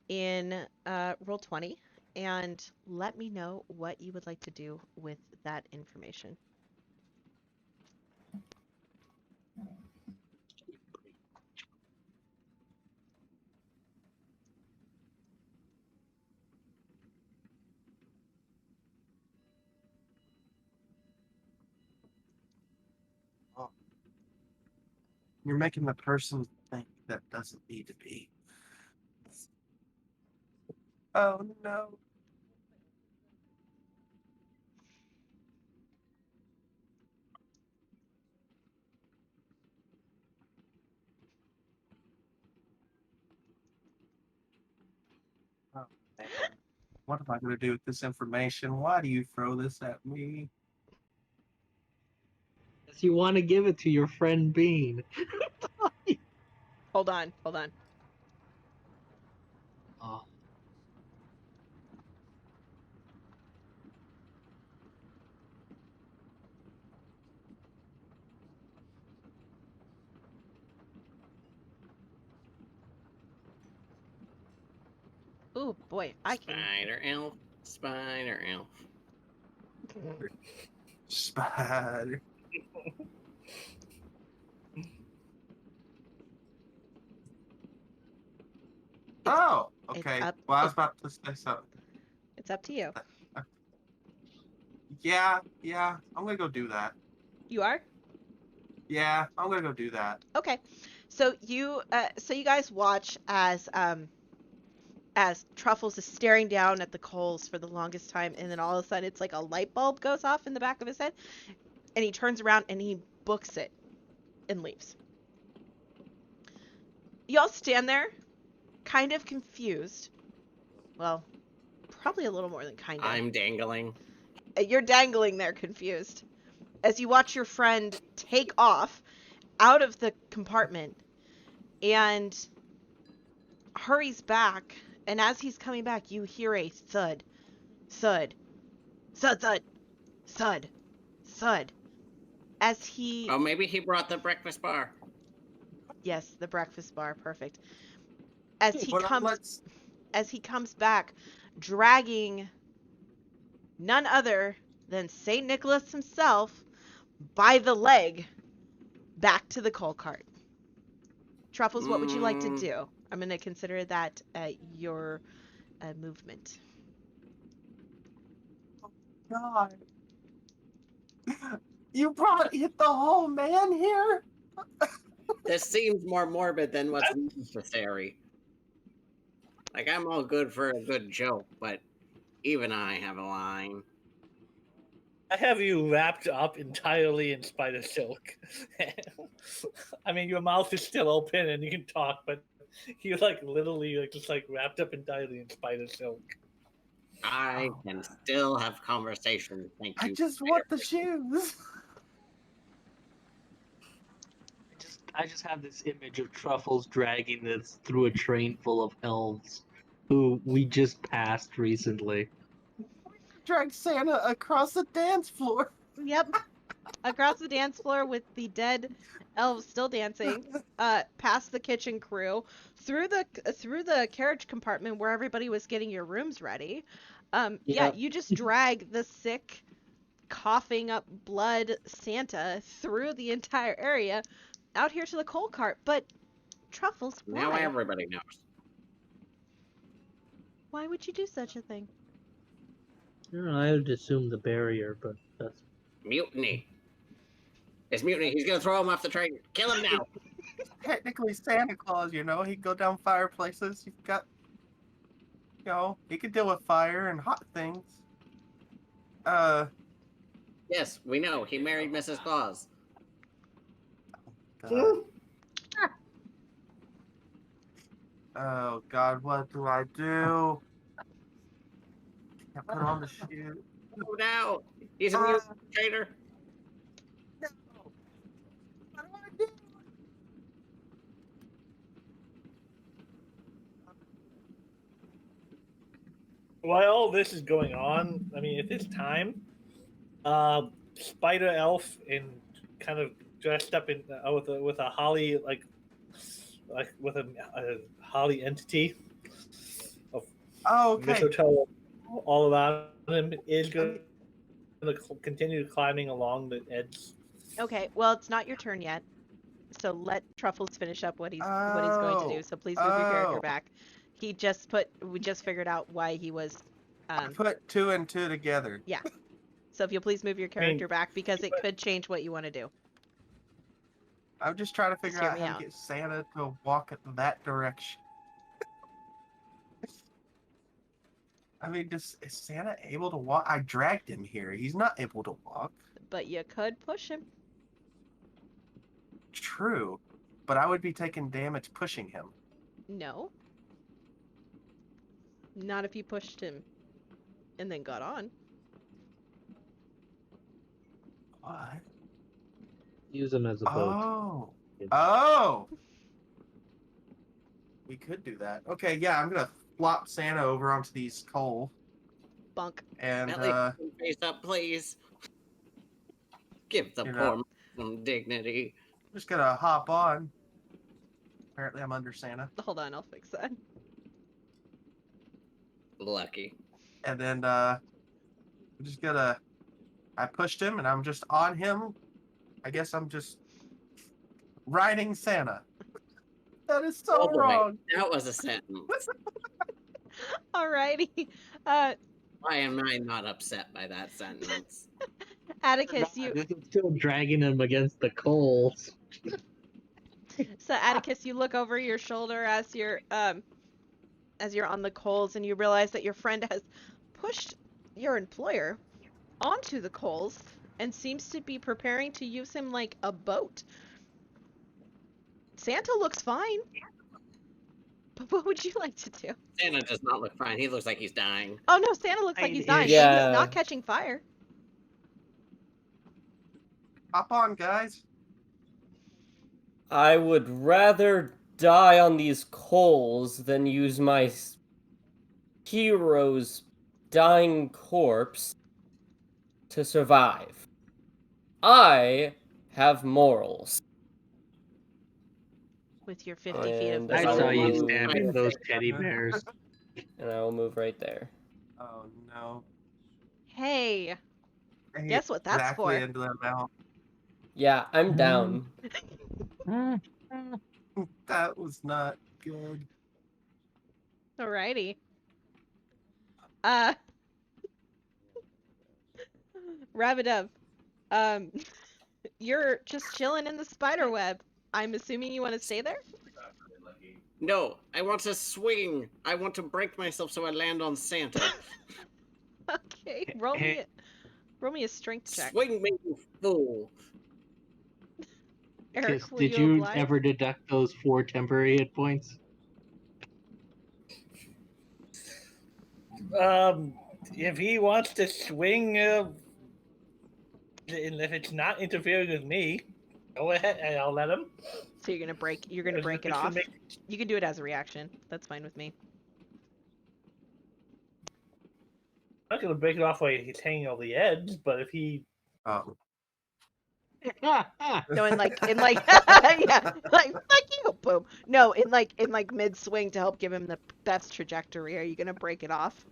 in Roll20, and let me know what you would like to do with that information. Oh. You're making the person think that doesn't need to be. Oh no. Oh, man. What am I going to do with this information? Why do you throw this at me? If you want to give it to your friend Bean. Hold on, hold on. Oh. Ooh, boy, I can. Spider elf, spider elf. Spider. Oh, okay. up- Well, I was about to say something. It's up to you. Yeah, I'm gonna go do that. You are? Yeah, I'm gonna go do that. Okay. So you guys watch as Truffles is staring down at the coals for the longest time, and then all of a sudden it's like a light bulb goes off in the back of his head, and he turns around and he books it and leaves. Y'all stand there, kind of confused. Well, probably a little more than kind of. I'm dangling. You're dangling there, confused, as you watch your friend take off out of the compartment and hurries back. And as he's coming back, you hear a thud, thud, thud, thud, thud, thud. As he... Oh, maybe he brought the breakfast bar. Yes, the breakfast bar, perfect. As he Well, comes back, dragging none other than Saint Nicholas himself by the leg back to the coal cart. Truffles, what would you like to do? I'm going to consider that your movement. God. You brought the whole man here? This seems more morbid than what's necessary. Like, I'm all good for a good joke, but even I have a line. I have you wrapped up entirely in spider silk. I mean, your mouth is still open and you can talk, but you're like literally like just like wrapped up entirely in spider silk. I can still have conversations, thank you. I just want the shoes. I just have this image of Truffles dragging this through a train full of elves who we just passed recently. Drag Santa across the dance floor. Yep. Across the dance floor with the dead elves still dancing, past the kitchen crew, through the carriage compartment where everybody was getting your rooms ready. Yeah, you just drag the sick, coughing up blood Santa through the entire area out here to the coal cart. But Truffles, why? Now everybody knows. Why would you do such a thing? I don't know, I would assume the barrier, but that's... Mutiny. It's mutiny. He's gonna throw him off the train. Kill him now. Technically Santa Claus, he'd go down fireplaces. You've got, he could deal with fire and hot things. Yes, we know. He married Mrs. Claus. God. Oh God, what do I do? Can't put on the shoe. Oh no! He's a mutant traitor. No. What do I do? While all this is going on, I mean, at this time, Spider Elf in kind of dressed up in with a holly like with a holly entity of mistletoe all around him is going to continue climbing along the edge. Okay, well, it's not your turn yet, so let Truffles finish up what he's going to do. So please move your character back. We just figured out why he was. I put 2 and 2 together. Yeah. So if you'll please move your character back, because it could change what you want to do. I'm just trying to figure out how out. to get Santa to walk in that direction. I mean, is Santa able to walk? I dragged him here. He's not able to walk. But you could push him. True. But I would be taking damage pushing him. No. Not if you pushed him and then got on. What? Use them as a boat. Oh. Oh. We could do that. Okay, yeah, I'm gonna flop Santa over onto these coal Bunk. and At least face up, please. Give the You poor know. man some dignity. just gonna hop on. Apparently, I'm under Santa, Hold on, I'll fix that. Lucky. and then I'm just gonna. I pushed him, and I'm just on him. I guess I'm just riding Santa. That is so Oh, boy. wrong. That was a sentence. Alrighty. Why am I not upset by that sentence? Atticus, you. This is still dragging him against the coals. So Atticus, you look over your shoulder as you're on the coals, and you realize that your friend has pushed your employer onto the coals and seems to be preparing to use him like a boat. Santa looks fine. But what would you like to do? Santa does not look fine. He looks like he's dying. Oh no, Santa looks like he's dying, but Yeah. he's not catching fire. Hop on, guys. I would rather die on these coals than use my hero's dying corpse to survive. I have morals. With your 50 feet of And I I saw will you move- stabbing those teddy bears. And I will move right there. Oh no. Hey, Hey, guess what that's exactly for? into the mouth. Yeah, I'm down. That was not good. Alrighty. Rabidov, you're just chilling in the spider web. I'm assuming you want to stay there? No, I want to swing. I want to break myself so I land on Santa. Okay, roll me a strength check. Swing me, you fool. Eric, Kiss, will did you you oblige? ever deduct those 4 temporary hit points? If he wants to swing, and if it's not interfering with me, go ahead and I'll let him. So you're gonna break it off. You can do it as a reaction. That's fine with me. I'm not gonna break it off while he's hanging on the edge, but if he Oh. No, in like yeah, like fuck you, boom. No, in like mid swing to help give him the best trajectory. Are you gonna break it off?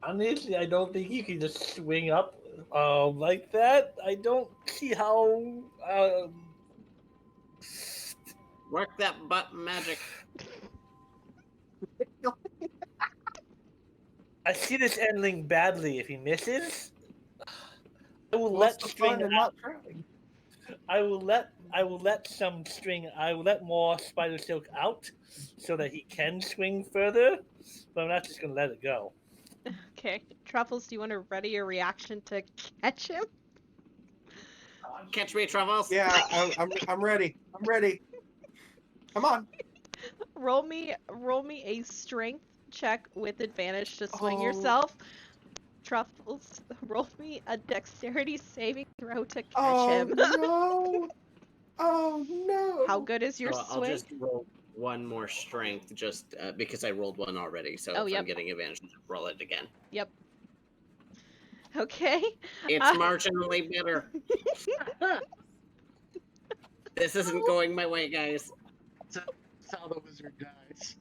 honestly, I don't think you can just swing up like that. I don't see how. Work that butt magic. I see this ending badly if he misses. I will What's let the string fun in out. not trying? I will let some string. I will let more spider silk out so that he can swing further. But I'm not just gonna let it go. Okay, Truffles, do you want to ready your reaction to catch him? Catch me, Truffles. Yeah, I'm ready. I'm ready. Come on. Roll me a strength check with advantage to swing Oh. yourself. Truffles, roll me a dexterity saving throw to catch Oh him. no. Oh no. How good is your So I'll swing? just roll one more strength, just because I rolled one already. So Oh, if yep. I'm getting advantage, just roll it again. Yep. Okay. It's marginally better. This isn't going my way, guys. That's how the wizard dies.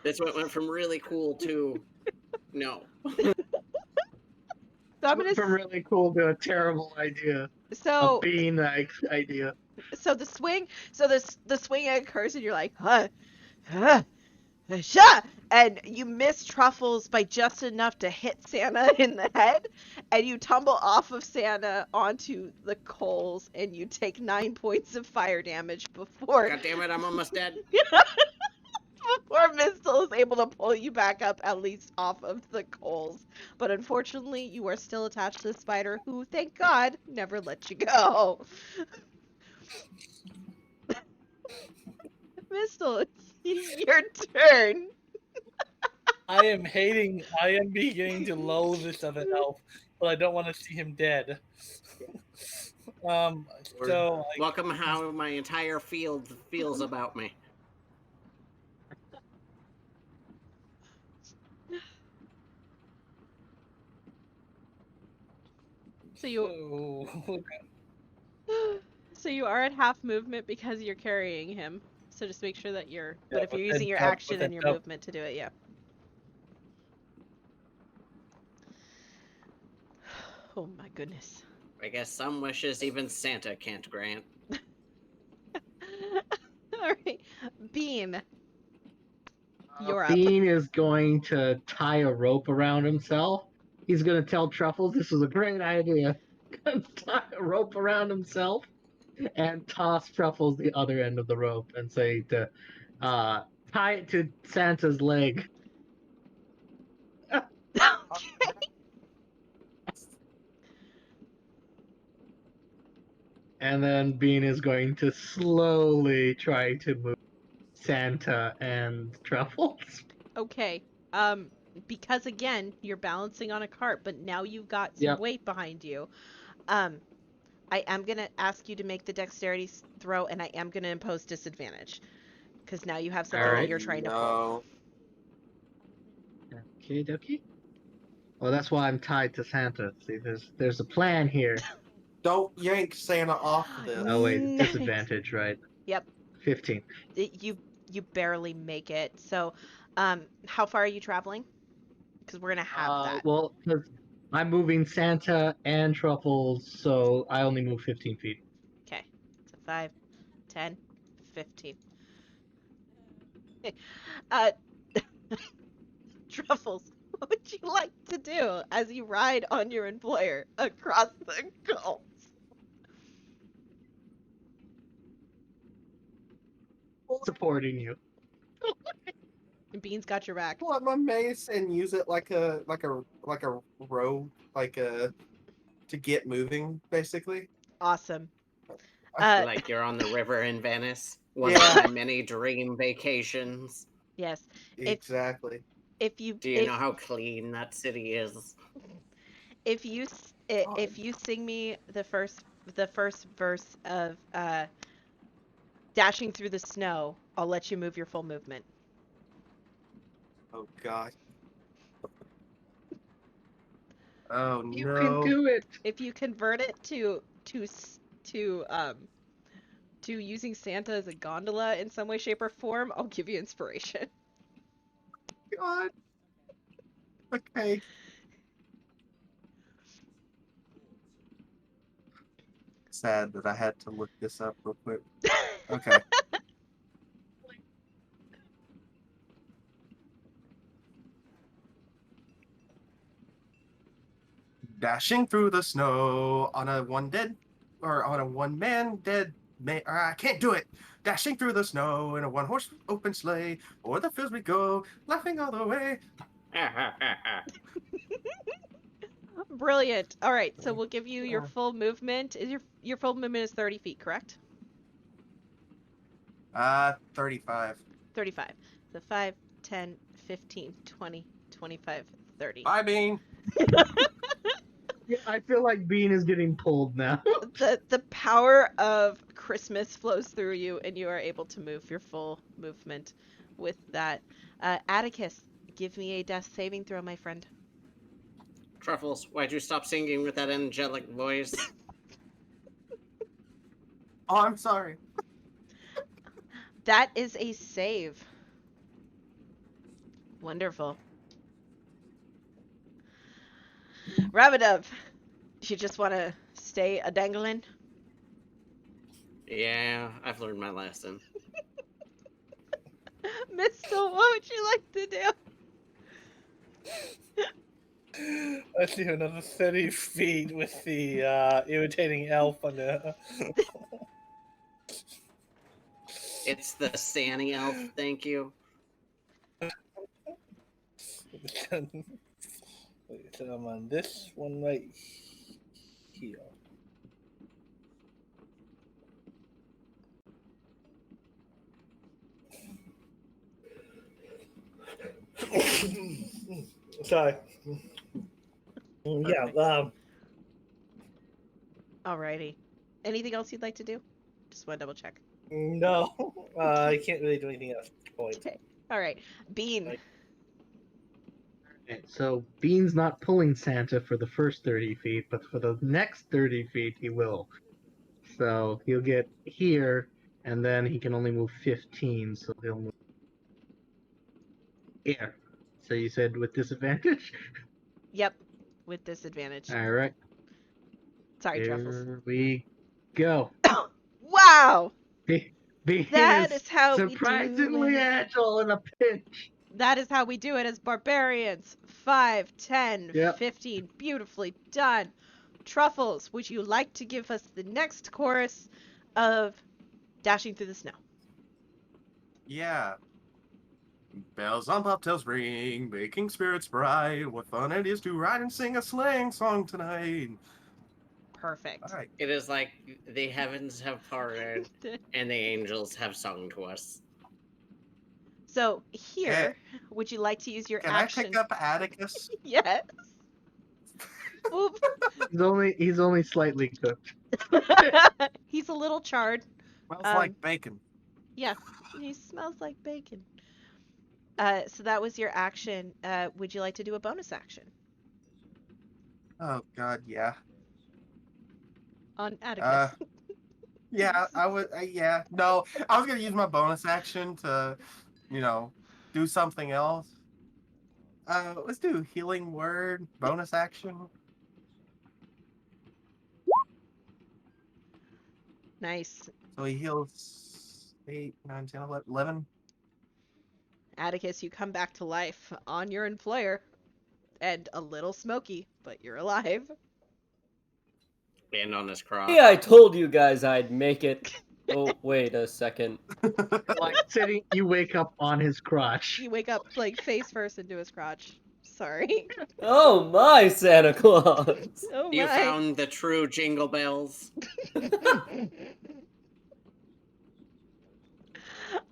This went from really cool to no. So I'm Went from gonna. really cool to a terrible idea. So A bean-like idea. the swing occurs and you're like, sha, and you miss Truffles by just enough to hit Santa in the head, and you tumble off of Santa onto the coals, and you take 9 points of fire damage before God damn it, I'm almost dead. before Mistle is able to pull you back up at least off of the coals. But unfortunately, you are still attached to the spider, who, thank God, never let you go. Mistle, Your turn. I am beginning to loathe this other elf, but I don't want to see him dead. So Welcome how my entire field feels about me. So you are at half movement because you're carrying him. So just make sure that you're. But if you're using your action and your movement to do it, yeah. Oh my goodness. I guess some wishes even Santa can't grant. All right, Bean. You're up. Bean is going to tie a rope around himself. He's going to tell Truffles this was a great idea. Tie a rope around himself and toss Truffles the other end of the rope and say to tie it to Santa's leg. Okay. And then Bean is going to slowly try to move Santa and Truffles. Okay. Because again, you're balancing on a cart, but now you've got some Yep. weight behind you. I am gonna ask you to make the dexterity throw, and I am gonna impose disadvantage because now you have something that you're trying to pull. Okay, dokie. Well, that's why I'm tied to Santa. See, there's a plan here. Don't yank Santa off of this. Oh wait, Nice. disadvantage, right? Yep. 15. You barely make it. So, how far are you traveling? Because we're gonna have that. Well, 'cause I'm moving Santa and Truffles, so I only move 15 feet. Okay. So 5, 10, 15. uh, Truffles, what would you like to do as you ride on your employer across the gulf? Supporting you. Bean's got your back. Pull out my mace and use it like a row, to get moving, basically. Awesome. Like you're on the river in Venice. One Yeah. of my many dream vacations. Yes. Exactly. If you Do you know how clean that city is? if you sing me the first verse of Dashing Through the Snow, I'll let you move your full movement. Oh god. Oh no. You can do it. If you convert it to using Santa as a gondola in some way, shape, or form, I'll give you inspiration. God. Okay. Sad that I had to look this up real quick. Okay. Dashing through the snow on a one-man dead man. I can't do it. Dashing through the snow in a one-horse open sleigh. O'er the fields we go, laughing all the way. Brilliant. All right, so we'll give you your full movement. Is your full movement is 30 feet, correct? 35. 35. So 5, 10, 15, 20, 25, 30. Bye, Bean. Yeah, I feel like Bean is getting pulled now. The power of Christmas flows through you, and you are able to move your full movement with that. Atticus, give me a death saving throw, my friend. Truffles, why'd you stop singing with that angelic voice? Oh, I'm sorry. That is a save. Wonderful. Rabadov, do you just want to stay a dangling? Yeah, I've learned my lesson. Mistel, what would you like to do? let's see another 30 feet with the irritating elf on the. It's the Sanny elf, thank you. So I'm on this one right here. Sorry. Yeah. Alrighty. Anything else you'd like to do? Just want to double check. No. I can't really do anything else. Point. Okay. All right. Bean. Right. Okay, so Bean's not pulling Santa for the first 30 feet, but for the next 30 feet he will. So he'll get here, and then he can only move 15, so he'll move here. So you said with disadvantage? Yep. With disadvantage. Alright, Sorry, Truffles. here we go. Wow! Bean That is is how we do surprisingly it. agile in a pinch. That is how we do it as barbarians. 5, 10, Yep. 15. Beautifully done. Truffles, would you like to give us the next chorus of Dashing Through the Snow? Yeah. Bells on bobtails ring, making spirits bright. What fun it is to ride and sing a sleighing song tonight. Perfect. All right. It is like the heavens have parted and the angels have sung to us. So here, would you like to use your Can action? I pick up Atticus? Yes. Oop. He's only slightly cooked. He's a little charred. Smells like bacon. Yeah, he smells like bacon. So that was your action. Would you like to do a bonus action Oh God, yeah. on Atticus? Yeah, I would. Yeah, no, I was gonna use my bonus action to, do something else. Let's do healing word bonus action. Nice. So he heals 8, 9, 10, 11. Atticus, you come back to life on your employer. And a little smoky, but you're alive. And on his cross. Yeah, I told you guys I'd make it. Oh, wait a second. Like sitting, you wake up on his crotch. You wake up like face first into his crotch. Sorry. Oh my, Santa Claus! Oh You my. found the true jingle bells.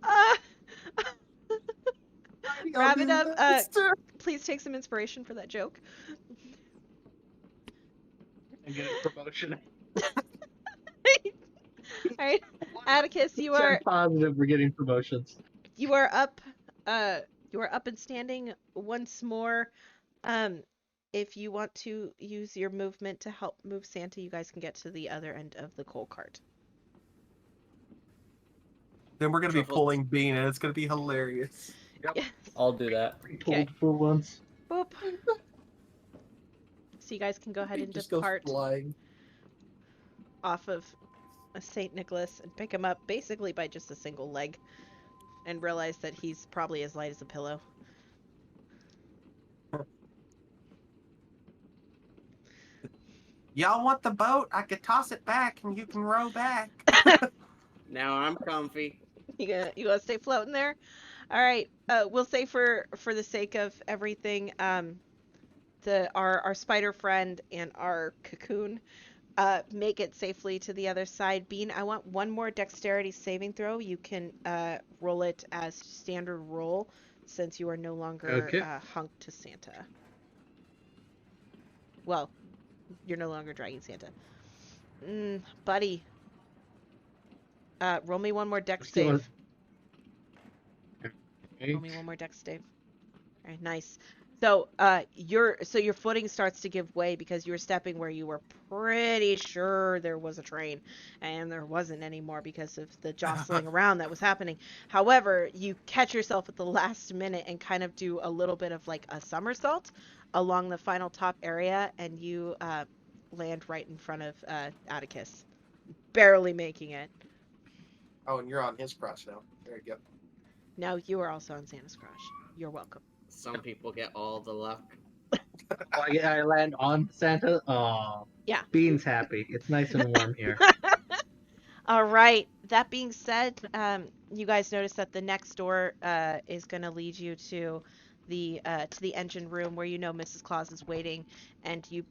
Uh, Wrap it I'll do up. that. Please take some inspiration for that joke. And get a promotion. All right, Atticus, you are positive for getting promotions. you are up. You are up and standing once more. If you want to use your movement to help move Santa, you guys can get to the other end of the coal cart. Then we're gonna be Truffle. pulling Bean, and it's gonna be hilarious. Yes. I'll do that. Pulled for once. Boop. So you guys can go ahead and Just goes depart flying. off of a St. Nicholas and pick him up basically by just a single leg, and realize that he's probably as light as a pillow. Y'all want the boat? I could toss it back, and you can row back. Now I'm comfy. You gonna stay floating there? All right. We'll say for the sake of everything, our spider friend and our cocoon make it safely to the other side. Bean, I want one more dexterity saving throw. You can roll it as standard roll since you are no longer Okay. hunked to Santa. Well, you're no longer dragging Santa. Buddy. Roll me one more dex Still save. Okay. Roll me one more dex save. All right, nice. So, your footing starts to give way because you were stepping where you were pretty sure there was a train, and there wasn't anymore because of the jostling around that was happening. However, you catch yourself at the last minute and kind of do a little bit of like a somersault along the final top area, and you land right in front of Atticus, barely making it. Oh, and you're on his cross now. There you go. Now you are also on Santa's crush. You're welcome. Some people get all the luck. Oh, yeah, I land on Santa. Oh, Yeah. Bean's happy. It's nice and warm here. All right. That being said, you guys notice that the next door is going to lead you to the engine room where you know Mrs. Claus is waiting, and you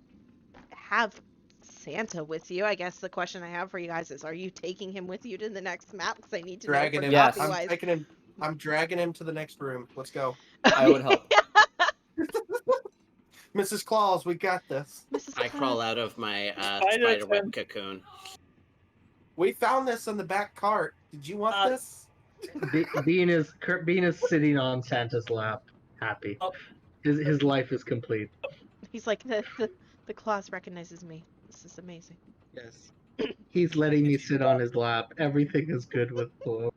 have Santa with you. I guess the question I have for you guys is: are you taking him with you to the next map? Because I need to Dragging know him. for Yes. copy-wise. I'm dragging him to the next room. Let's go. I would help. Mrs. Claus, we got this. Mrs. I crawl Claus. out of my Spider spiderweb turn- cocoon. We found this in the back cart. Did you want this? Bean is sitting on Santa's lap, happy. Oh. His life is complete. He's like, the Claus recognizes me. This is amazing. Yes. He's letting me sit on his lap. Everything is good with Flo.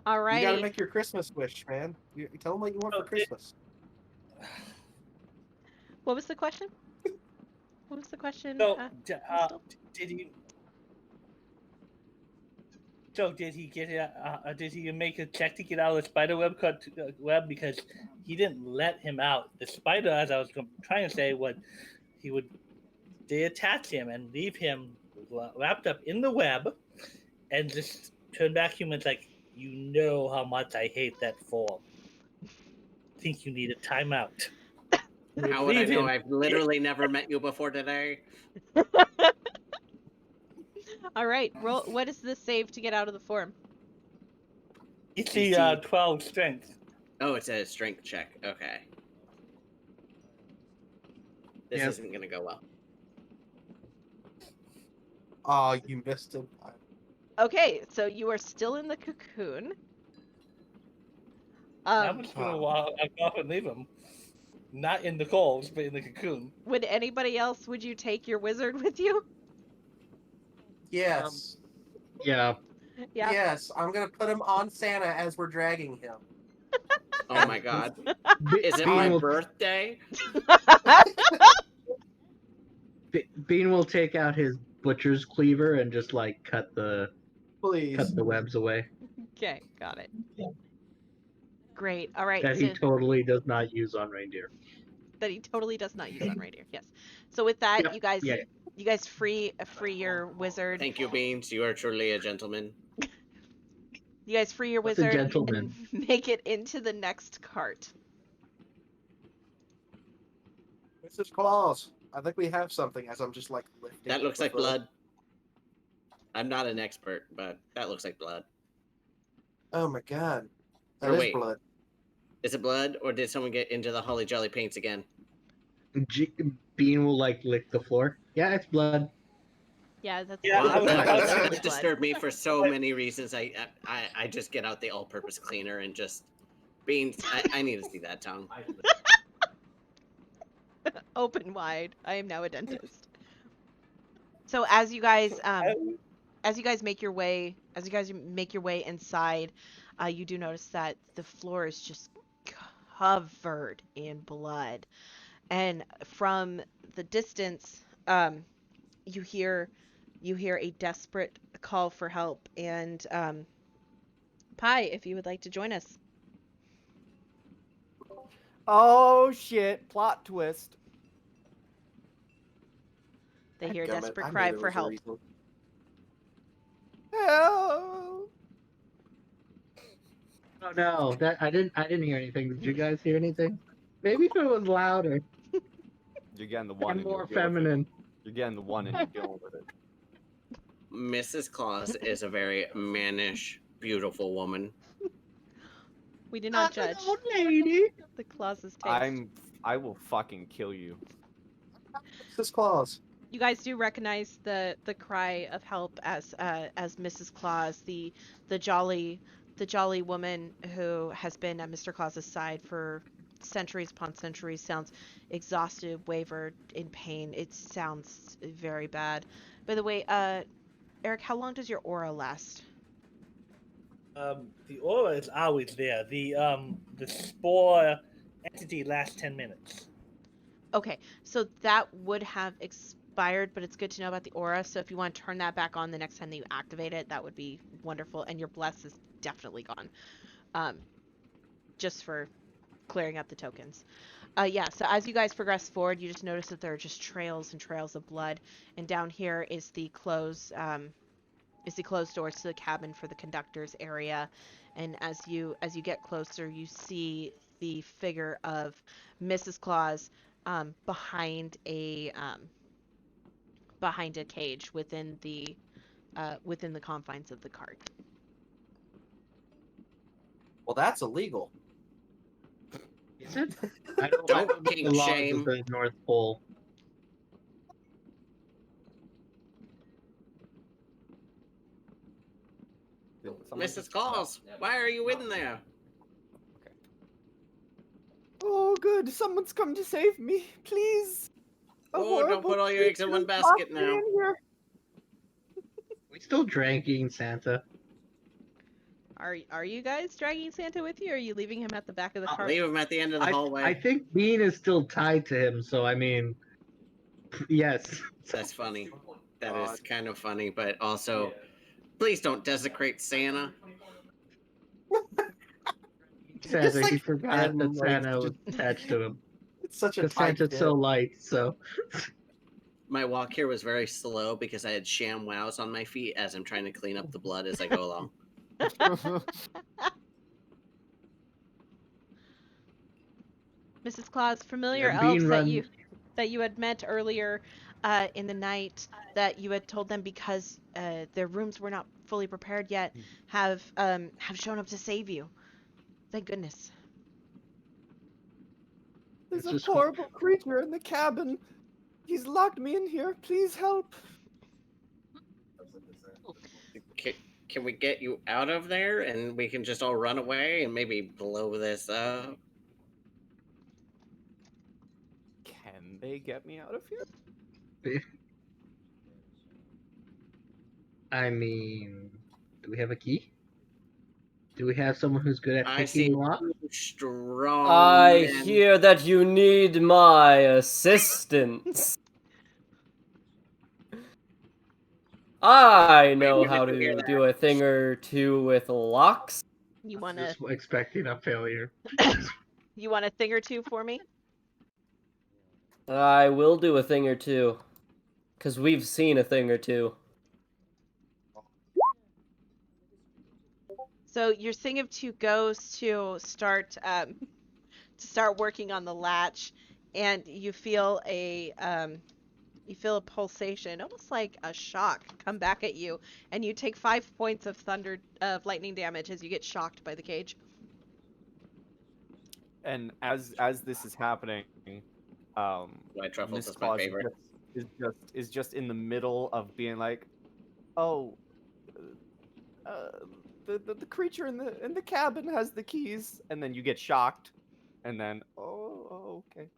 All You gotta right. make your Christmas wish, man. You tell them what you want for Okay. Christmas. What was the question? What was the question? So, Crystal? did he? So did he get it? Did he make a check to get out of the spider web because he didn't let him out? The spider, as I was trying to say, they attach him and leave him wrapped up in the web, and just turn back humans like, you know how much I hate that form. Think you need a timeout. How would I Leave know? him. I've literally never met you before today. All right. Roll. What is the save to get out of the form? It's the 12 strength. Oh, it's a strength check. Okay. This Yep. isn't gonna go well. Oh, you missed him. Okay, so you are still in the cocoon. I'm just gonna walk off and leave him. Not in the coals, but in the cocoon. Would anybody else? Would you take your wizard with you? Yes. Yeah. Yeah. Yes, I'm gonna put him on Santa as we're dragging him. Oh my god. Is it Bean my will, birthday? Bean will take out his butcher's cleaver and just like cut the Please. webs away Okay, got it. Great. All right. that So he totally does not use on reindeer. that he totally does not use on reindeer. Yes. So with that, Yep, you guys free your wizard. Thank you, Beans. You are truly a gentleman. You guys free your What's a wizard gentleman? and make it into the next cart. Mrs. Claus, I think we have something as I'm just like lifting. That looks the like foot. blood. I'm not an expert, but that looks like blood. Oh my god. That Or is wait. blood. Is it blood, or did someone get into the Holly Jolly paints again? Bean will like lick the floor. Yeah, it's blood. Yeah, that's Yeah, Well, I was that about would to- would disturb me for so many reasons. I just get out the all-purpose cleaner and just Beans. I need to see that tongue. Open wide. I am now a dentist. So as you guys make your way inside, you do notice that the floor is just covered in blood, and from the distance, you hear a desperate call for help. And Pi, if you would like to join us. Oh shit! Plot twist. They hear a Dadgummit, desperate I knew cry there for was a help. reason. Help! Oh no, that I didn't hear anything. Did you guys hear anything? Maybe if it was louder You're getting the one and and more you're dealing with it. feminine. You're getting the one and you're dealing with it. Mrs. Claus is a very mannish, beautiful woman. We do not judge Old lady. the Claus's taste. I will fucking kill you. Mrs. Claus. You guys do recognize the cry of help as Mrs. Claus, the jolly woman who has been at Mr. Claus's side for centuries upon centuries. Sounds exhausted, wavered, in pain. It sounds very bad. By the way, Eric, how long does your aura last? The aura is always there. The spore entity lasts 10 minutes. Okay, so that would have expired, but it's good to know about the aura. So if you want to turn that back on the next time that you activate it, that would be wonderful. And your bless is definitely gone. Just for clearing up the tokens. Yeah, so as you guys progress forward, you just notice that there are just trails and trails of blood. And down here is the closed doors to the cabin for the conductor's area. And as you get closer, you see the figure of Mrs. Claus behind a cage within the confines of the cart. Well, that's illegal. Is it? I don't Don't know the kink laws shame. of the North Pole. Did someone Mrs. just- Claus, why are you in there? Oh, good. Someone's come to save me. Please. A Oh, don't horrible put all your eggs in creature one has basket locked me now. in here. We still dragging Santa. Are you guys dragging Santa with you, or are you leaving him at the back of the I'll cart? leave him at the end of the hallway. I think Bean is still tied to him, so I mean, yes. That's funny. That God. is kind of funny, but also, please don't desecrate Santa. Santa, like he forgot him, that like, Santa was just- attached to him. It's such a Because tight Santa's so fit. light, so. My walk here was very slow because I had sham wows on my feet as I'm trying to clean up the blood as I go along. Mrs. Claus, familiar And elves Bean that you had met earlier in the night, that you had told them because their rooms were not fully prepared yet, have shown up to save you. Thank goodness. There's It's a just- horrible creature in the cabin. He's locked me in here. Please help. Can we get you out of there and we can just all run away and maybe blow this up? Can they get me out of here? I mean, do we have a key? Do we have someone who's good at I see picking locks? two strong I men. hear that you need my assistance. I know Wait, how did you hear to that? do a thing or two with locks. You wanna Just expecting a failure. you want a thing or two for me? I will do a thing or two. Because we've seen a thing or two. So your thing of two goes to start working on the latch, and you feel a pulsation, almost like a shock, come back at you, and you take 5 points of lightning damage as you get shocked by the cage. And as this is happening, White truffles Miss is my Claus favorite. is just in the middle of being like, oh, the creature in the cabin has the keys, and then you get shocked, and then okay.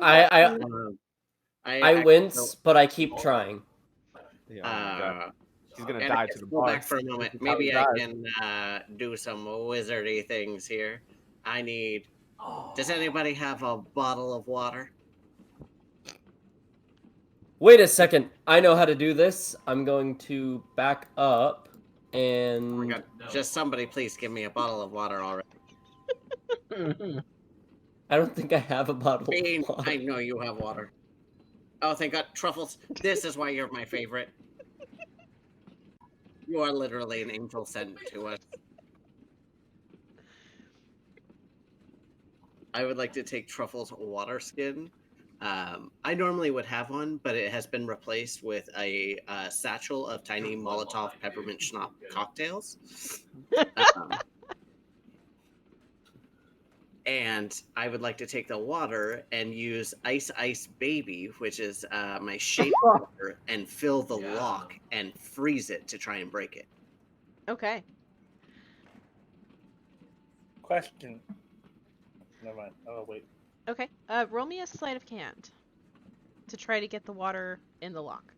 I I wince, but I keep trying. Yeah, oh my God. She's gonna And die I to the go back bugs. for a moment. This is how Maybe he I dies. can do some wizardy things here. I need. Does anybody have a bottle of water? Wait a second. I know how to do this. I'm going to back up Oh my and... God. Just somebody please give me a bottle of water already. I don't think I have a bottle Bean, of water. I know you have water. Oh, thank God. Truffles, this is why you're my favorite. You are literally an angel sent to us. I would like to take Truffles' water skin. I normally would have one, but it has been replaced with a satchel of tiny Molotov peppermint schnapp cocktails. And I would like to take the water and use Ice Ice Baby, which is my shape water, and fill the lock and freeze it to try and break it. Okay. Question. Never mind. Oh wait. Okay. Roll me a sleight of hand to try to get the water in the lock.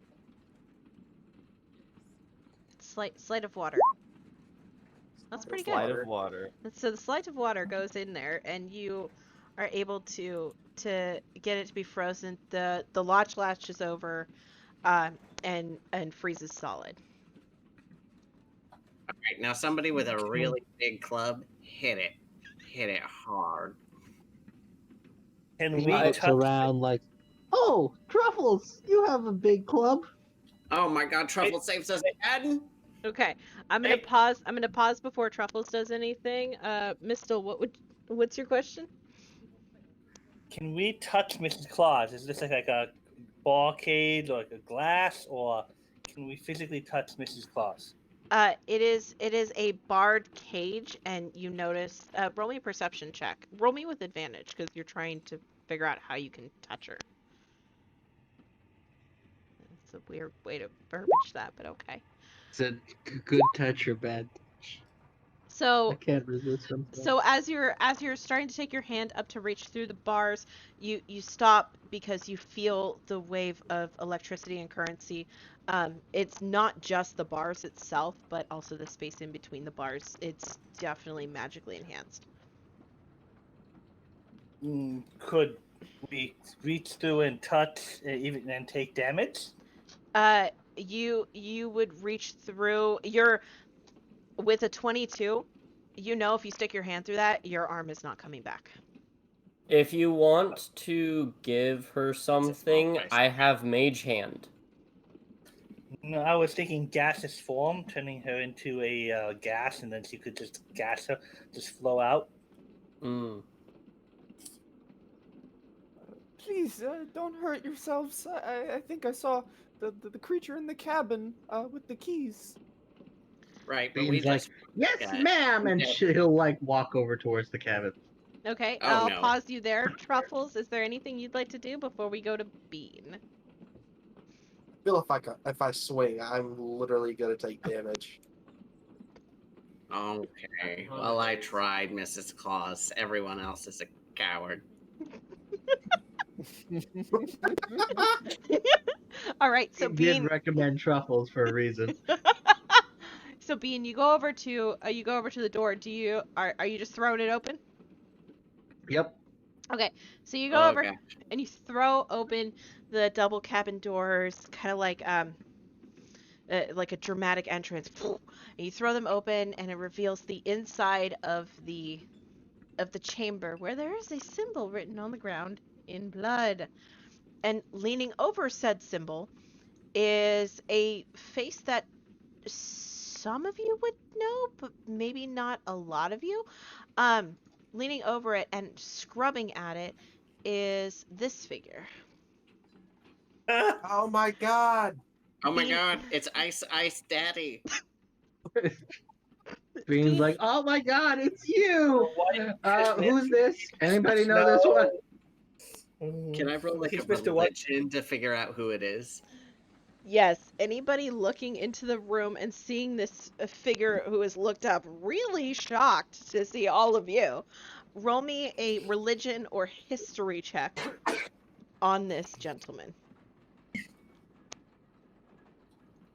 Sleight of water. That's pretty good. Slide of water. So the sleight of water goes in there, and you are able to get it to be frozen. The latch latches over, and freezes solid. All right, now somebody with a really big club, hit it hard. Can He we looks touch? around like, oh, Truffles, you have a big club. Oh my God, Truffle saves us again. Okay, I'm gonna pause. I'm gonna pause before Truffles does anything. Mistel, what's your question? Can we touch Mrs. Claus? Is this like a barcade or like a glass, or can we physically touch Mrs. Claus? It is a barred cage, and you notice. Roll me a perception check. Roll me with advantage because you're trying to figure out how you can touch her. It's a weird way to verbiage that, but okay. It's a good touch or bad touch. I So can't resist them. so as you're starting to take your hand up to reach through the bars, you stop because you feel the wave of electricity and currency. It's not just the bars itself, but also the space in between the bars. It's definitely magically enhanced. Could we reach through and touch even and take damage? You would reach through. You're with a 22. You know if you stick your hand through that, your arm is not coming back. If you want to give her something, place. I have Mage Hand. No, I was thinking gaseous form, turning her into a gas, and then she could just gas her, just flow out. Mm. Please, don't hurt yourselves. I think I saw the creature in the cabin with the keys. Right, but Bean's we like, just yes, Yeah. ma'am, and Yeah. he'll like walk over towards the cabin. Okay, Oh, I'll no. pause you there. Truffles, is there anything you'd like to do before we go to Bean? I feel if I swing, I'm literally gonna take damage. Okay. Well, I tried, Mrs. Claus. Everyone else is a coward. All right, He so did Bean. recommend truffles for a reason. So Bean, you go over to the door. Are you just throwing it open? Yep. Okay, so you go over Okay. and you throw open the double cabin doors, kind of like a dramatic entrance. And you throw them open, and it reveals the inside of the chamber, where there is a symbol written on the ground in blood. And leaning over said symbol is a face that some of you would know, but maybe not a lot of you. Leaning over it and scrubbing at it is this figure. Oh my god! Oh my Bean- god, it's Ice Daddy. Bean's Bean- like, oh my god, it's you! What? Who's this? Anybody know this one? Can I roll like He's a Mr. White. religion to figure out who it is? Yes, anybody looking into the room and seeing this figure who has looked up really shocked to see all of you, roll me a religion or history check on this gentleman.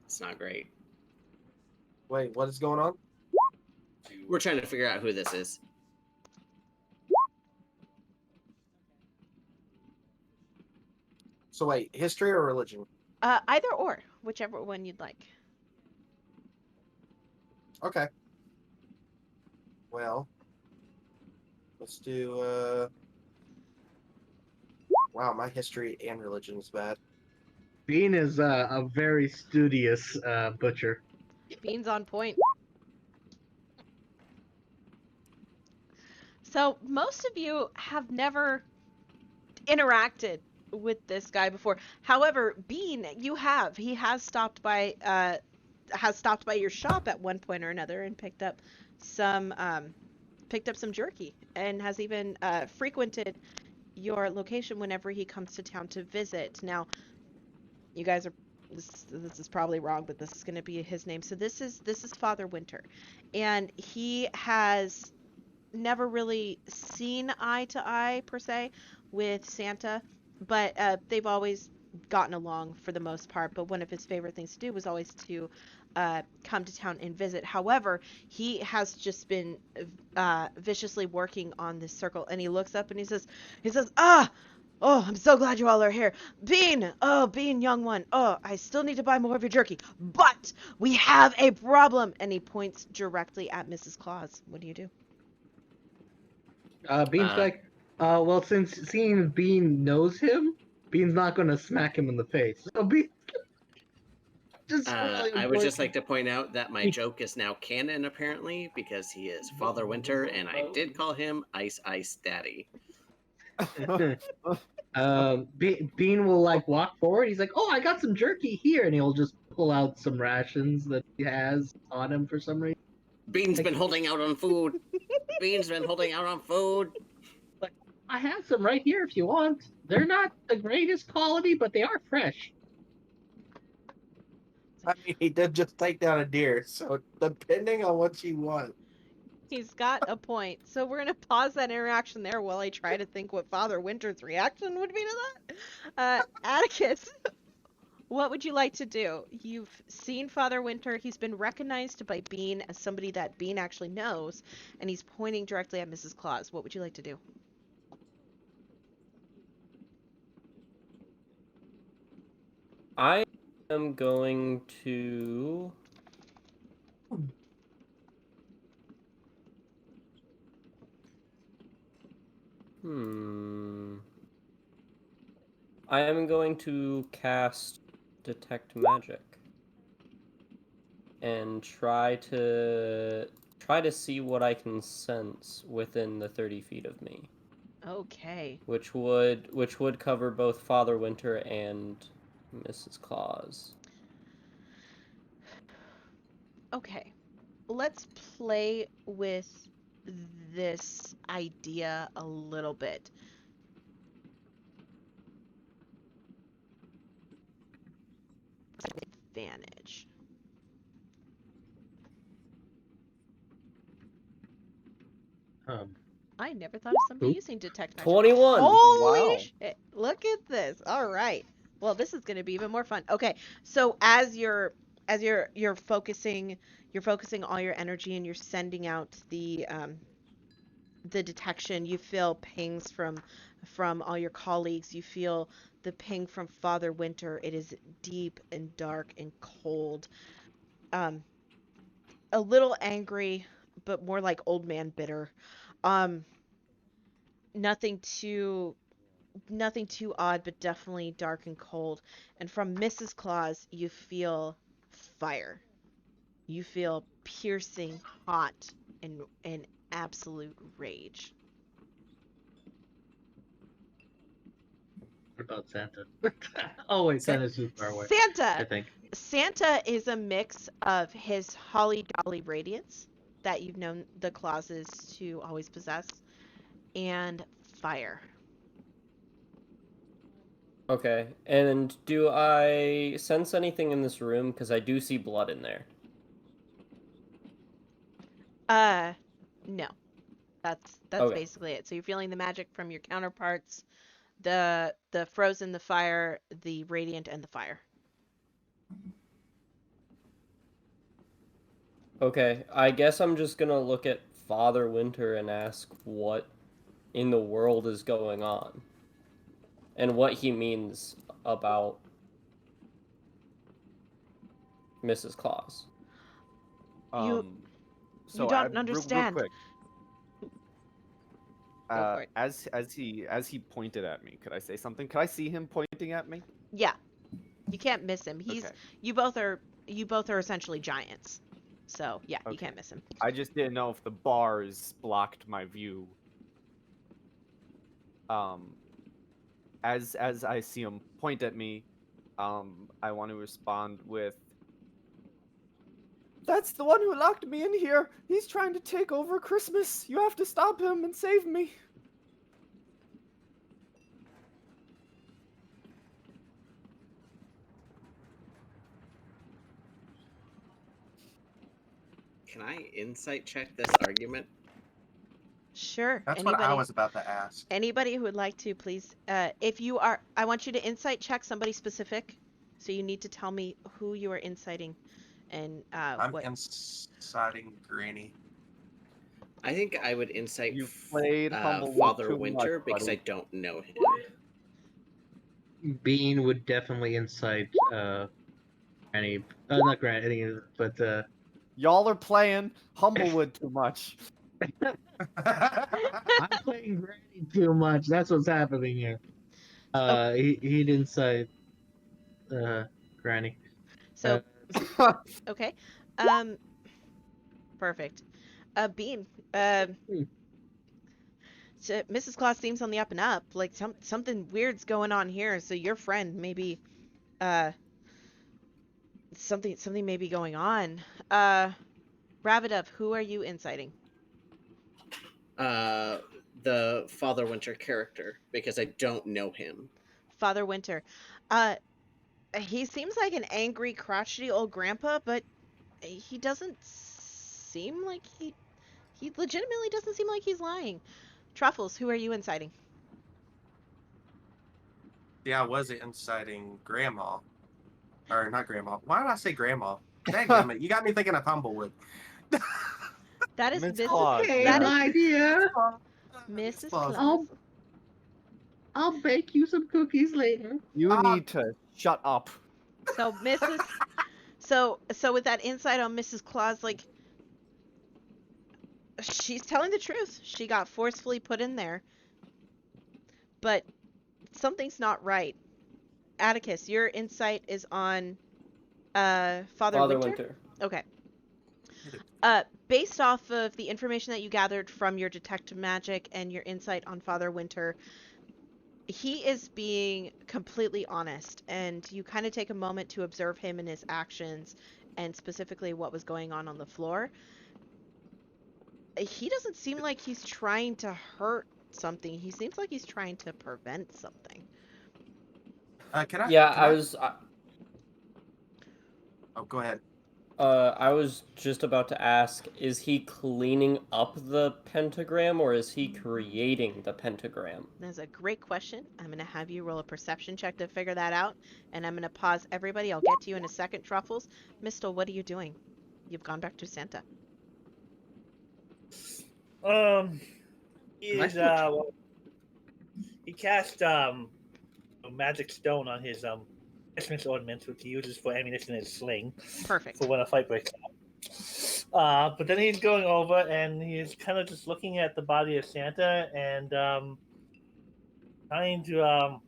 It's not great. Wait, what is going on? We're trying to figure out who this is. So wait, history or religion? Either or, whichever one you'd like. Okay. Well, let's do. Wow, my history and religion is bad. Bean is a very studious butcher. Beans on point. So most of you have never interacted with this guy before. However, Bean, you have. He has stopped by your shop at one point or another and picked up some jerky, and has even frequented your location whenever he comes to town to visit. Now, you guys are this is probably wrong, but this is going to be his name. So this is Father Winter, and he has never really seen eye to eye per se with Santa, but they've always gotten along for the most part. But one of his favorite things to do was always to come to town and visit. However, he has just been viciously working on this circle, and he looks up and he says, oh, I'm so glad you all are here. Bean, young one. Oh, I still need to buy more of your jerky, but we have a problem. And he points directly at Mrs. Claus. What do you do? Bean's like, well, since seeing Bean knows him, Bean's not going to smack him in the face. So Bean, just really I would just important. like to point out that my joke is now canon, apparently, because he is Father Winter, and I did call him Ice Daddy. Bean will like walk forward. He's like, "Oh, I got some jerky here," and he'll just pull out some rations that he has on him for some reason. Bean's been holding out on food. Bean's been holding out on food. Like, I have some right here if you want. They're not the greatest quality, but they are fresh. I mean, he did just take down a deer, so depending on what you want. He's got a point. So we're gonna pause that interaction there while I try to think what Father Winter's reaction would be to that. Atticus, what would you like to do? You've seen Father Winter. He's been recognized by Bean as somebody that Bean actually knows, and he's pointing directly at Mrs. Claus. What would you like to do? I am going to. I am going to cast Detect Magic and try to see what I can sense within the 30 feet of me. Okay. Which would cover both Father Winter and Mrs. Claus. Okay. Let's play with this idea a little bit. Advantage. I never thought of somebody using detect magic. 21. Holy Wow. shit. Look at this. All right. Well, this is going to be even more fun. Okay. So as you're focusing all your energy and you're sending out the detection, you feel pings from all your colleagues. You feel the ping from Father Winter. It is deep and dark and cold. A little angry, but more like old man bitter. Nothing too odd, but definitely dark and cold. And from Mrs. Claus, you feel fire. You feel piercing hot and absolute rage. What about Santa? Oh wait, Santa's too far away. I Santa! think. Santa is a mix of his holly jolly radiance that you've known the Clauses to always possess, and fire. Okay, and do I sense anything in this room? Because I do see blood in there. No. That's Okay. basically it. So you're feeling the magic from your counterparts, the frozen, the fire, the radiant, and the fire. Okay, I guess I'm just gonna look at Father Winter and ask what in the world is going on. And what he means about Mrs. Claus. You So don't understand. Real quick. Go for it. As he pointed at me, could I say something? Could I see him pointing at me? Yeah. You can't miss him. Okay. You both are essentially giants. So, yeah, you Okay. can't miss him. I just didn't know if the bars blocked my view. As I see him point at me, I want to respond with, "That's the one who locked me in here. He's trying to take over Christmas. You have to stop him and save me." Can I insight check this argument? Sure. That's what I was about to ask. Anybody who would like to, please. If you are, I want you to insight check somebody specific. So you need to tell me who you are inciting, and I'm what. inciting Granny. I think I would insight You played Humble Father too Winter much, because I buddy. don't know him. Bean would definitely incite Granny. Not Granny, but Y'all are playing Humblewood too much. I'm playing Granny too much. That's what's happening here. He'd incite Granny. So, okay. Perfect. Bean. Mrs. Claus seems on the up and up. Like something weird's going on here. So your friend maybe, uh, something may be going on. Ravidup, who are you inciting? The Father Winter character, because I don't know him. Father Winter. Uh, he seems like an angry, crotchety old grandpa, but he doesn't seem like he legitimately doesn't seem like he's lying. Truffles, who are you inciting? Yeah, I was inciting Grandma. Or not Grandma. Why did I say Grandma? Dang it, you got me thinking of Tumblewood. That is Miss Mrs. Claus, Okay, That yeah. is my dear. Mrs. Claus. Claus. I'll bake you some cookies later. You need to shut up. So Mrs. So with that insight on Mrs. Claus, like she's telling the truth. She got forcefully put in there, but something's not right. Atticus, your insight is on Father Winter? Okay. Based off of the information that you gathered from your detective magic and your insight on Father Winter, he is being completely honest, and you kind of take a moment to observe him and his actions, and specifically what was going on the floor. He doesn't seem like he's trying to hurt something. He seems like he's trying to prevent something. Can I? Yeah, can I I- was. Oh, go ahead. I was just about to ask: is he cleaning up the pentagram, or is he creating the pentagram? That's a great question. I'm going to have you roll a perception check to figure that out, and I'm going to pause everybody. I'll get to you in a second, Truffles. Mistle, what are you doing? You've gone back to Santa. He Nice is one. he cast a magic stone on his Christmas ornaments, which he uses for ammunition in his sling Perfect. for when a fight breaks out. But then he's going over and he's kind of just looking at the body of Santa and trying to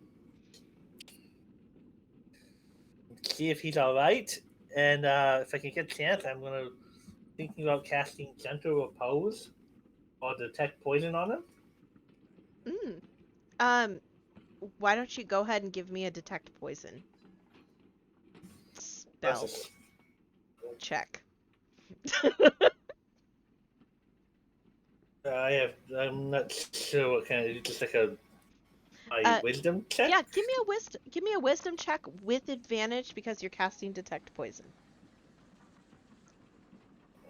see if he's all right. And if I can get Santa, I'm gonna thinking about casting Gentle Repose or detect poison on him. Why don't you go ahead and give me a detect poison spell Versus- check? I'm not sure what kind of just like a Uh, wisdom check. Yeah, give me a wisdom check with advantage because you're casting detect poison.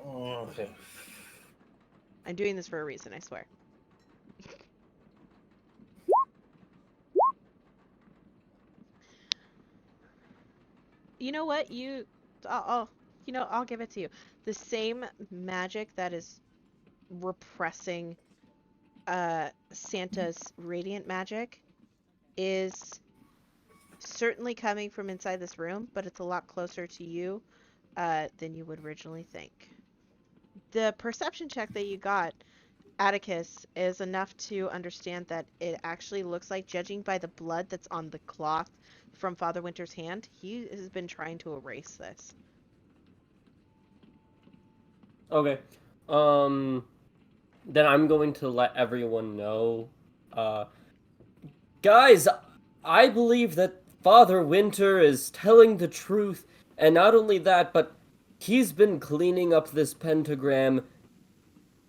Okay. I'm doing this for a reason, I swear. You know what? I'll give it to you. The same magic that is repressing Santa's radiant magic is certainly coming from inside this room, but it's a lot closer to you than you would originally think. The perception check that you got, Atticus, is enough to understand that it actually looks like, judging by the blood that's on the cloth from Father Winter's hand, he has been trying to erase this. Okay. Then I'm going to let everyone know. Guys, I believe that Father Winter is telling the truth, and not only that, but he's been cleaning up this pentagram.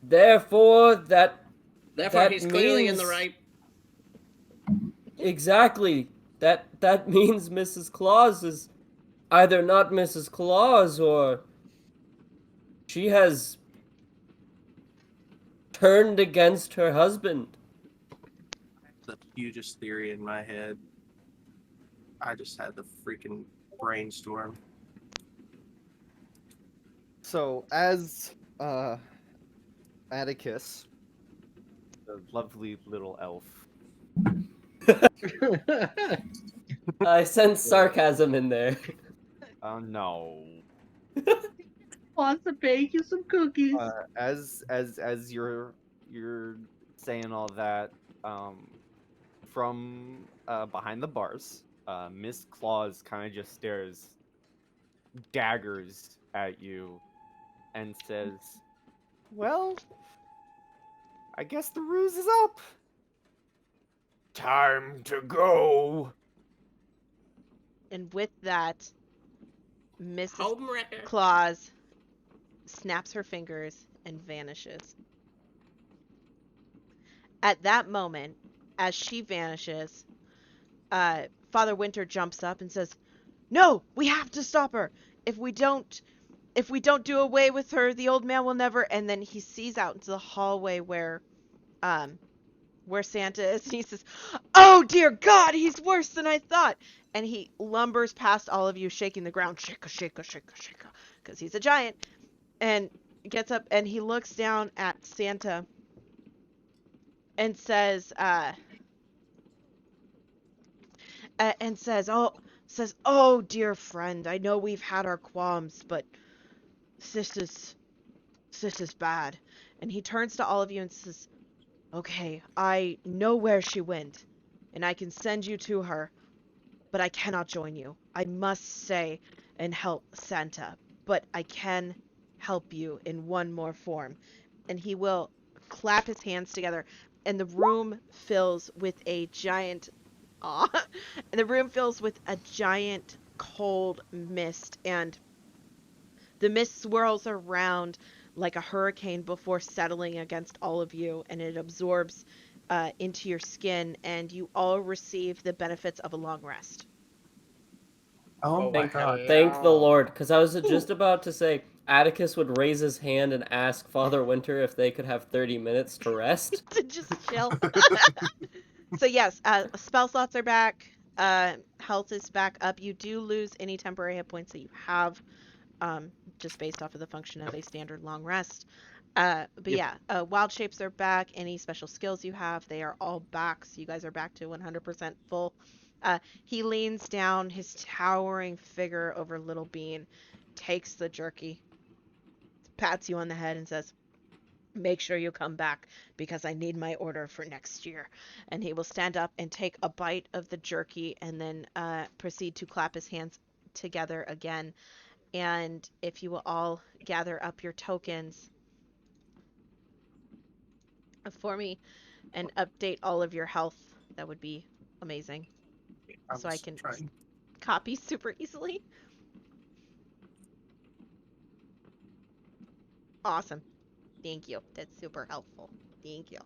Therefore, Therefore, that he's clearly in the means- right. exactly, that means Mrs. Claus is either not Mrs. Claus or she has turned against her husband. The hugest theory in my head. I just had the freaking brainstorm. So, as Atticus, the lovely little elf, I sense sarcasm in there. oh no. Wants to bake you some cookies. As you're saying all that, from behind the bars, Miss Claus kind of just stares daggers at you and says, "Well, I guess the ruse is up. Time to go. And with that, Mrs. Homewrecker. Claus snaps her fingers and vanishes. At that moment, as she vanishes, Father Winter jumps up and says, "No, we have to stop her. If we don't do away with her, the old man will never." And then he sees out into the hallway where Santa is, and he says, "Oh dear God, he's worse than I thought." And he lumbers past all of you, shaking the ground, shaka, shaka, shaka, shaka, because he's a giant, and gets up and he looks down at Santa and says, "Oh dear friend, I know we've had our qualms, but this is bad." And he turns to all of you and says, "Okay, I know where she went, and I can send you to her, but I cannot join you. I must stay and help Santa, but I can help you in one more form." And he will clap his hands together, and the room fills with a giant cold mist, and the mist swirls around like a hurricane before settling against all of you, and it absorbs into your skin, and you all receive the benefits of a long rest. Oh my Thank, god. thank the Lord, because I was just about to say Atticus would raise his hand and ask Father Winter if they could have 30 minutes to rest. To just chill. So yes, spell slots are back. Health is back up. You do lose any temporary hit points that you have, just based off of the function of a standard long rest. But Yep. yeah, wild shapes are back. Any special skills you have, they are all back. So you guys are back to 100% full. He leans down, his towering figure over Little Bean, takes the jerky, pats you on the head, and says, "Make sure you come back because I need my order for next year." And he will stand up and take a bite of the jerky and then proceed to clap his hands together again. And if you will all gather up your tokens for me and update all of your health, that would be amazing. So I can trying. copy super easily. Awesome. Thank you. That's super helpful. Thank you.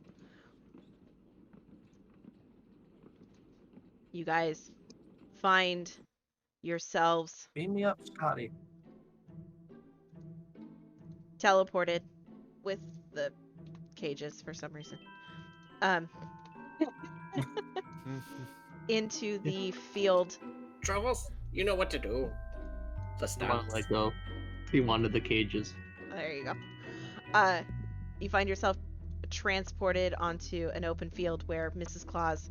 You guys find yourselves Beam me up, Scotty. teleported with the cages for some reason. Into the field. Troubles, you know what to do. The He wanted stuff. to let go. He wanted the cages. There you go. You find yourself transported onto an open field where Mrs. Claus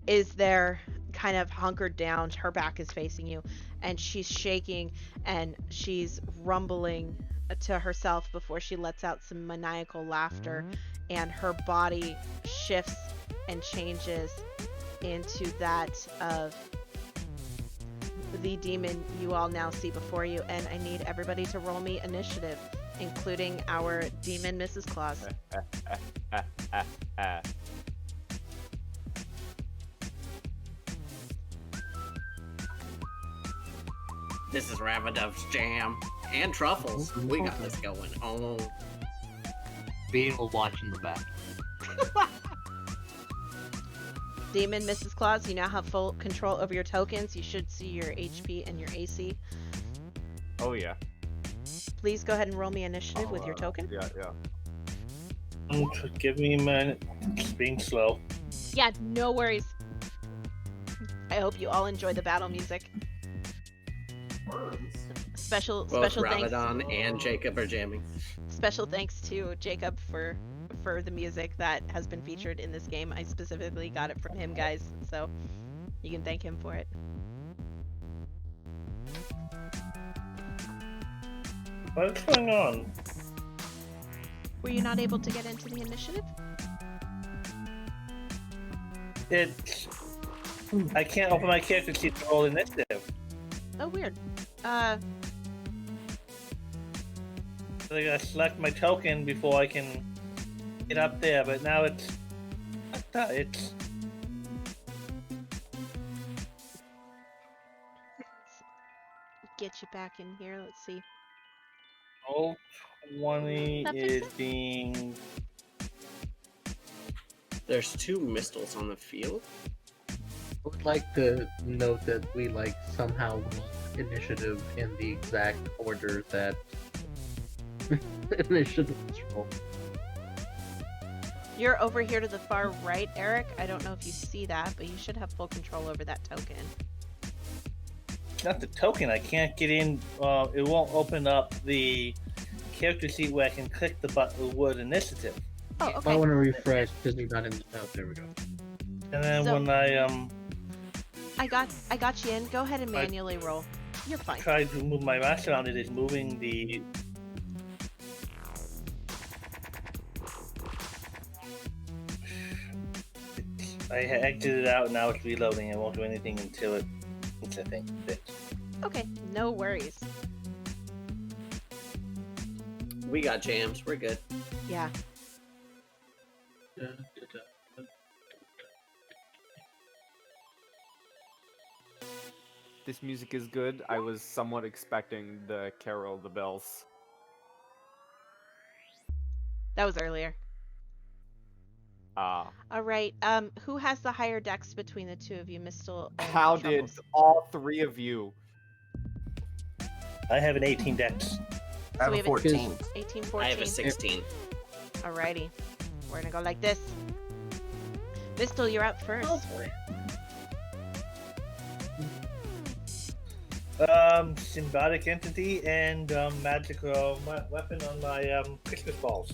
is there, kind of hunkered down. Her back is facing you, and she's shaking and she's rumbling to herself before she lets out some maniacal laughter, and her body shifts and changes into that of the demon you all now see before you. And I need everybody to roll me initiative, including our demon Mrs. Claus. This is Ravadov's jam. And truffles. We got this going on. Bean will watch in the back. Demon Mrs. Claus, you now have full control over your tokens. You should see your HP and your AC. Oh yeah. Please go ahead and roll me initiative with your token. Yeah, yeah. Give me a minute. It's being slow. Yeah, no worries. I hope you all enjoy the battle music. Special Both thanks. Ramadan and Jacob are jamming. Special thanks to Jacob for the music that has been featured in this game. I specifically got it from him, guys, so you can thank him for it. What's going on? Were you not able to get into the initiative? I can't open my character sheet to roll initiative. Oh, weird. So I gotta select my token before I can get up there, but now it's No, it's Get you back in here. Let's see. all 20 That is fix it? being. There's 2 missiles on the field. I would like to note that we like somehow won initiative in the exact order that initiative was rolled. You're over here to the far right, Eric. I don't know if you see that, but you should have full control over that token. Not the token. I can't get in. It won't open up the character sheet where I can click the word initiative. Oh, I okay. want to refresh because you're not in the oh, there we go. And then So- when I I got you in. Go ahead and manually roll. You're fine. try to move my mouse around, it is moving the. I exited out and now it's reloading. I won't do anything until it's a thing. Okay, no worries. We got jams. We're good. Yeah. This music is good. I was somewhat expecting the Carol of the Bells. That was earlier. Ah. All right. Who has the higher dex between the two of you, Mistle and How did Truffles? all 3 of you? I have an 18 dex. I have we a have 14. 18, 14. I have a 16. Alrighty. We're gonna go like this. Mistle, you're up first. Symbiotic entity and magical weapon on my Christmas balls.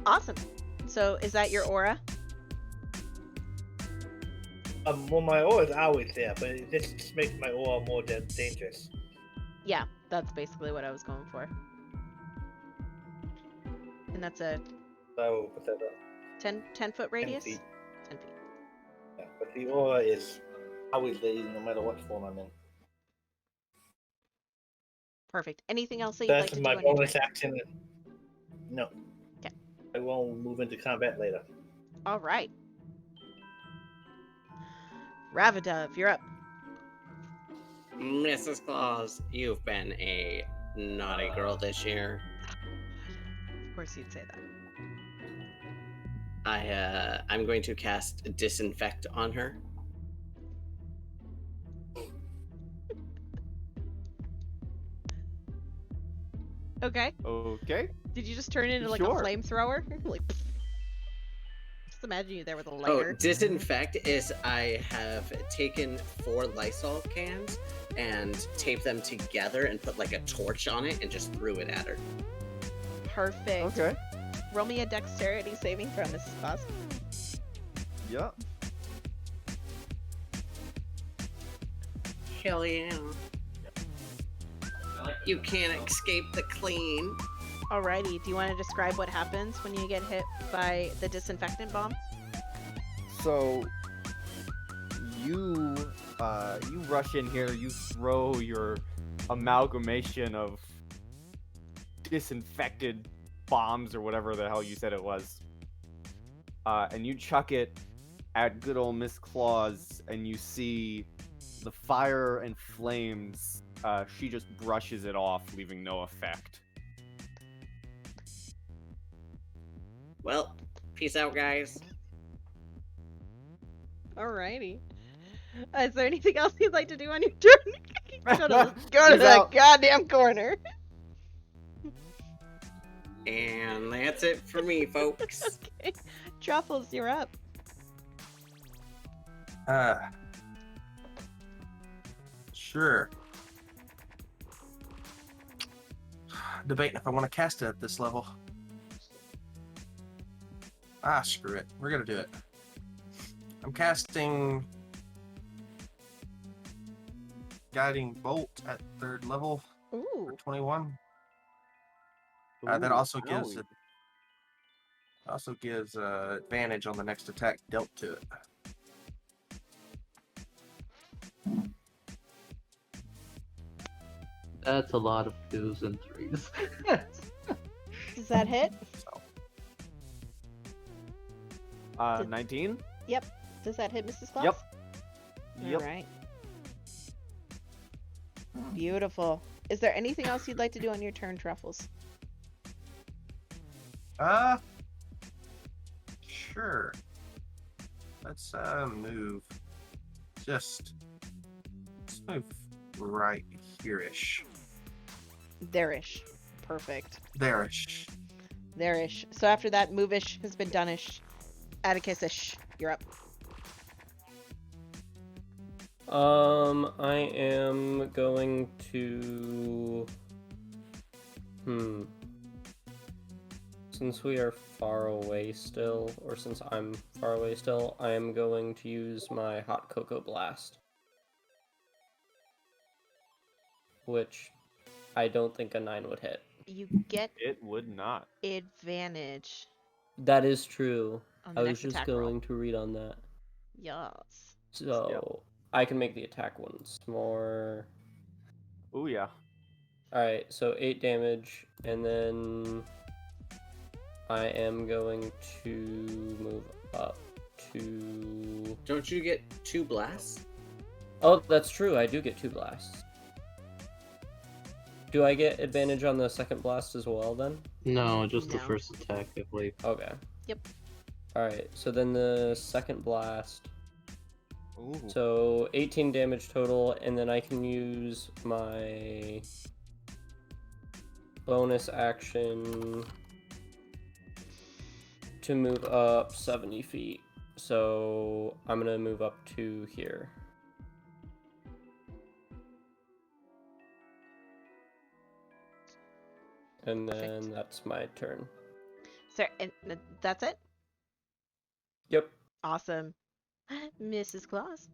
Awesome. So is that your aura? Well, my aura is always there, but it just makes my aura more dangerous. Yeah, that's basically what I was going for. And that's a So, put that up. 10 foot radius? feet. 10 feet. Yeah, but the aura is always there, no matter what form I'm in. Perfect. Anything else that you'd like That's to do my on your bonus turn? action. No. Okay. I won't move into combat later. All right. Ravadov, you're up. Mrs. Claus, you've been a naughty girl this year. Of course you'd say that. I'm going to cast Disinfect on her. Okay. Okay. Did you just turn into like Sure. a flamethrower? Like, just imagine you there with a Oh, lighter. Disinfect is I have taken 4 Lysol cans and taped them together and put like a torch on it and just threw it at her. Perfect. Okay. Roll me a dexterity saving throw, Mrs. Claus. Yeah. Hell yeah. You can't escape the clean. Alrighty. Do you want to describe what happens when you get hit by the disinfectant bomb? So you rush in here, you throw your amalgamation of disinfected bombs or whatever the hell you said it was. And you chuck it at good old Miss Claus, and you see the fire and flames. She just brushes it off, leaving no effect. Well, peace out, guys. Alrighty. Is there anything else you'd like to do on your turn? go to Peace that out. goddamn corner. And that's it for me, folks. Okay. Truffles, you're up. Sure. Debating if I want to cast it at this level. Ah, screw it. We're gonna do it. I'm casting Guiding Bolt at 3rd level Ooh. for 21. That Ooh, also gives owie. it advantage on the next attack dealt to it. That's a lot of 2s and 3s. Does that hit? So, 19? Yep. Does that hit, Mrs. Claus? Yep. Yep. All right. Beautiful. Is there anything else you'd like to do on your turn, Truffles? Sure. Let's move. Let's move right here-ish. There-ish. Perfect. There-ish. There-ish. So after that, move-ish has been done-ish. Atticus-ish. You're up. I am going to... Since we are far away still, or since I'm far away still, I am going to use my Hot Cocoa Blast. Which I don't think a 9 would hit. You get It would not. advantage That is true. on the I was next just attack going roll. to read on that. Yes. So, I can make the attack once more. Ooh, yeah. Alright, so 8 damage, and then I am going to move up to... Don't you get 2 blasts? Oh, that's true, I do get 2 blasts. Do I get advantage on the second blast as well, then? No, just the No. first attack, I believe. Okay. Yep. Alright, so then the second blast. Ooh. So 18 damage total, and then I can use my bonus action to move up 70 feet. So I'm gonna move up to here. And then Perfect. that's my turn. So, and that's it? Yep. Awesome. Mrs. Claus.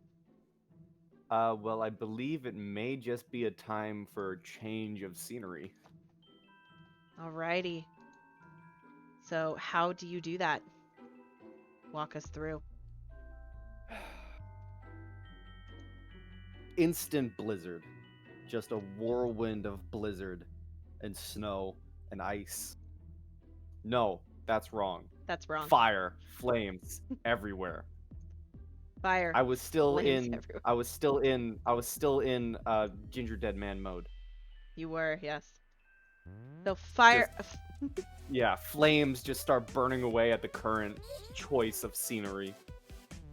Well, I believe it may just be a time for a change of scenery. Alrighty. So, how do you do that? Walk us through. Instant blizzard. Just a whirlwind of blizzard and snow and ice. No, that's wrong. That's wrong. Fire, flames everywhere. Fire. I was still Flames in everywhere. I was still in Ginger Dead Man mode. You were, yes. So fire. Yeah, flames just start burning away at the current choice of scenery.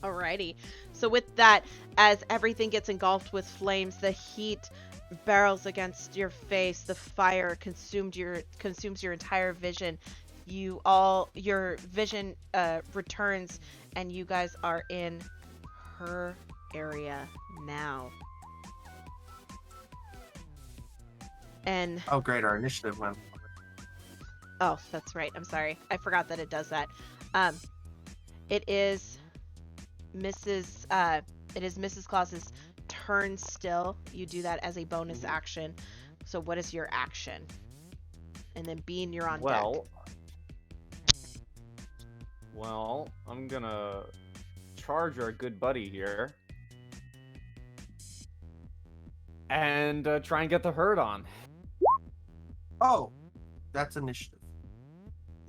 Alrighty. So with that, as everything gets engulfed with flames, the heat barrels against your face. The fire consumes your entire vision. Your vision returns, and you guys are in her area now. And Oh, great! Our initiative went. oh, that's right. I'm sorry. I forgot that it does that. It is Mrs. Claus's turn still. You do that as a bonus action. So what is your action? And then Bean, you're on deck. Well, I'm gonna charge our good buddy here and try and get the herd on. Oh, that's initiative.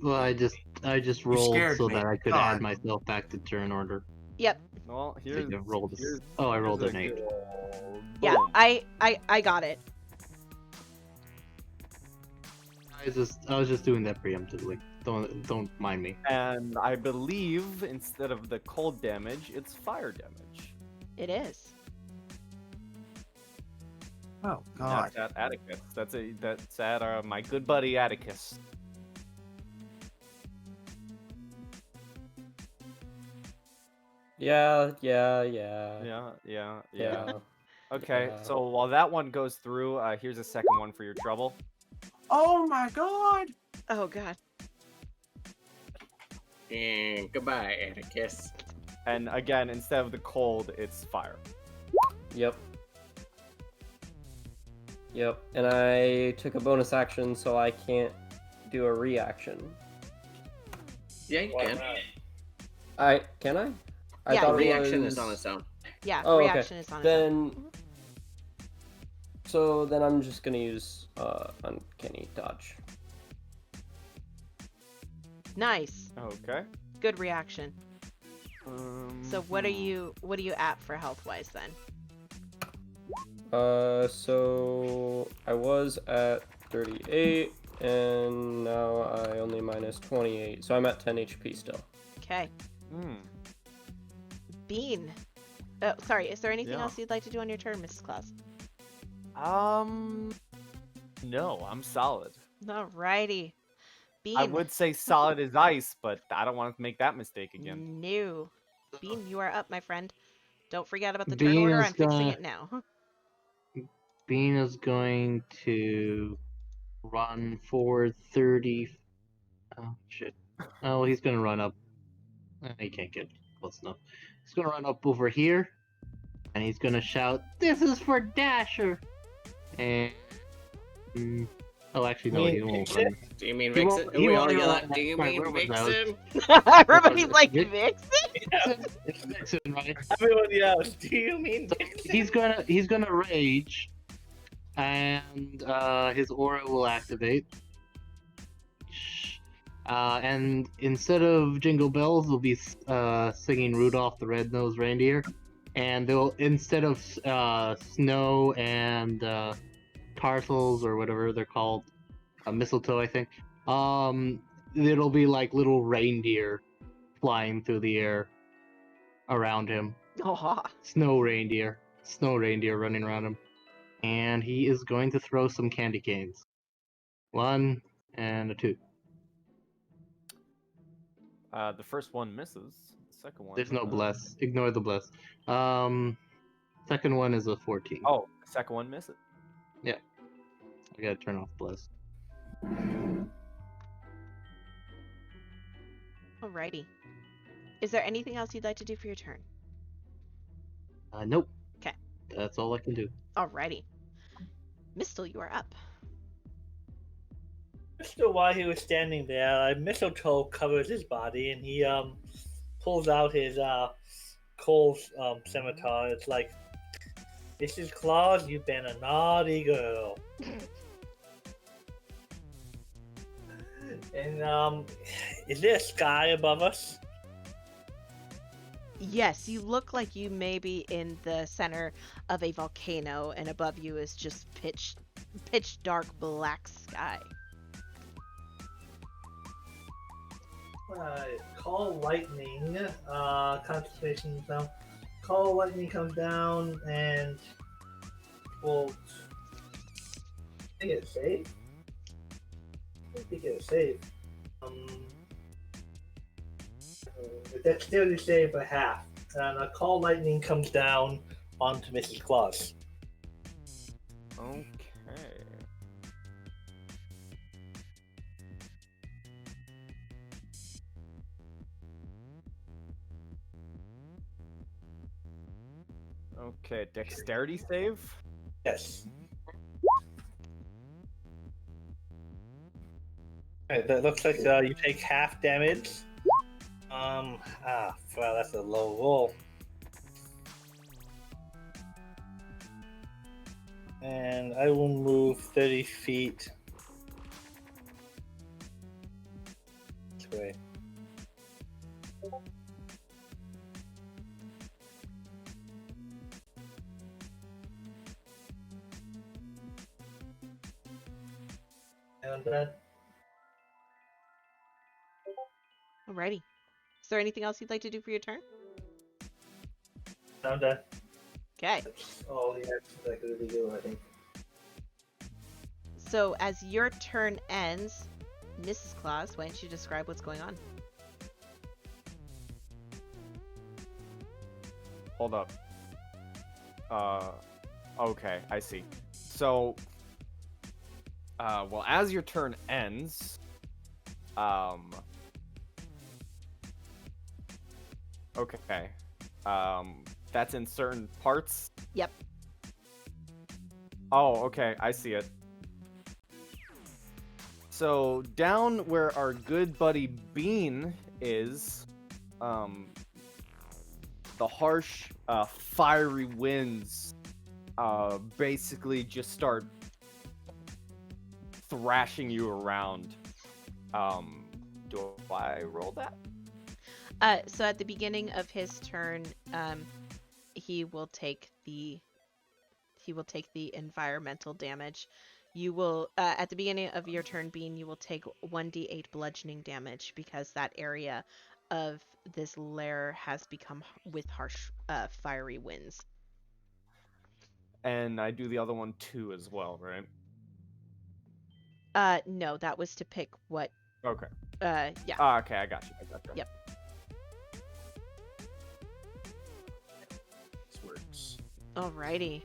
Well, I just rolled scared so me. that I could God. add myself back to turn order. Yep. Well, I here's, think I rolled. here's Oh, I rolled here's an a 8. good old Yeah, boom. I got it. I was just doing that preemptively. Don't mind me. And I believe instead of the cold damage, it's fire damage. It is. Oh God. That's at Atticus. That's at my good buddy Atticus. Yeah. Yeah. Okay, Yeah. so while that one goes through, here's a second one for your trouble. Oh my God. Oh God. And goodbye, Atticus. And again, instead of the cold, it's fire. Yep. And I took a bonus action, so I can't do a reaction. Yeah, you can. Can I? I Yeah, thought it Reaction was... is on its own. Yeah, Oh, okay. reaction is on its own. Then, so then I'm just gonna use uncanny dodge. Nice. Okay. Good reaction. So what are hmm. you at for health wise then? So I was at 38, and now I only minus 28, so I'm at 10 HP still. Okay. Hmm. Bean. Oh, sorry. Is there anything Yeah. else you'd like to do on your turn, Mrs. Claus? No, I'm solid. Alrighty. Bean. I would say solid as ice, but I don't want to make that mistake again. No. Bean, you are up, my friend. Don't forget about the turn Bean order. is I'm fixing gonna- it now. Bean is going to run forward 30. Oh, shit. Oh, he's gonna run up. He can't get close enough. He's gonna run up over here, and he's gonna shout, "This is for Dasher!" And. Oh, actually, no, he won't run. Do you mean He Vixen? won't- he We won't all yell run out, do you right, mean where was that? Vixen? Everybody's like, Vic- Vixen? It's Vixen, right? Everyone yells, do you mean So Dixon? he's gonna rage, and his aura will activate. And instead of Jingle Bells, they'll be singing Rudolph the Red-Nosed Reindeer, and they'll instead of snow and parcels or whatever they're called, mistletoe, I think. It'll be like little reindeer flying through the air around him. Oh, Snow reindeer running around him. And he is going to throw some candy canes. 1 and a 2. The first one misses. The second one. There's no bless. Ignore the bless. Second one is a 14. Oh, the second one misses. I gotta turn off bless. alrighty. Is there anything else you'd like to do for your turn? Nope. 'Kay. That's all I can do. Alrighty. Mistle, you are up. Just while he was standing there, mistletoe covers his body, and he pulls out his coal scimitar. It's like, "This is Claus. You've been a naughty girl." And is there a sky above us? Yes, you look like you may be in the center of a volcano, and above you is just pitch dark black sky. Call lightning. Concentration down. Call lightning comes down and will. I think it's safe. I think it's safe. The dexterity save for half, and a call lightning comes down onto Mrs. Claus. Okay. Okay, dexterity save. Yes. Alright, that looks like you take half damage. Wow, that's a low roll. And I will move 30 feet this way. And Alrighty. Is there anything else you'd like to do for your turn? I'm done. Okay. That's all the actions I could really do, I think. So as your turn ends, Mrs. Claus, why don't you describe what's going on? Hold up. Okay, I see. So, well, as your turn ends, okay, that's in certain parts? Yep. Oh, okay, I see it. So, down where our good buddy Bean is, the harsh, fiery winds basically just start thrashing you around. Do I roll that? So at the beginning of his turn, he will take the environmental damage. You will at the beginning of your turn, Bean, you will take 1d8 bludgeoning damage because that area of this lair has become with harsh fiery winds. And I do the other one too as well, right? No, that was to pick what. Okay. Yeah. Okay, I got you. Yep. This works. Alrighty.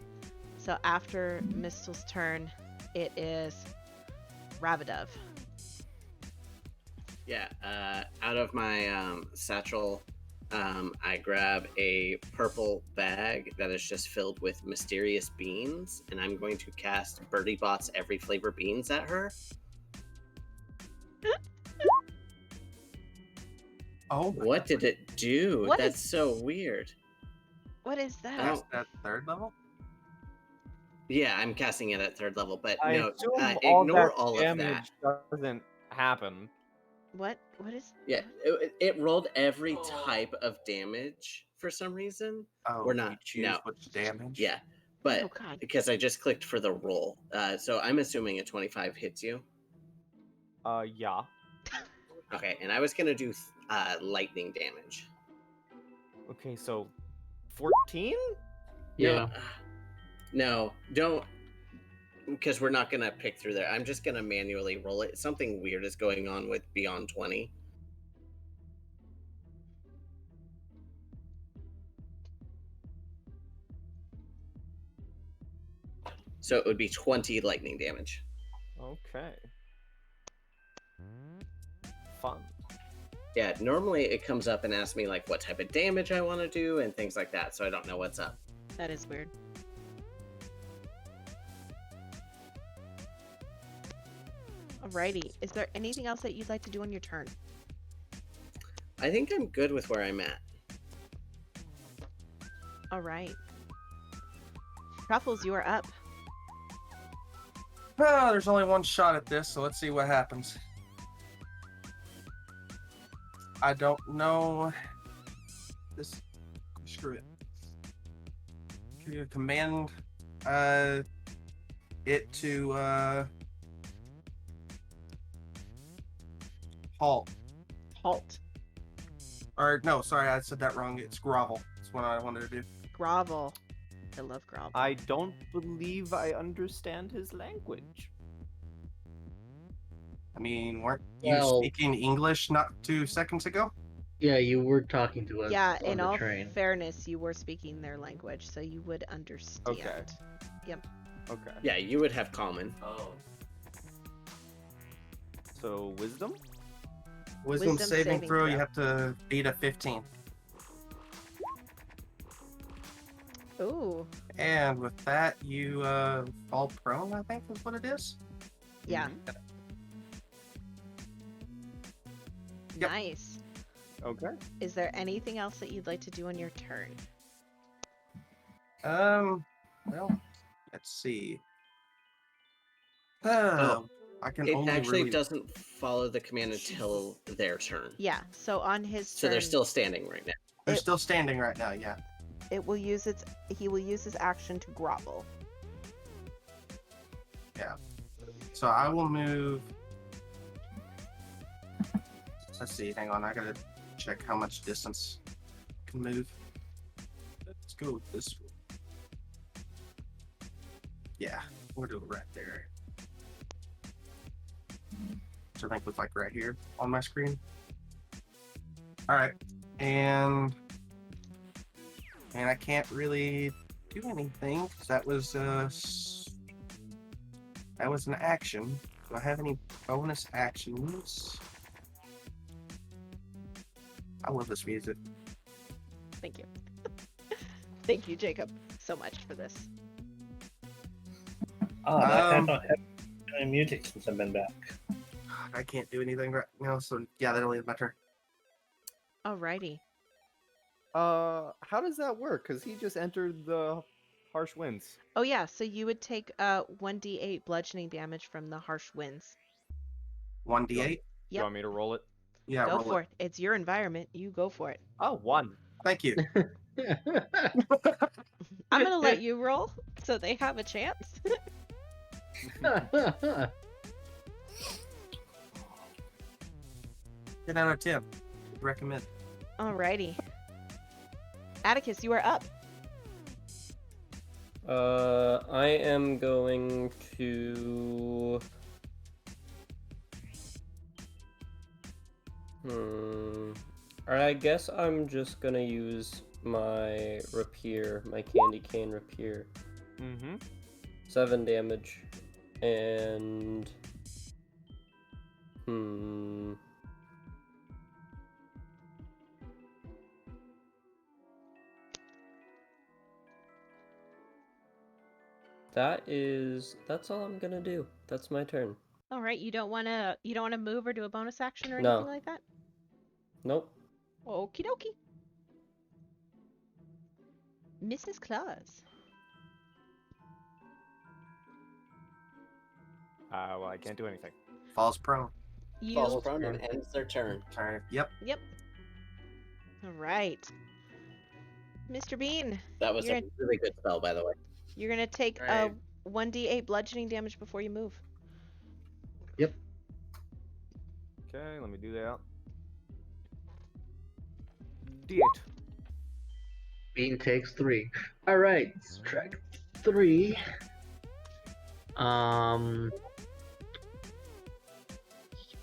So after Mistel's turn, it is Ravidov. Yeah, out of my satchel, I grab a purple bag that is just filled with mysterious beans, and I'm going to cast Birdie Bot's every flavor beans at her. Oh, What did it do? What That's is- so weird. What is that? Oh. that's at 3rd level? Yeah, I'm casting it at 3rd level, but I no, assume ignore that all of that. damage doesn't happen. What is? Yeah, it rolled every type of damage for some reason. Oh, We're not- you choose no. which damage? Yeah, but Oh God. because I just clicked for the roll, so I'm assuming a 25 hits you. Yeah. Okay, and I was gonna do lightning damage. Okay, so 14? Yeah. No, don't, because we're not gonna pick through there. I'm just gonna manually roll it. Something weird is going on with Beyond 20. So it would be 20 lightning damage. Okay. Fun. Yeah, normally it comes up and asks me like what type of damage I want to do and things like that, so I don't know what's up. That is weird. Alrighty. Is there anything else that you'd like to do on your turn? I think I'm good with where I'm at. Alright. Truffles, you are up. Oh, there's only one shot at this, so let's see what happens. I don't know. This. Screw it. Can you command it to halt. Halt. Or no, sorry, I said that wrong. It's grovel. That's what I wanted to do. Grovel. I love grovel. I don't believe I understand his language. I mean, weren't you Well- speaking English not 2 seconds ago? Yeah, you were talking to us Yeah, on in the all train. fairness, you were speaking their language, so you would understand. Okay. Okay. Yeah, you would have common. Oh. So Wisdom? wisdom saving saving throw, you throw. have to beat a 15. Ooh. And with that, you fall prone, I think is what it is. Yeah. Yep. Nice. Okay. Is there anything else that you'd like to do on your turn? Well, let's see. I can It only actually really... doesn't follow the command until their turn. Yeah. So on his So turn, they're still standing right now. They're still standing right now, yeah. it will use its. He will use his action to grovel. So I will move... Let's see, hang on, I gotta check how much distance I can move. Let's go with this one. Yeah, we'll do it right there. So I think it's like right here on my screen. Alright, and I can't really do anything because that was an action. Do I have any bonus actions? I love this music. Thank you. Thank you, Jacob, so much for this. I don't have any music since I've been back. I can't do anything right now, so yeah, that'll leave my turn. Alrighty. How does that work? Because he just entered the harsh winds. Oh yeah, so you would take 1d8 bludgeoning damage from the harsh winds. 1d8. Do you want me to roll it? Yeah, Go roll for it. it. It's your environment. You go for it. Oh, 1. Thank you. I'm gonna let you roll so they have a chance. 10 out of 10. Recommend. Alrighty. Atticus, you are up. I am going to. I guess I'm just gonna use my rapier, my candy cane rapier. Mm-hmm. 7 damage. And. That's all I'm gonna do. That's my turn. All right, you don't wanna move or do a bonus action or No. anything like that? Nope. Okie dokie. Mrs. Claus. Well, I can't do anything. Falls prone. You. Falls prone and ends their turn. Turn. Yep. Yep. All right. Mr. Bean, That was You're a in- really good spell, by the way. you're gonna take Right. 1d8 bludgeoning damage before you move. Okay, let me do that. D8. Bean takes 3. All right, subtract 3.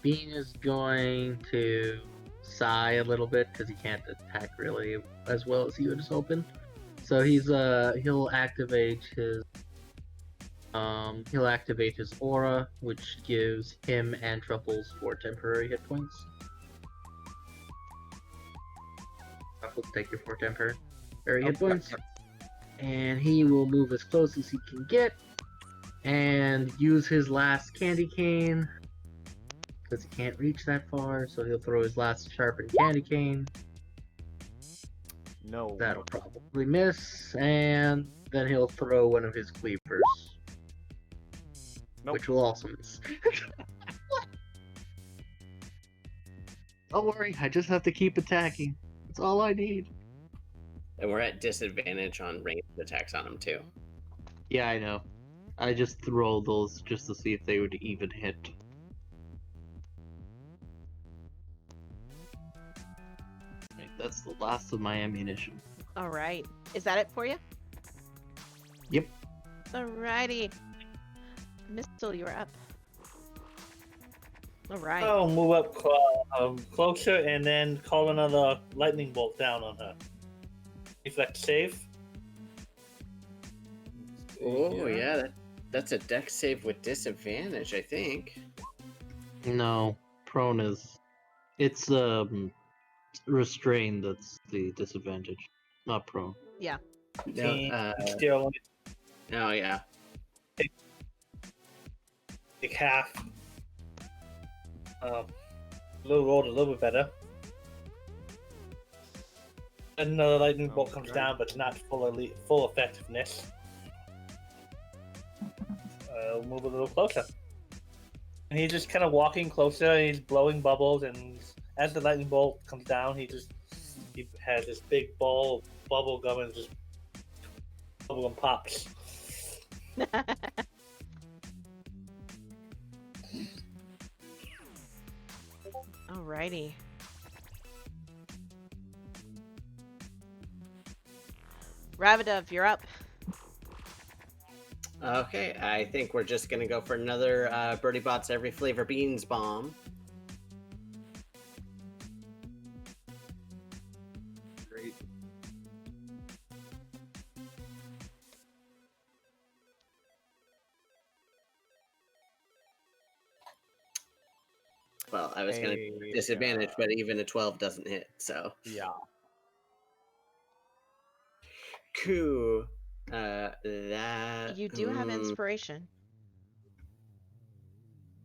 Bean is going to sigh a little bit because he can't attack really as well as he was hoping. So he'll activate his aura, which gives him and Truffles 4 temporary hit points. Truffles, take your 4 temporary hit points. And he will move as close as he can get and use his last candy cane because he can't reach that far, so he'll throw his last sharpened candy cane. No. That'll probably miss, and then he'll throw one of his cleavers, Nope. which will also miss. Don't worry, I just have to keep attacking. That's all I need. And we're at disadvantage on ranged attacks on him, too. Yeah, I know. I just rolled those just to see if they would even hit. Right, that's the last of my ammunition. All right. Is that it for you? Yep. Alrighty. Mistle, you're up. All right. I'll move up closer and then call another lightning bolt down on her. Reflex save. Oh, yeah. That's a dex save with disadvantage, I think. No, prone is. It's restrained that's the disadvantage, not prone. Yeah. No, Still oh, yeah. take half. Rolled a little bit better. Another lightning bolt comes Okay. down, but not full effectiveness. We'll move a little closer. And he's just kind of walking closer, and he's blowing bubbles, and as the lightning bolt comes down, he has this big ball of bubble gum and just bubble gum pops. Alrighty. Ravidov, you're up. Okay, I think we're just gonna go for another Birdie Bots Every Flavor Beans bomb. Great. Well, I was gonna disadvantage, but even a 12 doesn't hit, so. Yeah. Cool. That. You do have inspiration.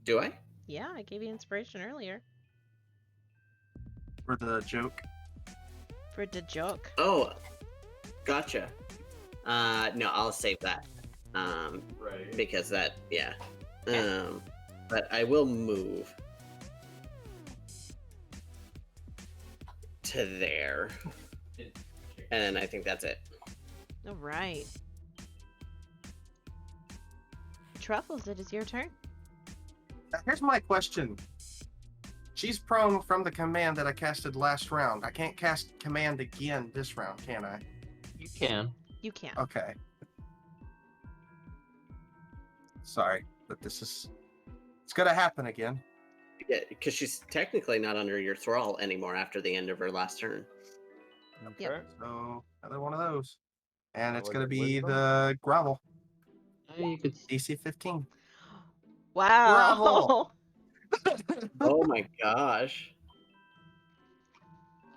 Do I? Yeah, I gave you inspiration earlier For the joke. for the joke. Oh, gotcha. No, I'll save that. Right. Because that, yeah. But I will move. to there. And I think that's it. All right. Truffles, it is your turn. Here's my question. She's prone from the command that I casted last round. I can't cast command again this round, can I? You can. You can. Okay. Sorry, but it's gonna happen again. Yeah, because she's technically not under your thrall anymore after the end of her last turn. Okay. Yep. So another one of those. And Now it's was gonna it be wisdom? the gravel. You could. DC 15. Wow. Oh my gosh.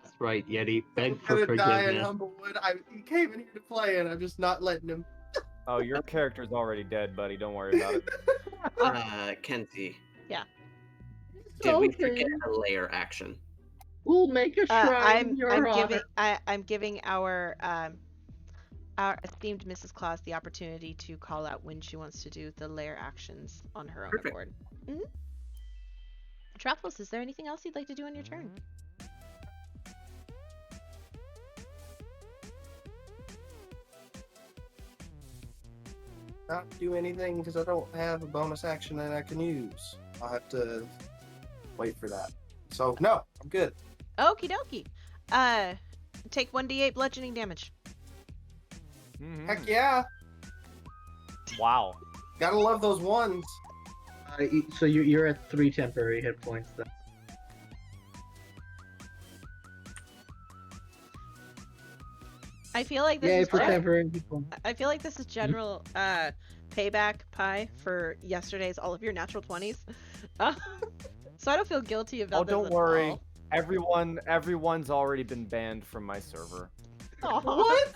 That's right, Yeti. Beg I'm for gonna die in forgiveness. Humblewood. He came in here to play and I'm just not letting him. Oh, your character's already dead, buddy. Don't worry about it. Kenzie. Yeah. Did we Okay. forget a layer action? We'll make a shrine, Your Honor. I'm giving our esteemed Mrs. Claus the opportunity to call out when she wants to do the lair actions on her own Perfect. accord. Mm-hmm. Truffles, is there anything else you'd like to do on your turn? Not do anything because I don't have a bonus action that I can use. I'll have to wait for that. So no, I'm good. Okie dokie. Take 1d8 bludgeoning damage. Mhm. Heck yeah. Wow. Gotta love those ones. So you're at 3 temporary hit points then. I feel like this Yay is for temporary hit points. I feel like this is general payback pie for yesterday's all of your natural 20s. So I don't feel guilty about Oh, this don't at worry. all. Everyone's already been banned from my server. Aw. What?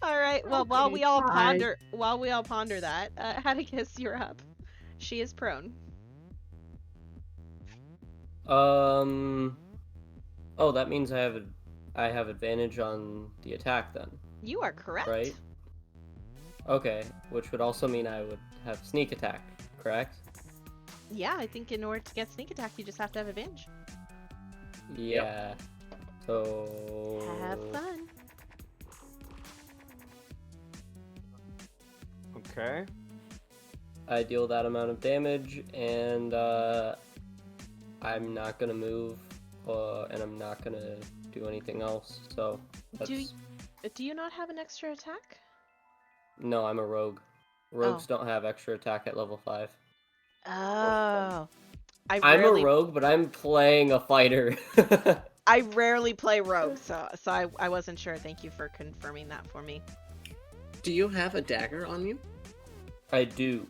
All right. Well, Okay, while we all fine. ponder that, Atticus, you're up. She is prone. Oh, that means I have advantage on the attack then, You are correct. right? Okay, which would also mean I would have sneak attack, correct? Yeah, I think in order to get sneak attack, you just have to have advantage. Yeah. So Have fun. Okay. I deal that amount of damage, and I'm not gonna move, and I'm not gonna do anything else. So that's... Do you not have an extra attack? No, I'm a rogue. Rogues don't have extra attack at level 5. Oh. I'm a rogue, but I'm playing a fighter. I rarely play rogue, so I wasn't sure. Thank you for confirming that for me. Do you have a dagger on you? I do.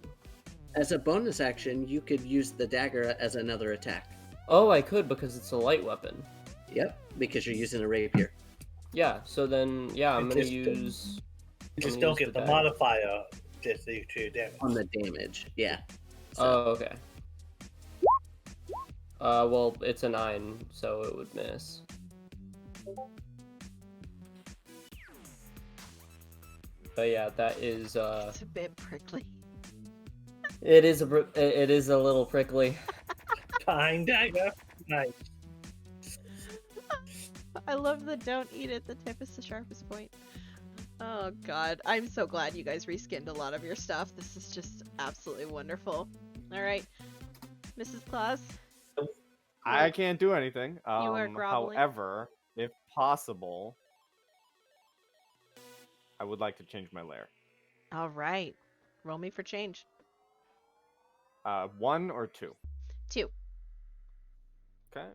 As a bonus action, you could use the dagger as another attack. Oh, I could because it's a light weapon. Yep, because you're using a rapier. Yeah, so then, yeah, I'm gonna Just- use... Just I'm don't gonna use get the dagger. modifier just to damage. On the damage, yeah. Oh, okay. Well, it's a 9, so it would miss. But yeah, that is, It's a bit prickly. it is a little prickly. Fine dagger. Nice. I love the don't eat it, the tip is the sharpest point. Oh god, I'm so glad you guys reskinned a lot of your stuff. This is just absolutely wonderful. Alright, Mrs. Claus? I can't do anything. are groveling. However, if possible, I would like to change my lair. Alright, roll me for change. 1 or 2. 2. Okay.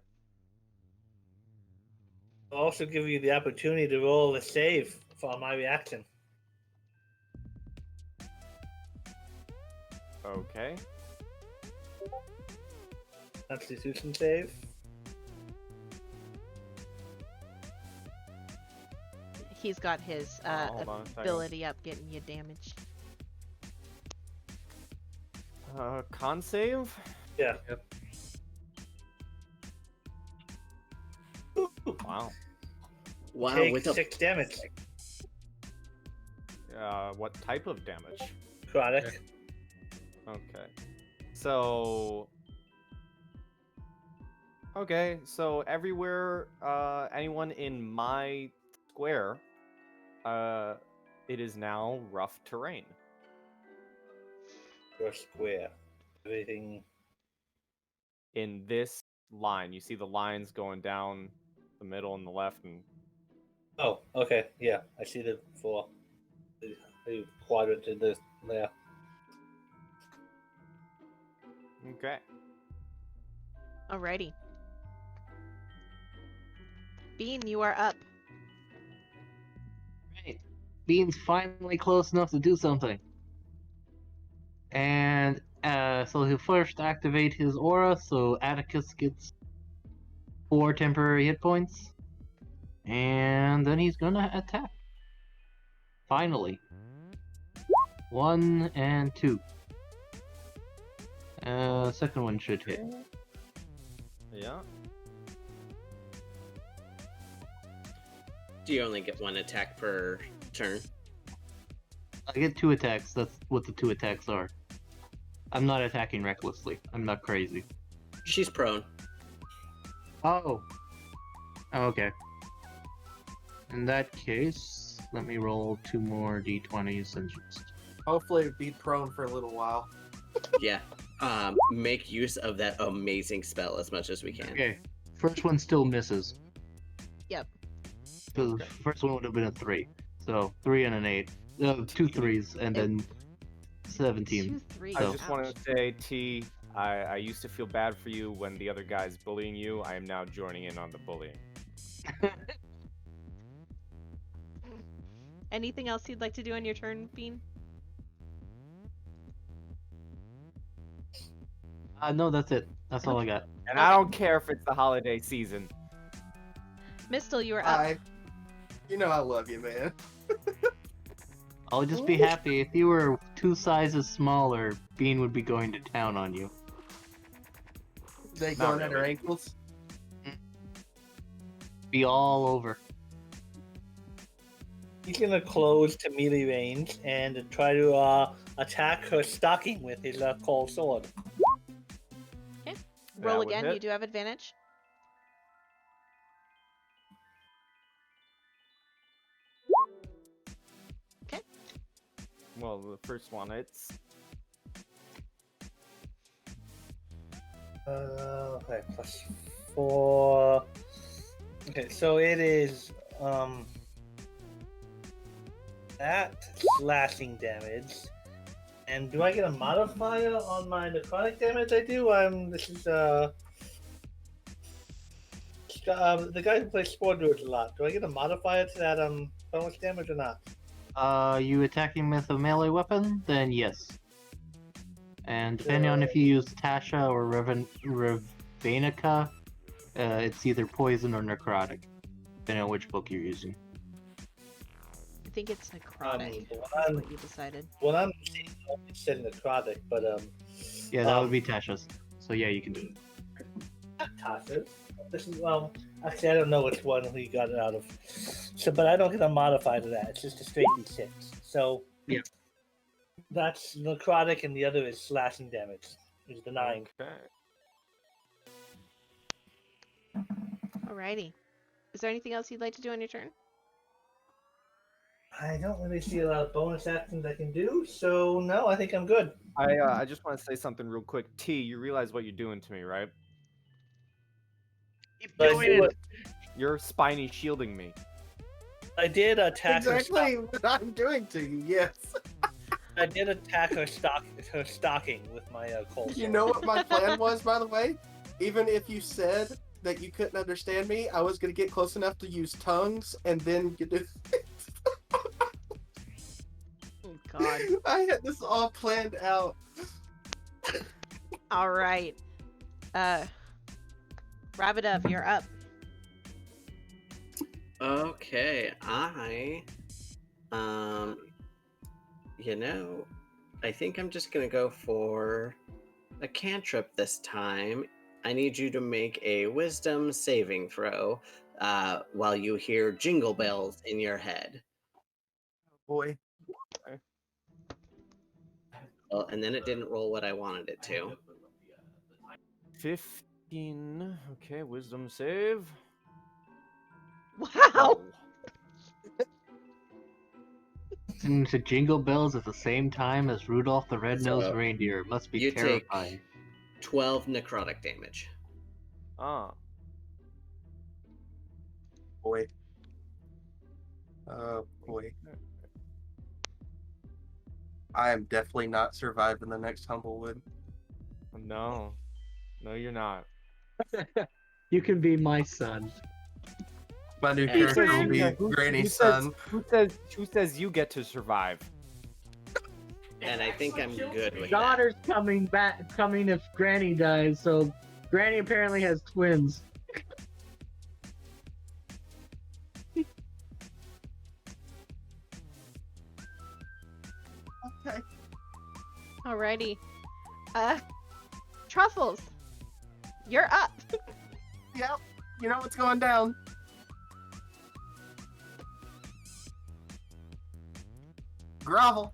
I'll also give you the opportunity to roll a save for my reaction. Okay. Constitution save. He's got his Hold on a second. ability up getting you damage. Con save? Yeah. Wow. Wow, Take with a 6 damage. What type of damage? Chronic. Okay. So Okay, so everywhere, anyone in my square, it is now rough terrain. Your square. Everything. In this line, you see the lines going down the middle and the left, and Oh, okay. Yeah, I see the four. The quadrant in this there. okay. Alrighty. Bean, you are up. Right. Bean's finally close enough to do something. And so he'll first activate his aura, so Atticus gets 4 temporary hit points. And then he's gonna attack. Finally. 1 and 2. Second one should hit. Yeah. Do you only get 1 attack per turn? I get 2 attacks, that's what the 2 attacks are. I'm not attacking recklessly. I'm not crazy. She's prone. Oh. Okay. In that case, let me roll 2 more d20s and just... Hopefully be prone for a little while. Yeah. Make use of that amazing spell as much as we can. Okay. First one still misses. Yep. Because the first one would have been a 3. So 3 and an 8. 2 3s and then 17. 2, 3. I So- just want to say, T, I used to feel bad for you when the other guy's bullying you. I am now joining in on the bullying. Anything else you'd like to do on your turn, Bean? No, that's it. That's all I got. And I don't care if it's the holiday season. Mistle, you are up. Hi. You know I love you, man. I'll just be happy if you were 2 sizes smaller, Bean would be going to town on you. They Not going at her really. ankles. Be all over. He's gonna close to melee range and try to attack her stocking with his cold sword. Roll would again. hit. You do have advantage. Well, the first one, it's Okay, +4. Okay, so it is that slashing damage. And do I get a modifier on my necrotic damage? I do. This is the guy who plays Spore Druids a lot. Do I get a modifier to that bonus damage or not? You attacking with a melee weapon? Then yes. And depending on if you use Tasha or Revenica, it's either poison or necrotic, depending on which book you're using. I think it's necrotic. What That's I'm- what you decided. Well, I'm saying necrotic, but Yeah, that would be Tasha's. So yeah, you can do it. Tasha. This is actually I don't know which one we got it out of. So, but I don't get a modifier to that. It's just a straight d6. So Yeah. that's necrotic, and the other is slashing damage. Is the 9. okay. Alrighty. Is there anything else you'd like to do on your turn? I don't really see a lot of bonus actions I can do, so no, I think I'm good. I just want to say something real quick. T, you realize what you're doing to me, right? But I do- You're spiny shielding me. I did attack Exactly what I'm doing to you, yes. I did attack her stocking with my cold. You sword. know what my plan was, by the way? Even if you said that you couldn't understand me, I was going to get close enough to use tongues and then get to... Oh God. I had this all planned out. All right. Rabbit, you're up. Okay, I think I'm just gonna go for a cantrip this time. I need you to make a wisdom saving throw while you hear jingle bells in your head. Boy. Well, and then it didn't roll what I wanted it to. Okay, wisdom save. Wow. Listening to Jingle Bells at the same time as Rudolph the Red-Nosed So, Reindeer must be you take terrifying. 12 necrotic damage. Ah. Boy. Oh boy. I am definitely not surviving the next Humblewood. No. No, you're not. You can be my son. My new Hey, character will Granny. be Granny's son. Who says you get to survive? And I think I'm good with that. Daughter's coming if Granny dies, so Granny apparently has twins. Okay. Alrighty. Truffles, you're up. Yep. You know what's going down. Grovel.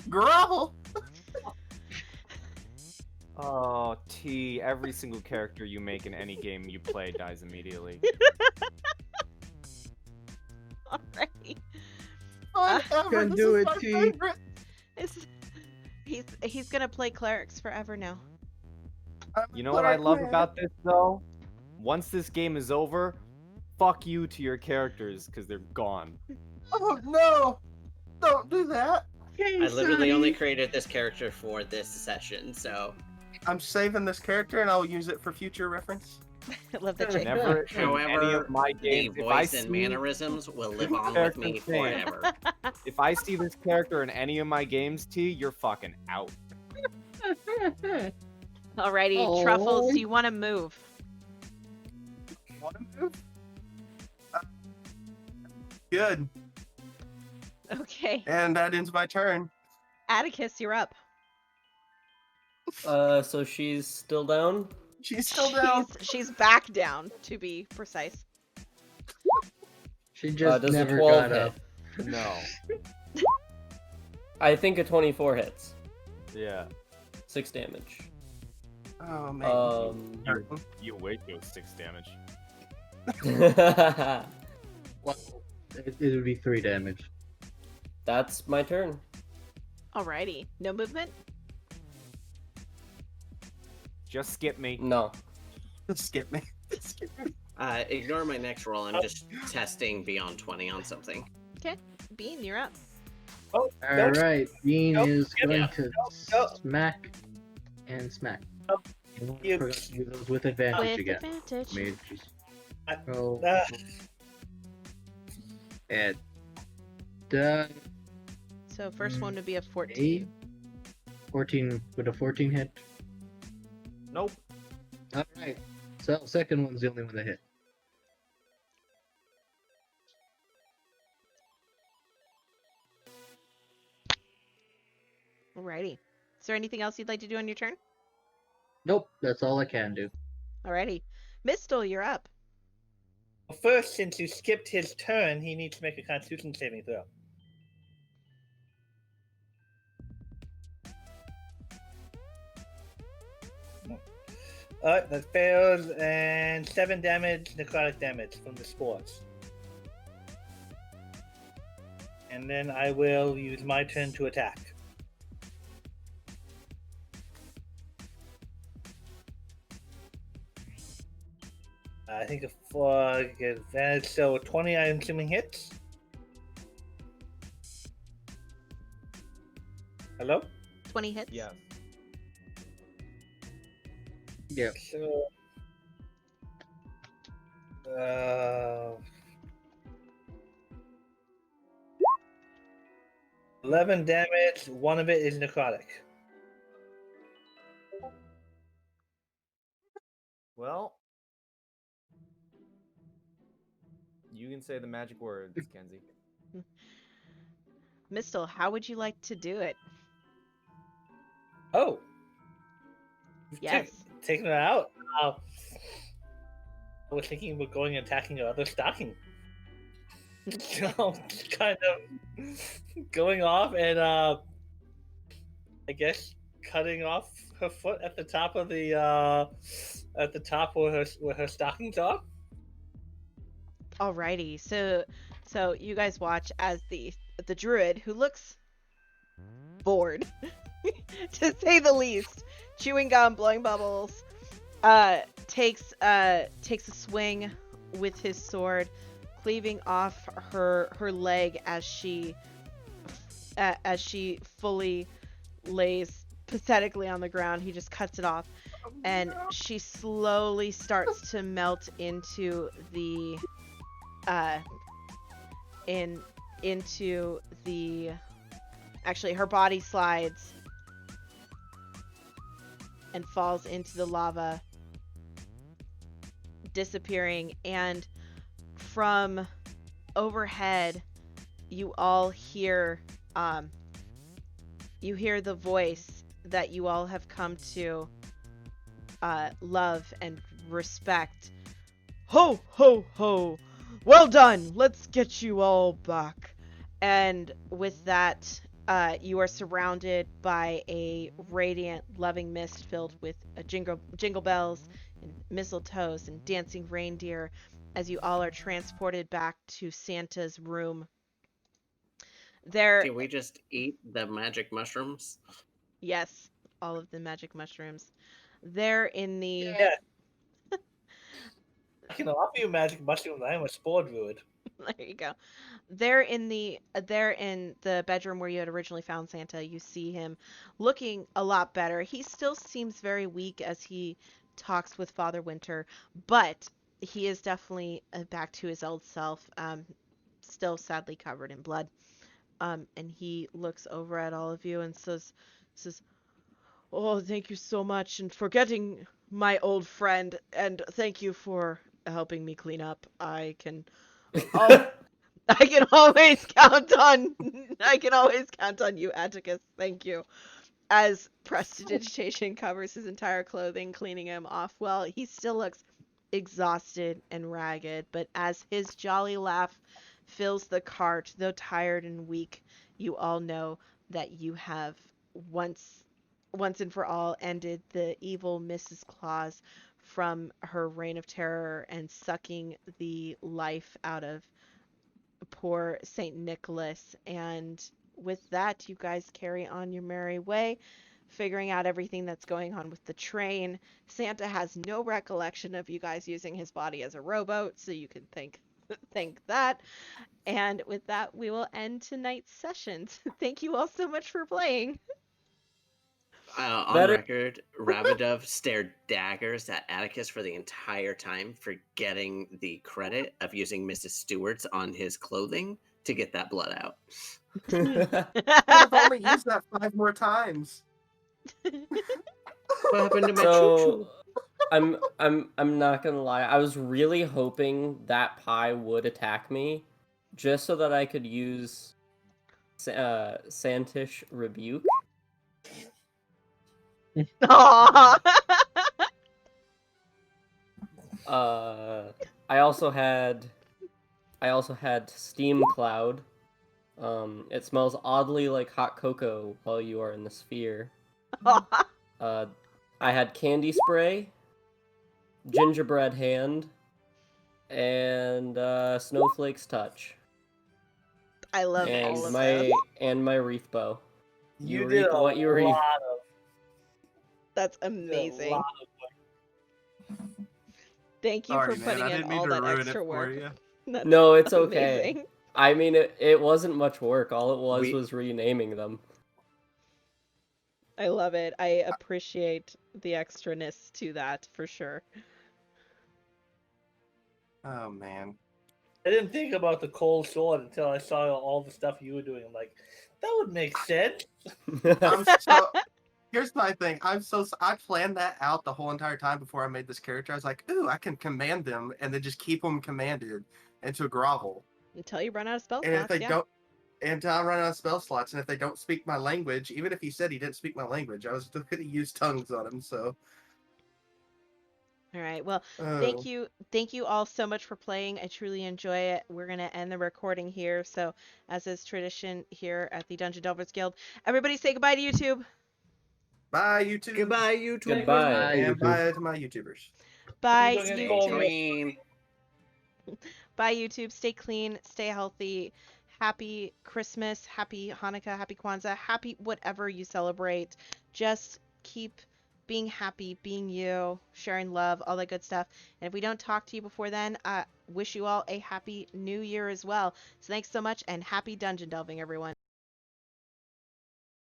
Grovel. Oh, T. Every single character you make in any game you play dies immediately. Alrighty. Whatever, Can this do is it, my T. favorite. He's gonna play clerics forever now. I'm You know what I cleric love man. about this, though? Once this game is over, fuck you to your characters, because they're gone. Oh no! Don't do that. Hey, I literally Sonny. only created this character for this session, so I'm saving this character and I'll use it for future reference. I love the Jake. Never in any however, of my the games. If I voice and see, mannerisms will live on with character's me name. forever. if I see this character in any of my games, T, you're fucking out. Alrighty, Oh. Truffles, do you want to move? Want to move? Good. Okay. And that ends my turn. Atticus, you're up. So she's still down? She's still down. She's back down, to be precise. She just Does a never 12 got hit? up. No. I think a 24 hits. Yeah. 6 damage. Oh man. You wait till 6 damage. Well, it would be 3 damage. That's my turn. Alrighty. No movement? Just skip me. No. Skip me. Skip me. Ignore my next roll. I'm just testing beyond 20 on something. Bean, you're up. Oh, Alright, Bean Nope. is going Nope. to Nope. smack and smack. Nope. You You- forgot to do those with advantage With again. advantage. Mages. I- Oh, Uh, and So first one would be a 8, 14. 14, would a 14 hit? Nope. Alright, so second one's the only one that hit. Alrighty. Is there anything else you'd like to do on your turn? Nope, that's all I can do. Alrighty. Mistle, you're up. first, since you skipped his turn, he needs to make a Constitution saving throw. Alright, that fails, and 7 damage, necrotic damage from the spores. And then I will use my turn to attack. I think for advantage, so 20 I'm assuming hits. Hello? 20 hits? Yes. Yeah. So, 11 damage, one of it is necrotic. Well, you can say the magic words, Kenzie. Mistle, how would you like to do it? Oh! Yes. Taking it out? I was thinking about going and attacking your other stocking. So, just kind of going off and, I guess, cutting off her foot at the top of the at the top where her stockings are. Alrighty, so you guys watch as the druid, who looks bored, to say the least, chewing gum, blowing bubbles, takes a swing with his sword, cleaving off her leg as she fully lays pathetically on the ground. He just cuts it off, and she slowly starts to melt into the actually her body slides and falls into the lava, disappearing. And from overhead, you all hear the voice that you all have come to love and respect. Ho ho ho, well done, let's get you all back. And with that, you are surrounded by a radiant, loving mist filled with jingle bells and mistletoes and dancing reindeer, as you all are transported back to Santa's room. Did we just eat the magic mushrooms? Yes, all of the magic mushrooms. They're in the... Yeah. I can offer you magic mushrooms. I am a spore druid. There you go. They're in the bedroom where you had originally found Santa. You see him looking a lot better. He still seems very weak as he talks with Father Winter, but he is definitely back to his old self, still sadly covered in blood. And he looks over at all of you and says, "Oh, thank you so much, and for getting my old friend, and thank you for helping me clean up. I can always count on you, Atticus. Thank you." As prestidigitation covers his entire clothing, cleaning him off, well, he still looks exhausted and ragged, but as his jolly laugh fills the cart, though tired and weak, you all know that you have once and for all ended the evil Mrs. Claus from her reign of terror and sucking the life out of poor Saint Nicholas. And with that, you guys carry on your merry way, figuring out everything that's going on with the train. Santa has no recollection of you guys using his body as a rowboat, so you can thank that. And with that, we will end tonight's sessions. Thank you all so much for playing. On record, Ravidov stared daggers at Atticus for the entire time, forgetting the credit of using Mrs. Stewart's on his clothing to get that blood out. I've only used that 5 more times. What happened to my So, I'm not gonna lie. I was really hoping that pie would attack me, just so that I could use Santish Rebuke. Aww. I also had Steam Cloud. It smells oddly like hot cocoa while you are in the sphere. I had Candy Spray, Gingerbread Hand, and Snowflake's Touch. I love all of those. And my Wreath Bow. You did a what you reap. lot of. That's amazing. Thank you Sorry, for man, putting I in didn't mean all to that ruin extra it for work. you. That's No, it's okay. amazing. I mean, it wasn't much work. All it was renaming them. I love it. I appreciate the extraness to that for sure. Oh man. I didn't think about the cold sword until I saw all the stuff you were doing. I'm like, that would make sense. Here's my thing. I planned that out the whole entire time before I made this character. I was like, ooh, I can command them and then just keep them commanded into grovel. Until you run out of spell And if slots, they yeah. don't, until I run out of spell slots, and if they don't speak my language, even if he said he didn't speak my language, I was still going to use tongues on him. So. All right. Well, thank you all so much for playing. I truly enjoy it. We're going to end the recording here. So, as is tradition here at the Dungeon Delvers Guild, everybody say goodbye to YouTube. Bye, YouTube. Goodbye, YouTube. Goodbye. And YouTube. bye to my YouTubers. Bye, You're gonna Stay go- YouTube. clean. Bye, YouTube. Stay clean, stay healthy. Happy Christmas, happy Hanukkah, happy Kwanzaa, happy whatever you celebrate. Just keep being happy, being you, sharing love, all that good stuff. And if we don't talk to you before then, wish you all a happy new year as well. So thanks so much and happy dungeon delving, everyone.